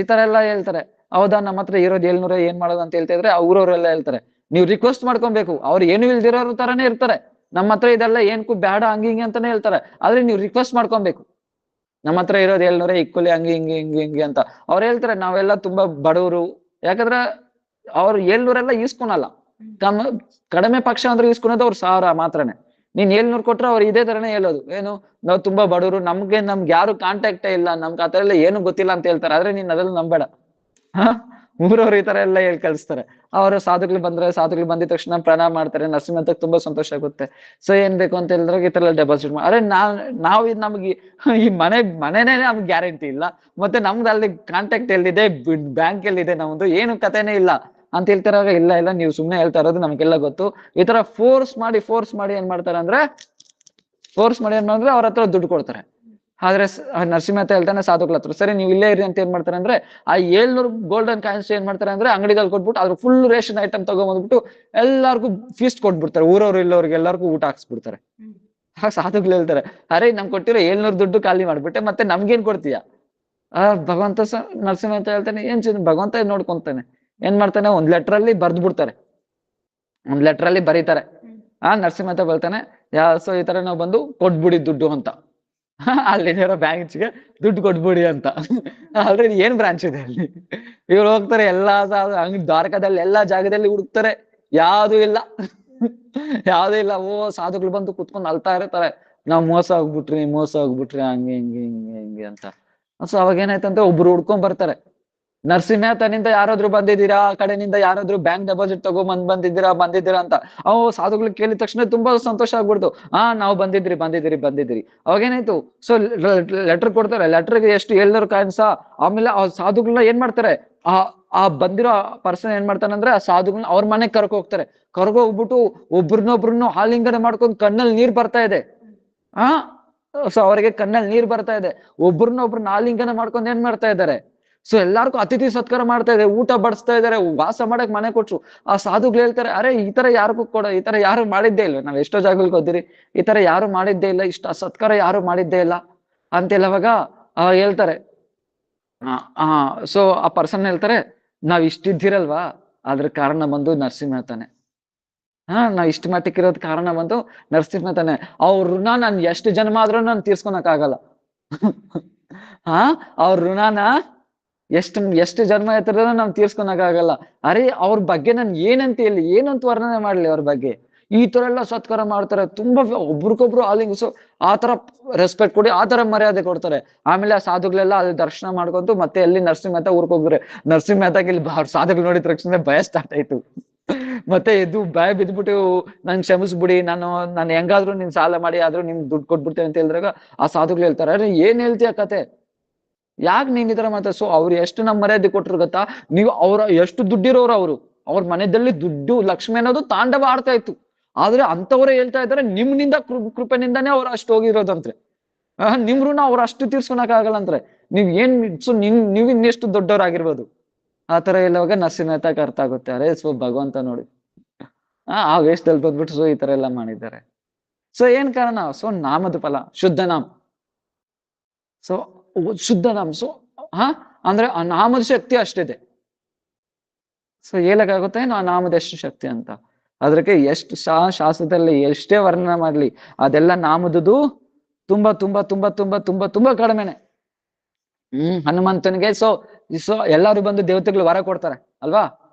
ಈ ತರ ಎಲ್ಲ ಹೇಳ್ತಾರೆ, ಹೌದಾ ನಮ್ಮ ಹತ್ರ ಇರೋದು 700 ಏನ್ ಮಾಡೋದು ಅಂತ ಹೇಳ್ತಾ ಇದ್ರೆ ಊರವರೆಲ್ಲ ಹೇಳ್ತಾರೆ, ನೀವು ರಿಕ್ವೆಸ್ಟ್ ಮಾಡ್ಕೊಬೇಕು. ಅವ್ರು ಏನು ಇಲ್ದಿರೋರು ತರಾನೇ ಇರ್ತಾರೆ, ನಮ್ಮ ಹತ್ರ ಇದೆಲ್ಲ ಏನ್ಕು ಬೇಡ ಹಂಗಿ ಹಿಂಗೆ ಅಂತಾನೆ ಹೇಳ್ತಾರೆ. ಆದ್ರೆ ನೀವು ರಿಕ್ವೆಸ್ಟ್ ಮಾಡ್ಕೊಬೇಕು, ನಮ್ಮ ಹತ್ರ ಇರೋದು 700 ಇಕ್ಕೊಲಿ ಹಂಗಿ ಹಿಂಗಿ ಅಂತ. ಅವ್ರು ಹೇಳ್ತಾರೆ ನಾವೆಲ್ಲ ತುಂಬಾ ಬಡವರು. ಯಾಕಂದ್ರೆ ಅವ್ರು 700 ಈಸ್ಕೊನಲ್ಲ, ಕಡಿಮೆ ಪಕ್ಷ ಅಂದ್ರೆ ಈಸ್ಕೊಳೋದು ಅವ್ರು 1000 ಮಾತ್ರನೇ. ನೀನ್ 700 ಕೊಟ್ರೆ ಅವ್ರು ಇದೇ ತರನೇ ಹೇಳೋದು, ಏನು ನಾವು ತುಂಬಾ ಬಡವರು, ನಮ್ಗೆ ಯಾರು ಕಾಂಟ್ಯಾಕ್ಟೇ ಇಲ್ಲ, ನಮ್ಗೆ ಆತರ ಎಲ್ಲ ಏನು ಗೊತ್ತಿಲ್ಲ ಅಂತ ಹೇಳ್ತಾರೆ. ಆದ್ರೆ ನೀನ್ ಅದೆಲ್ಲ ನಂಬೇಡ. ಊರವ್ರು ಈ ತರ ಎಲ್ಲ ಹೇಳಿ ಕಳಿಸ್ತಾರೆ. ಅವರು ಸಾಧುಗಳು ಬಂದಿದ ತಕ್ಷಣ ಪ್ರಣಾಮ ಮಾಡ್ತಾರೆ. ನರಸಿಂಹ ತುಂಬಾ ಸಂತೋಷ ಆಗುತ್ತೆ. ಸೊ ಏನ್ ಬೇಕು ಅಂತ ಹೇಳಿದ್ರೆ ಈ ತರ ಎಲ್ಲ ಡೆಪಾಸಿಟ್ ಮಾಡಿ. ಅರೆ ನಾವು ಇದು ನಮ್ಗೆ ಈ ಮನೆನೇ ನಮ್ಗೆ ಗ್ಯಾರಂಟಿ ಇಲ್ಲ, ಮತ್ತೆ ನಮ್ದು ಅಲ್ಲಿ ಕಾಂಟ್ಯಾಕ್ಟ್ ಎಲ್ಲಿದೆ, ಬ್ಯಾಂಕ್ ಎಲ್ಲಿದೆ, ನಮ್ದು ಏನು ಕಥೆನೇ ಇಲ್ಲ ಅಂತ ಹೇಳ್ತಾರಾಗ, ಇಲ್ಲ ನೀವು ಸುಮ್ನೆ ಹೇಳ್ತಾ ಇರೋದು, ನಮ್ಗೆಲ್ಲ ಗೊತ್ತು. ಈ ತರ ಫೋರ್ಸ್ ಮಾಡಿ ಏನ್ ಮಾಡ್ತಾರೆ ಅಂದ್ರೆ ಅವ್ರ ಹತ್ರ ದುಡ್ಡು ಕೊಡ್ತಾರೆ. ಆದ್ರೆ ನರಸಿಂಹ ಮೆಹ್ತಾ ಹೇಳ್ತಾನೆ ಸಾಧುಗಳ ಹತ್ರ, ಸರಿ ನೀವು ಇಲ್ಲೇ ಇರಿ ಅಂತ ಏನ್ ಮಾಡ್ತಾರೆ ಅಂದ್ರೆ ಆ 700 ಗೋಲ್ಡನ್ ಕಾಯಿನ್ಸ್ ಏನ್ ಮಾಡ್ತಾರೆ ಅಂದ್ರೆ ಅಂಗಡಿದಲ್ಲಿ ಕೊಟ್ಬಿಟ್ಟು ಅದ್ರ ಫುಲ್ ರೇಷನ್ ಐಟಮ್ ತಗೊಂಡ್ಬಂದ್ಬಿಟ್ಟು ಎಲ್ಲಾರ್ಗು ಫೀಸ್ಟ್ ಕೊಟ್ಬಿಡ್ತಾರೆ. ಊರವ್ರು ಇಲ್ಲವ್ರಿಗೆ ಎಲ್ಲರಿಗೂ ಊಟ ಹಾಕ್ಸ್ಬಿಡ್ತಾರೆ. ಸಾಧುಗಳು ಹೇಳ್ತಾರೆ, ಅರೆ ನಮ್ಗೆ ಕೊಟ್ಟಿರೋ 700 ದುಡ್ಡು ಖಾಲಿ ಮಾಡ್ಬಿಟ್ಟೆ, ಮತ್ತೆ ನಮ್ಗೇನ್ ಕೊಡ್ತೀಯ? ಭಗವಂತ ನರಸಿಂಹ ಮೆಹ್ತಾ ಹೇಳ್ತಾನೆ, ಏನ್ ಭಗವಂತ ನೋಡ್ಕೊಂತಾನೆ. ಏನ್ ಮಾಡ್ತಾನೆ, ಒಂದ್ ಲೆಟರ್ ಅಲ್ಲಿ ಬರ್ದ್ಬಿಡ್ತಾರೆ, ಒಂದ್ ಲೆಟರ್ ಅಲ್ಲಿ ಬರೀತಾರೆ. ನರಸಿಂಹ ಮೆಹ್ತಾ ಹೇಳ್ತಾನೆ, ಸೊ ಈ ತರ ನಾವು ಬಂದು ಕೊಟ್ಬಿಡಿ ದುಡ್ಡು ಅಂತ, ಅಲ್ಲಿರೋ ಬ್ಯಾಂಕ್ಗೆ ದುಡ್ಡು ಕೊಟ್ಬಿಡಿ ಅಂತ. ಆಲ್ರೆಡಿ ಏನ್ ಬ್ರಾಂಚ್ ಇದೆ ಅಲ್ಲಿ? ಇವ್ರು ಹೋಗ್ತಾರೆ ಎಲ್ಲಾ ದ್ವಾರಕದಲ್ಲಿ ಎಲ್ಲಾ ಜಾಗದಲ್ಲಿ ಹುಡುಕ್ತಾರೆ, ಯಾವ್ದು ಇಲ್ಲ. ಓ ಸಾಧುಗಳು ಬಂದು ಕುತ್ಕೊಂಡು ಅಳ್ತಾ ಇರ್ತಾರೆ, ನಾವ್ ಮೋಸ ಹೋಗ್ಬಿಟ್ರಿ ಹಂಗೆ ಹಿಂಗೆ ಅಂತ. ಸೊ ಅವಾಗ ಏನಾಯ್ತಂದ್ರೆ ಒಬ್ರು ಹುಡ್ಕೊಂಡ್ ಬರ್ತಾರೆ, ನರಸಿಂಹ ಮೆಹ್ತಾನಿಂದ ಯಾರಾದ್ರೂ ಬಂದಿದ್ದೀರಾ, ಆ ಕಡೆನಿಂದ ಯಾರಾದ್ರೂ ಬ್ಯಾಂಕ್ ಡೆಪಾಸಿಟ್ ಬಂದಿದ್ದೀರಾ ಅಂತ. ಸಾಧುಗಳು ಕೇಳಿದ ತಕ್ಷಣ ತುಂಬಾ ಸಂತೋಷ ಆಗ್ಬಿಡ್ತು. ನಾವು ಬಂದಿದ್ರಿ. ಅವಾಗೇನಾಯ್ತು, ಸೊ ಲೆಟರ್ ಕೊಡ್ತಾರೆ. ಲೆಟರ್ಗೆ ಎಷ್ಟು 700 ಕಾಯಿನ್ಸ. ಆಮೇಲೆ ಆ ಸಾಧುಗಳನ್ನ ಏನ್ ಮಾಡ್ತಾರೆ, ಆ ಬಂದಿರೋ ಪರ್ಸನ್ ಏನ್ ಮಾಡ್ತಾನಂದ್ರೆ ಆ ಸಾಧುಗಳನ್ನ ಅವ್ರ ಮನೆಗ್ ಕರ್ಕೋಗ್ತಾರೆ. ಕರ್ಕೋಗ್ಬಿಟ್ಟು ಒಬ್ರನ್ನೊಬ್ರನ್ನು ಆಲಿಂಗನ ಮಾಡ್ಕೊಂಡು ಕಣ್ಣಲ್ಲಿ ನೀರ್ ಬರ್ತಾ ಇದೆ. ಸೊ ಅವರಿಗೆ ಕಣ್ಣಲ್ಲಿ ನೀರ್ ಬರ್ತಾ ಇದೆ. ಒಬ್ರನ್ನೊಬ್ರನ್ನ ಆಲಿಂಗನ ಮಾಡ್ಕೊಂಡು ಏನ್ ಮಾಡ್ತಾ ಇದ್ದಾರೆ, ಸೊ ಎಲ್ಲಾರ್ಗು ಅತಿಥಿ ಸತ್ಕಾರ ಮಾಡ್ತಾ ಇದೆ, ಊಟ ಬಡಿಸ್ತಾ ಇದಾರೆ, ವಾಸ ಮಾಡಕ್ ಮನೆ ಕೊಟ್ರು. ಆ ಸಾಧುಗಳು ಹೇಳ್ತಾರೆ, ಅರೆ ಈ ತರ ಯಾರಿಗೂ ಈ ತರ ಯಾರು ಮಾಡಿದ್ದೇ ಇಲ್ಲ, ನಾವ್ ಎಷ್ಟೋ ಜಾಗಗಳಿಗೆ ಹೋದಿರಿ, ಈ ತರ ಯಾರು ಮಾಡಿದ್ದೇ ಇಲ್ಲ, ಇಷ್ಟ ಸತ್ಕಾರ ಯಾರು ಮಾಡಿದ್ದೇ ಇಲ್ಲ ಅಂತ ಹೇಳುವಾಗ ಹೇಳ್ತಾರೆ. ಸೊ ಆ ಪರ್ಸನ್ ಹೇಳ್ತಾರೆ, ನಾವ್ ಇಷ್ಟಿದ್ದೀರಲ್ವಾ ಅದ್ರ ಕಾರಣ ಬಂದು ನರಸಿಂಹ ಮೆಹ್ತಾನೆ. ನಾವ್ ಇಷ್ಟ ಮಟ್ಟಕ್ಕಿರೋದ್ ಕಾರಣ ಬಂದು ನರಸಿಂಹ ಮೆಹ್ತಾನೆ. ಅವ್ರ ಋಣ ನಾನ್ ಎಷ್ಟು ಜನ್ಮ ಆದ್ರೂ ನಾನು ತೀರ್ಸ್ಕೊಳಕ್ ಆಗಲ್ಲ. ಅವ್ರ ಋಣನ ಎಷ್ಟು ಜನ್ಮ ಎತ್ತಿದ್ರು ನಾವ್ ತೀರ್ಸ್ಕೊಳಕ್ ಆಗಲ್ಲ. ಅರೆ ಅವ್ರ ಬಗ್ಗೆ ನಾನು ಏನಂತ ಹೇಳಿ, ಏನಂತ ವರ್ಣನೆ ಮಾಡ್ಲಿ ಅವ್ರ ಬಗ್ಗೆ? ಈ ತರ ಎಲ್ಲ ಸತ್ಕಾರ ಮಾಡ್ತಾರೆ, ತುಂಬಾ ಒಬ್ರಿಗೊಬ್ರು ಸೊ ಆ ತರ ರೆಸ್ಪೆಕ್ಟ್ ಕೊಡಿ, ಆ ತರ ಮರ್ಯಾದೆ ಕೊಡ್ತಾರೆ. ಆಮೇಲೆ ಆ ಸಾಧುಗಳೆಲ್ಲ ಅಲ್ಲಿ ದರ್ಶನ ಮಾಡ್ಕೊಂತು ಮತ್ತೆ ಎಲ್ಲಿ ನರಸಿಂಹ ಮೆಹ್ತಾ ಊರ್ಗ್ ಹೋಗ್ರೆ. ನರಸಿಂಹ ಮೆಹ್ತಾಗೆ ಇಲ್ಲಿ ಸಾಧುಗಳು ನೋಡಿದ ತಕ್ಷಣ ಭಯ ಸ್ಟಾರ್ಟ್ ಆಯ್ತು. ಮತ್ತೆ ಇದು ಭಯ ಬಿದ್ಬಿಟ್ಟು ನನ್ ಕ್ಷಮಿಸ್ಬಿಡಿ, ನಾನು ಹೆಂಗಾದ್ರು ನಿನ್ ಸಾಲ ಮಾಡಿ ಆದ್ರೂ ನಿಮ್ ದುಡ್ಡು ಕೊಟ್ಬಿಡ್ತೇನೆ ಅಂತ ಹೇಳಿದಾಗ ಆ ಸಾಧುಗಳು ಹೇಳ್ತಾರೆ, ಅರೆ ಏನ್ ಹೇಳ್ತೀಯ ಕತೆ, ಯಾಕೆ ನೀನ್ ಈ ತರ ಮಾತಾ? ಸೊ ಅವ್ರು ಎಷ್ಟು ನಮ್ ಮರ್ಯಾದೆ ಕೊಟ್ರು ಗೊತ್ತಾ? ನೀವು ಎಷ್ಟು ದುಡ್ಡಿರೋರು, ಅವ್ರ ಮನೆಯಲ್ಲಿ ದುಡ್ಡು ಲಕ್ಷ್ಮಿ ಅನ್ನೋದು ತಾಂಡವ ಆಡ್ತಾ ಇತ್ತು. ಆದ್ರೆ ಅಂತವರೇ ಹೇಳ್ತಾ ಇದ್ದಾರೆ, ನಿಮ್ನಿಂದ ಕೃಪೆನಿಂದಾನೇ ಅವ್ರು ಅಷ್ಟು ಹೋಗಿರೋದಂತ್ರೆ. ನಿಮ್ ಋಣ ಅವ್ರು ಅಷ್ಟು ತೀರ್ಸ್ಕೊಳಕ್ ಆಗಲ್ಲ ಸೊ ನೀವ್ ಇನ್ನೆಷ್ಟು ದೊಡ್ಡವರಾಗಿರ್ಬೋದು. ಆತರ ಹೇಳುವಾಗ ನರಸಿಂಹ ಮೆಹ್ತಾಗೆ ಅರ್ಥ ಆಗುತ್ತೆ, ಅರೆ ಸೊ ಭಗವಂತ ನೋಡಿ ಆ ವೇಷದಲ್ಲಿ ಬಂದ್ಬಿಟ್ಟು ಸೊ ಈ ತರ ಎಲ್ಲ ಮಾಡಿದ್ದಾರೆ. ಸೊ ಏನ್ ಕಾರಣ? ಸೊ ನಾಮದ ಫಲ, ಶುದ್ಧ ನಾಮ. ಸೊ ಶುದ್ಧ ನಾಮ. ಸೊ ಅಂದ್ರೆ ಆ ನಾಮದ ಶಕ್ತಿ ಅಷ್ಟಿದೆ. ಸೊ ಹೇಳಕ್ಕಾಗುತ್ತೆ ಆ ನಾಮದ ಎಷ್ಟು ಶಕ್ತಿ ಅಂತ. ಅದಕ್ಕೆ ಎಷ್ಟು ಶಾಸ್ತ್ರದಲ್ಲಿ ಎಷ್ಟೇ ವರ್ಣನೆ ಮಾಡ್ಲಿ ಅದೆಲ್ಲ ನಾಮದುದು ತುಂಬಾ ತುಂಬಾ ತುಂಬಾ ತುಂಬಾ ತುಂಬಾ ತುಂಬಾ ಕಡಿಮೆನೆ. ಹನುಮಂತನಿಗೆ ಸೊ ಎಲ್ಲಾರು ಬಂದು ದೇವತೆಗಳು ವರ ಕೊಡ್ತಾರೆ ಅಲ್ವಾ.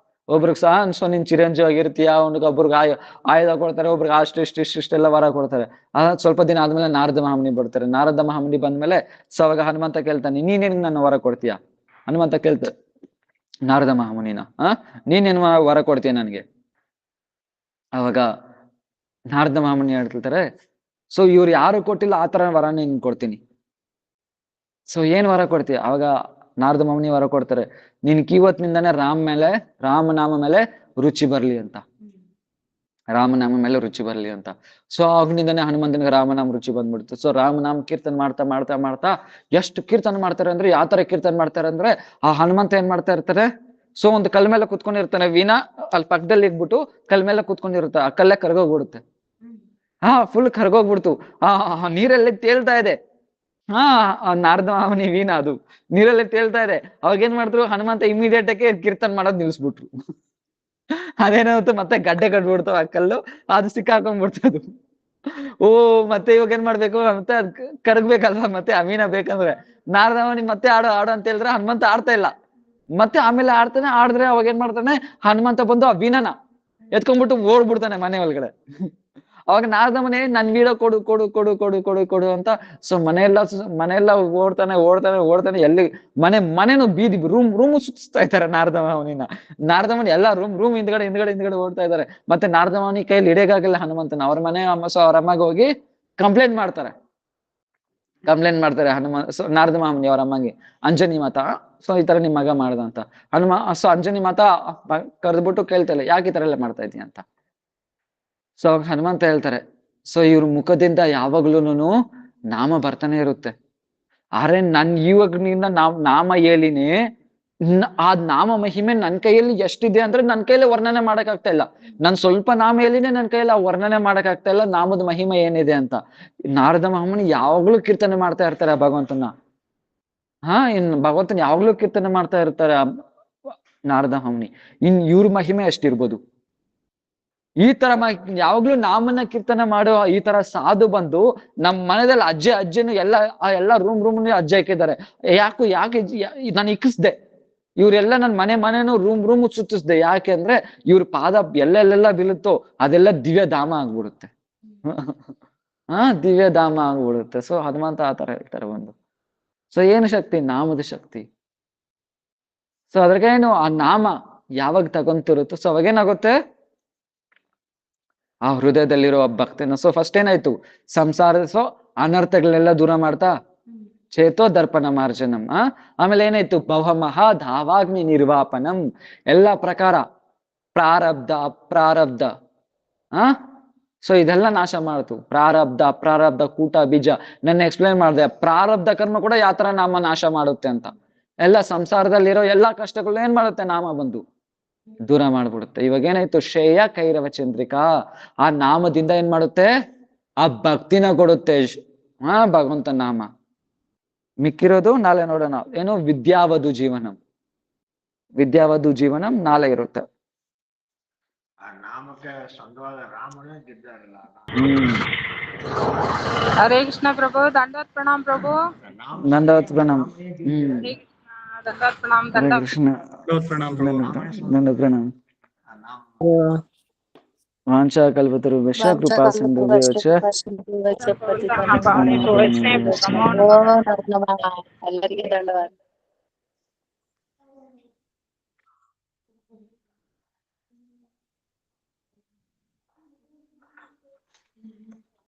ಒಬ್ರಿಗೆ ಸಹ ಸೊ ನೀನ್ ಚಿರಂಜೀವಿ ಆಗಿರ್ತೀಯ, ಒಬ್ರಿಗೆ ಆಯುಧ ಕೊಡ್ತಾರೆ, ಒಬ್ರಿಗೆ ಇಷ್ಟೆಲ್ಲ ವರ ಕೊಡ್ತಾರೆ. ಸ್ವಲ್ಪ ದಿನ ಆದ್ಮೇಲೆ ನಾರದ ಮಹಾಮುನಿ ಬರ್ತಾರೆ. ನಾರದ ಮಹಾಮುನಿ ಬಂದ್ಮೇಲೆ ಸೊ ಅವಾಗ ಹನುಮಂತ ಕೇಳ್ತಾನೆ, ನೀನೇನ್ ನನ್ನ ವರ ಕೊಡ್ತೀಯ? ಹನುಮಂತ ಕೇಳ್ತಾರೆ ನಾರದ ಮಹಾಮುನಿನ, ನೀನೇನ್ ವರ ಕೊಡ್ತೀಯ ನನ್ಗೆ? ಅವಾಗ ನಾರದ ಮಹಾಮುನಿ ಹೇಳ್ತಾರೆ, ಸೊ ಇವ್ರು ಯಾರು ಕೊಟ್ಟಿಲ್ಲ ಆತರ ವರ ನೀನ್ ಕೊಡ್ತೀನಿ. ಸೊ ಏನ್ ವರ ಕೊಡ್ತೀಯ? ಅವಾಗ ನಾರದ ಮಹಾಮುನಿ ವರ ಕೊಡ್ತಾರೆ, ನಿನ್ಗೆ ಇವತ್ತಿನಿಂದಾನೆ ರಾಮನಾಮ ಮೇಲೆ ರುಚಿ ಬರ್ಲಿ ಅಂತ. ರಾಮನಾಮ ಮೇಲೆ ರುಚಿ ಬರ್ಲಿ ಅಂತ. ಸೊ ಆಗ್ನಿಂದಾನೆ ಹನುಮಂತನಿಗೆ ರಾಮನಾಮ ರುಚಿ ಬಂದ್ಬಿಡ್ತು. ಸೊ ರಾಮನಾಮ ಕೀರ್ತನೆ ಮಾಡ್ತಾ ಮಾಡ್ತಾ ಮಾಡ್ತಾ ಎಷ್ಟು ಕೀರ್ತನೆ ಮಾಡ್ತಾರೆ ಅಂದ್ರೆ, ಯಾವ ತರ ಕೀರ್ತನೆ ಮಾಡ್ತಾರೆ ಅಂದ್ರೆ, ಆ ಹನುಮಂತ ಏನ್ ಮಾಡ್ತಾ ಇರ್ತಾರೆ, ಸೊ ಒಂದು ಕಲ್ ಮೇಲೆ ಕುತ್ಕೊಂಡಿರ್ತಾನೆ, ವೀಣಾ ಅಲ್ಲಿ ಪಕ್ಕದಲ್ಲಿ ಇಟ್ಬಿಟ್ಟು ಕಲ್ ಮೇಲೆ ಕುತ್ಕೊಂಡಿರುತ್ತೆ, ಆ ಕಲ್ಲೇ ಕರ್ಗೋಗ್ಬಿಡುತ್ತೆ. ಫುಲ್ ಕರ್ಗೋಗ್ಬಿಡ್ತು. ನೀರಲ್ಲಿ ತೇಲ್ತಾ ಇದೆ. ನಾರದ ಮಹಾಮುನಿ ವೀಣಾ ಅದು ನೀರಲ್ಲಿ ತೇಲ್ತಾ ಇದೆ. ಅವಾಗ ಏನ್ ಮಾಡಿದ್ರು, ಹನುಮಂತ ಇಮಿಡಿಯೇಟ್ ಆಗಿ ಕೀರ್ತನೆ ಮಾಡೋದ್ ನಿಲ್ಸ್ಬಿಟ್ರು. ಅದೇನಾಗುತ್ತೆ, ಮತ್ತೆ ಗಡ್ಡೆ ಕಟ್ಬಿಡ್ತಾವ ಆ ಕಲ್ಲು, ಅದು ಸಿಕ್ಕಾಕೊಂಡ್ಬಿಡ್ತದು. ಮತ್ತೆ ಇವಾಗ ಏನ್ ಮಾಡ್ಬೇಕು, ಮತ್ತೆ ಅದ್ ಕರಗ್ಬೇಕಲ್ವಾ, ಮತ್ತೆ ಅಮೀನ ಬೇಕಂದ್ರೆ ನಾರದ ಮಹಾಮುನಿ ಮತ್ತೆ ಆಡು ಅಂತ ಹೇಳಿದ್ರೆ ಹನುಮಂತ ಆಡ್ತಾ ಇಲ್ಲ. ಮತ್ತೆ ಆಮೇಲೆ ಆಡಿದ್ರೆ ಅವಾಗ ಏನ್ ಮಾಡ್ತಾನೆ, ಹನುಮಂತ ಬಂದು ಆ ವೀಣಾನ ಎತ್ಕೊಂಡ್ಬಿಟ್ಟು ಓಡ್ಬಿಡ್ತಾನೆ ಮನೆ ಒಳಗಡೆ. ಅವಾಗ ನಾರದ ಮನೆ ನನ್ ವೀಣ ಕೊಡು ಕೊಡು ಕೊಡು ಕೊಡು ಕೊಡು ಕೊಡು ಅಂತ. ಸೊ ಮನೆಯೆಲ್ಲ ಓಡ್ತಾನೆ ಎಲ್ಲಿ ಮನೆನು ಬೀದಿ ರೂಮ್ ಸುತ್ತಿಸ್ತಾ ಇದ್ದಾರೆ ನಾರದ ಮಹಾಮುನಿ ಎಲ್ಲಾ ರೂಮ್ ಹಿಂದ್ಗಡೆ ಓಡ್ತಾ ಇದ್ದಾರೆ. ಮತ್ತೆ ನಾರದ ಮಹಾಮುನಿ ಕೈಯಲ್ಲಿ ಹಿಡಿಯಕ್ಕಾಗಲ್ಲ ಹನುಮಂತನ. ಅವ್ರ ಮನೆ ಅವ್ರ ಅಮ್ಮಗೆ ಹೋಗಿ ಕಂಪ್ಲೇಂಟ್ ಮಾಡ್ತಾರೆ ನಾರದ ಮಹಾಮುನಿ ಅವ್ರ ಅಮ್ಮಗೆ, ಅಂಜನಿ ಮಾತಾ ಸೊ ಈ ತರ ನಿಮ್ ಮಗ ಮಾಡ್ದ ಅಂತ. ಸೊ ಅಂಜನಿ ಮಾತಾ ಕರೆದ್ಬಿಟ್ಟು ಕೇಳ್ತಾಳೆ, ಯಾಕೆ ಈ ತರ ಎಲ್ಲ ಮಾಡ್ತಾ ಇದೀಯ ಅಂತ. ಸೊ ಅವಾಗ ಹನುಮಂತ ಹೇಳ್ತಾರೆ, ಸೊ ಇವ್ರ ಮುಖದಿಂದ ಯಾವಾಗ್ಲೂನು ನಾಮ ಬರ್ತಾನೆ ಇರುತ್ತೆ. ಆದ್ರೆ ಇವಾಗನಿಂದ ನಾಮ ಹೇಳಿನೇ, ಆ ನಾಮ ಮಹಿಮೆ ನನ್ ಕೈಯಲ್ಲಿ ಎಷ್ಟಿದೆ ಅಂದ್ರೆ ನನ್ ಕೈಯಲ್ಲಿ ವರ್ಣನೆ ಮಾಡಕ್ ಆಗ್ತಾ ಇಲ್ಲ. ನಾನ್ ಸ್ವಲ್ಪ ನಾಮ ಹೇಳಿನೇ ನನ್ ಕೈಯಲ್ಲಿ ಆ ವರ್ಣನೆ ಮಾಡಕ್ ಆಗ್ತಾ ಇಲ್ಲ ನಾಮದ ಮಹಿಮೆ ಏನಿದೆ ಅಂತ. ನಾರದ ಮಹಾಮುನಿ ಯಾವಾಗ್ಲೂ ಕೀರ್ತನೆ ಮಾಡ್ತಾ ಇರ್ತಾರೆ ಆ ಭಗವಂತನ. ಭಗವಂತನ ಯಾವಾಗ್ಲೂ ಕೀರ್ತನೆ ಮಾಡ್ತಾ ಇರ್ತಾರೆ ನಾರದ ಮಹಾಮುನಿ. ಇವ್ರ ಮಹಿಮೆ ಎಷ್ಟಿರ್ಬೋದು. ಈ ತರ ಯಾವಾಗ್ಲೂ ನಾಮನ್ನ ಕೀರ್ತನೆ ಮಾಡೋ ಈ ತರ ಸಾಧು ಬಂದು ನಮ್ ಮನೆಯಲ್ಲಿ ಅಜ್ಜನು ಎಲ್ಲ ರೂಮ್ ಅಜ್ಜೆ ಹಾಕಿದ್ದಾರೆ. ಯಾಕೆ ನಾನು ಇಕ್ಕಿಸ್ದೆ, ಇವ್ರೆಲ್ಲ ನನ್ ಮನೆನೂ ರೂಮ್ ಸುತ್ತಿಸ್ದೆ. ಯಾಕೆ ಅಂದ್ರೆ ಇವ್ರ ಪಾದ ಎಲ್ಲೆಲ್ಲೆಲ್ಲ ಬೀಳುತ್ತೋ ಅದೆಲ್ಲ ದಿವ್ಯ ಧಾಮ ಆಗ್ಬಿಡುತ್ತೆ. ದಿವ್ಯ ಧಾಮ ಆಗ್ಬಿಡುತ್ತೆ. ಸೊ ಹನುಮಂತ ಆ ತರ ಹೇಳ್ತಾರೆ ಒಂದು. ಸೊ ಏನು ಶಕ್ತಿ? ನಾಮದ ಶಕ್ತಿ. ಸೊ ಅದ್ರಗೇನು ಆ ನಾಮ ಯಾವಾಗ ತಗೊಂತಿರುತ್ತೋ ಸೊ ಅವಾಗೇನಾಗುತ್ತೆ, ಆ ಹೃದಯದಲ್ಲಿರೋ ಭಕ್ತಿನ. ಸೊ ಫಸ್ಟ್ ಏನಾಯ್ತು, ಸಂಸಾರದ ಅನರ್ಥಗಳೆಲ್ಲ ದೂರ ಮಾಡ್ತಾ ಚೇತೋ ದರ್ಪಣ ಮಾರ್ಜನಂ. ಆಮೇಲೆ ಏನಾಯ್ತು, ಭವಮಹ ಧಾವಾಗ್ನಿ ನಿರ್ವಾಪನಂ. ಎಲ್ಲ ಪ್ರಕಾರ ಪ್ರಾರಬ್ಧ ಸೊ ಇದೆಲ್ಲ ನಾಶ ಮಾಡ್ತು. ಪ್ರಾರಬ್ಧ ಕೂಟ ಬೀಜ ನನ್ನ ಎಕ್ಸ್ಪ್ಲೈನ್ ಮಾಡಿದೆ. ಪ್ರಾರಬ್ಧ ಕರ್ಮ ಕೂಡ ಯಾವ ತರ ನಾಮ ನಾಶ ಮಾಡುತ್ತೆ ಅಂತ. ಎಲ್ಲ ಸಂಸಾರದಲ್ಲಿರೋ ಎಲ್ಲಾ ಕಷ್ಟಗಳು ಏನ್ ಮಾಡುತ್ತೆ, ನಾಮ ಬಂದು ದೂರ ಮಾಡ್ಬಿಡುತ್ತೆ. ಇವಾಗ ಏನಾಯ್ತು, ಶ್ರೇಯ ಕೈರವ ಚಂದ್ರಿಕಾ. ಆ ನಾಮದಿಂದ ಏನ್ ಮಾಡುತ್ತೆ, ಆ ಭಕ್ತಿನ ಕೊಡುತ್ತೆ ಭಗವಂತ ನಾಮ. ಮಿಕ್ಕಿರೋದು ನಾಳೆ ನೋಡೋಣ. ಏನು, ವಿದ್ಯಾವಧು ಜೀವನಂ ನಾಳೆ ಇರುತ್ತೆ. ಹರೇ ಕೃಷ್ಣ ಪ್ರಭು. ದಂಡವತ್ ಪ್ರಣಾಮ್ ಪ್ರಭು. ದಂಡವತ್ ಪ್ರಣಾಮ್. ದಂಡವತ್ ಪ್ರಣಾಮ್. ದಂಡ ಪ್ರಣಾಮ್. ವಾಂಛಾ ಕಲ್ಪತರುಭ್ಯಶ್ಚ ಕೃಪಾ ಸಿಂಧುಭ್ಯಶ್ಚ ಎಲ್ಲರಿಗೆ ಧನ್ಯವಾದ.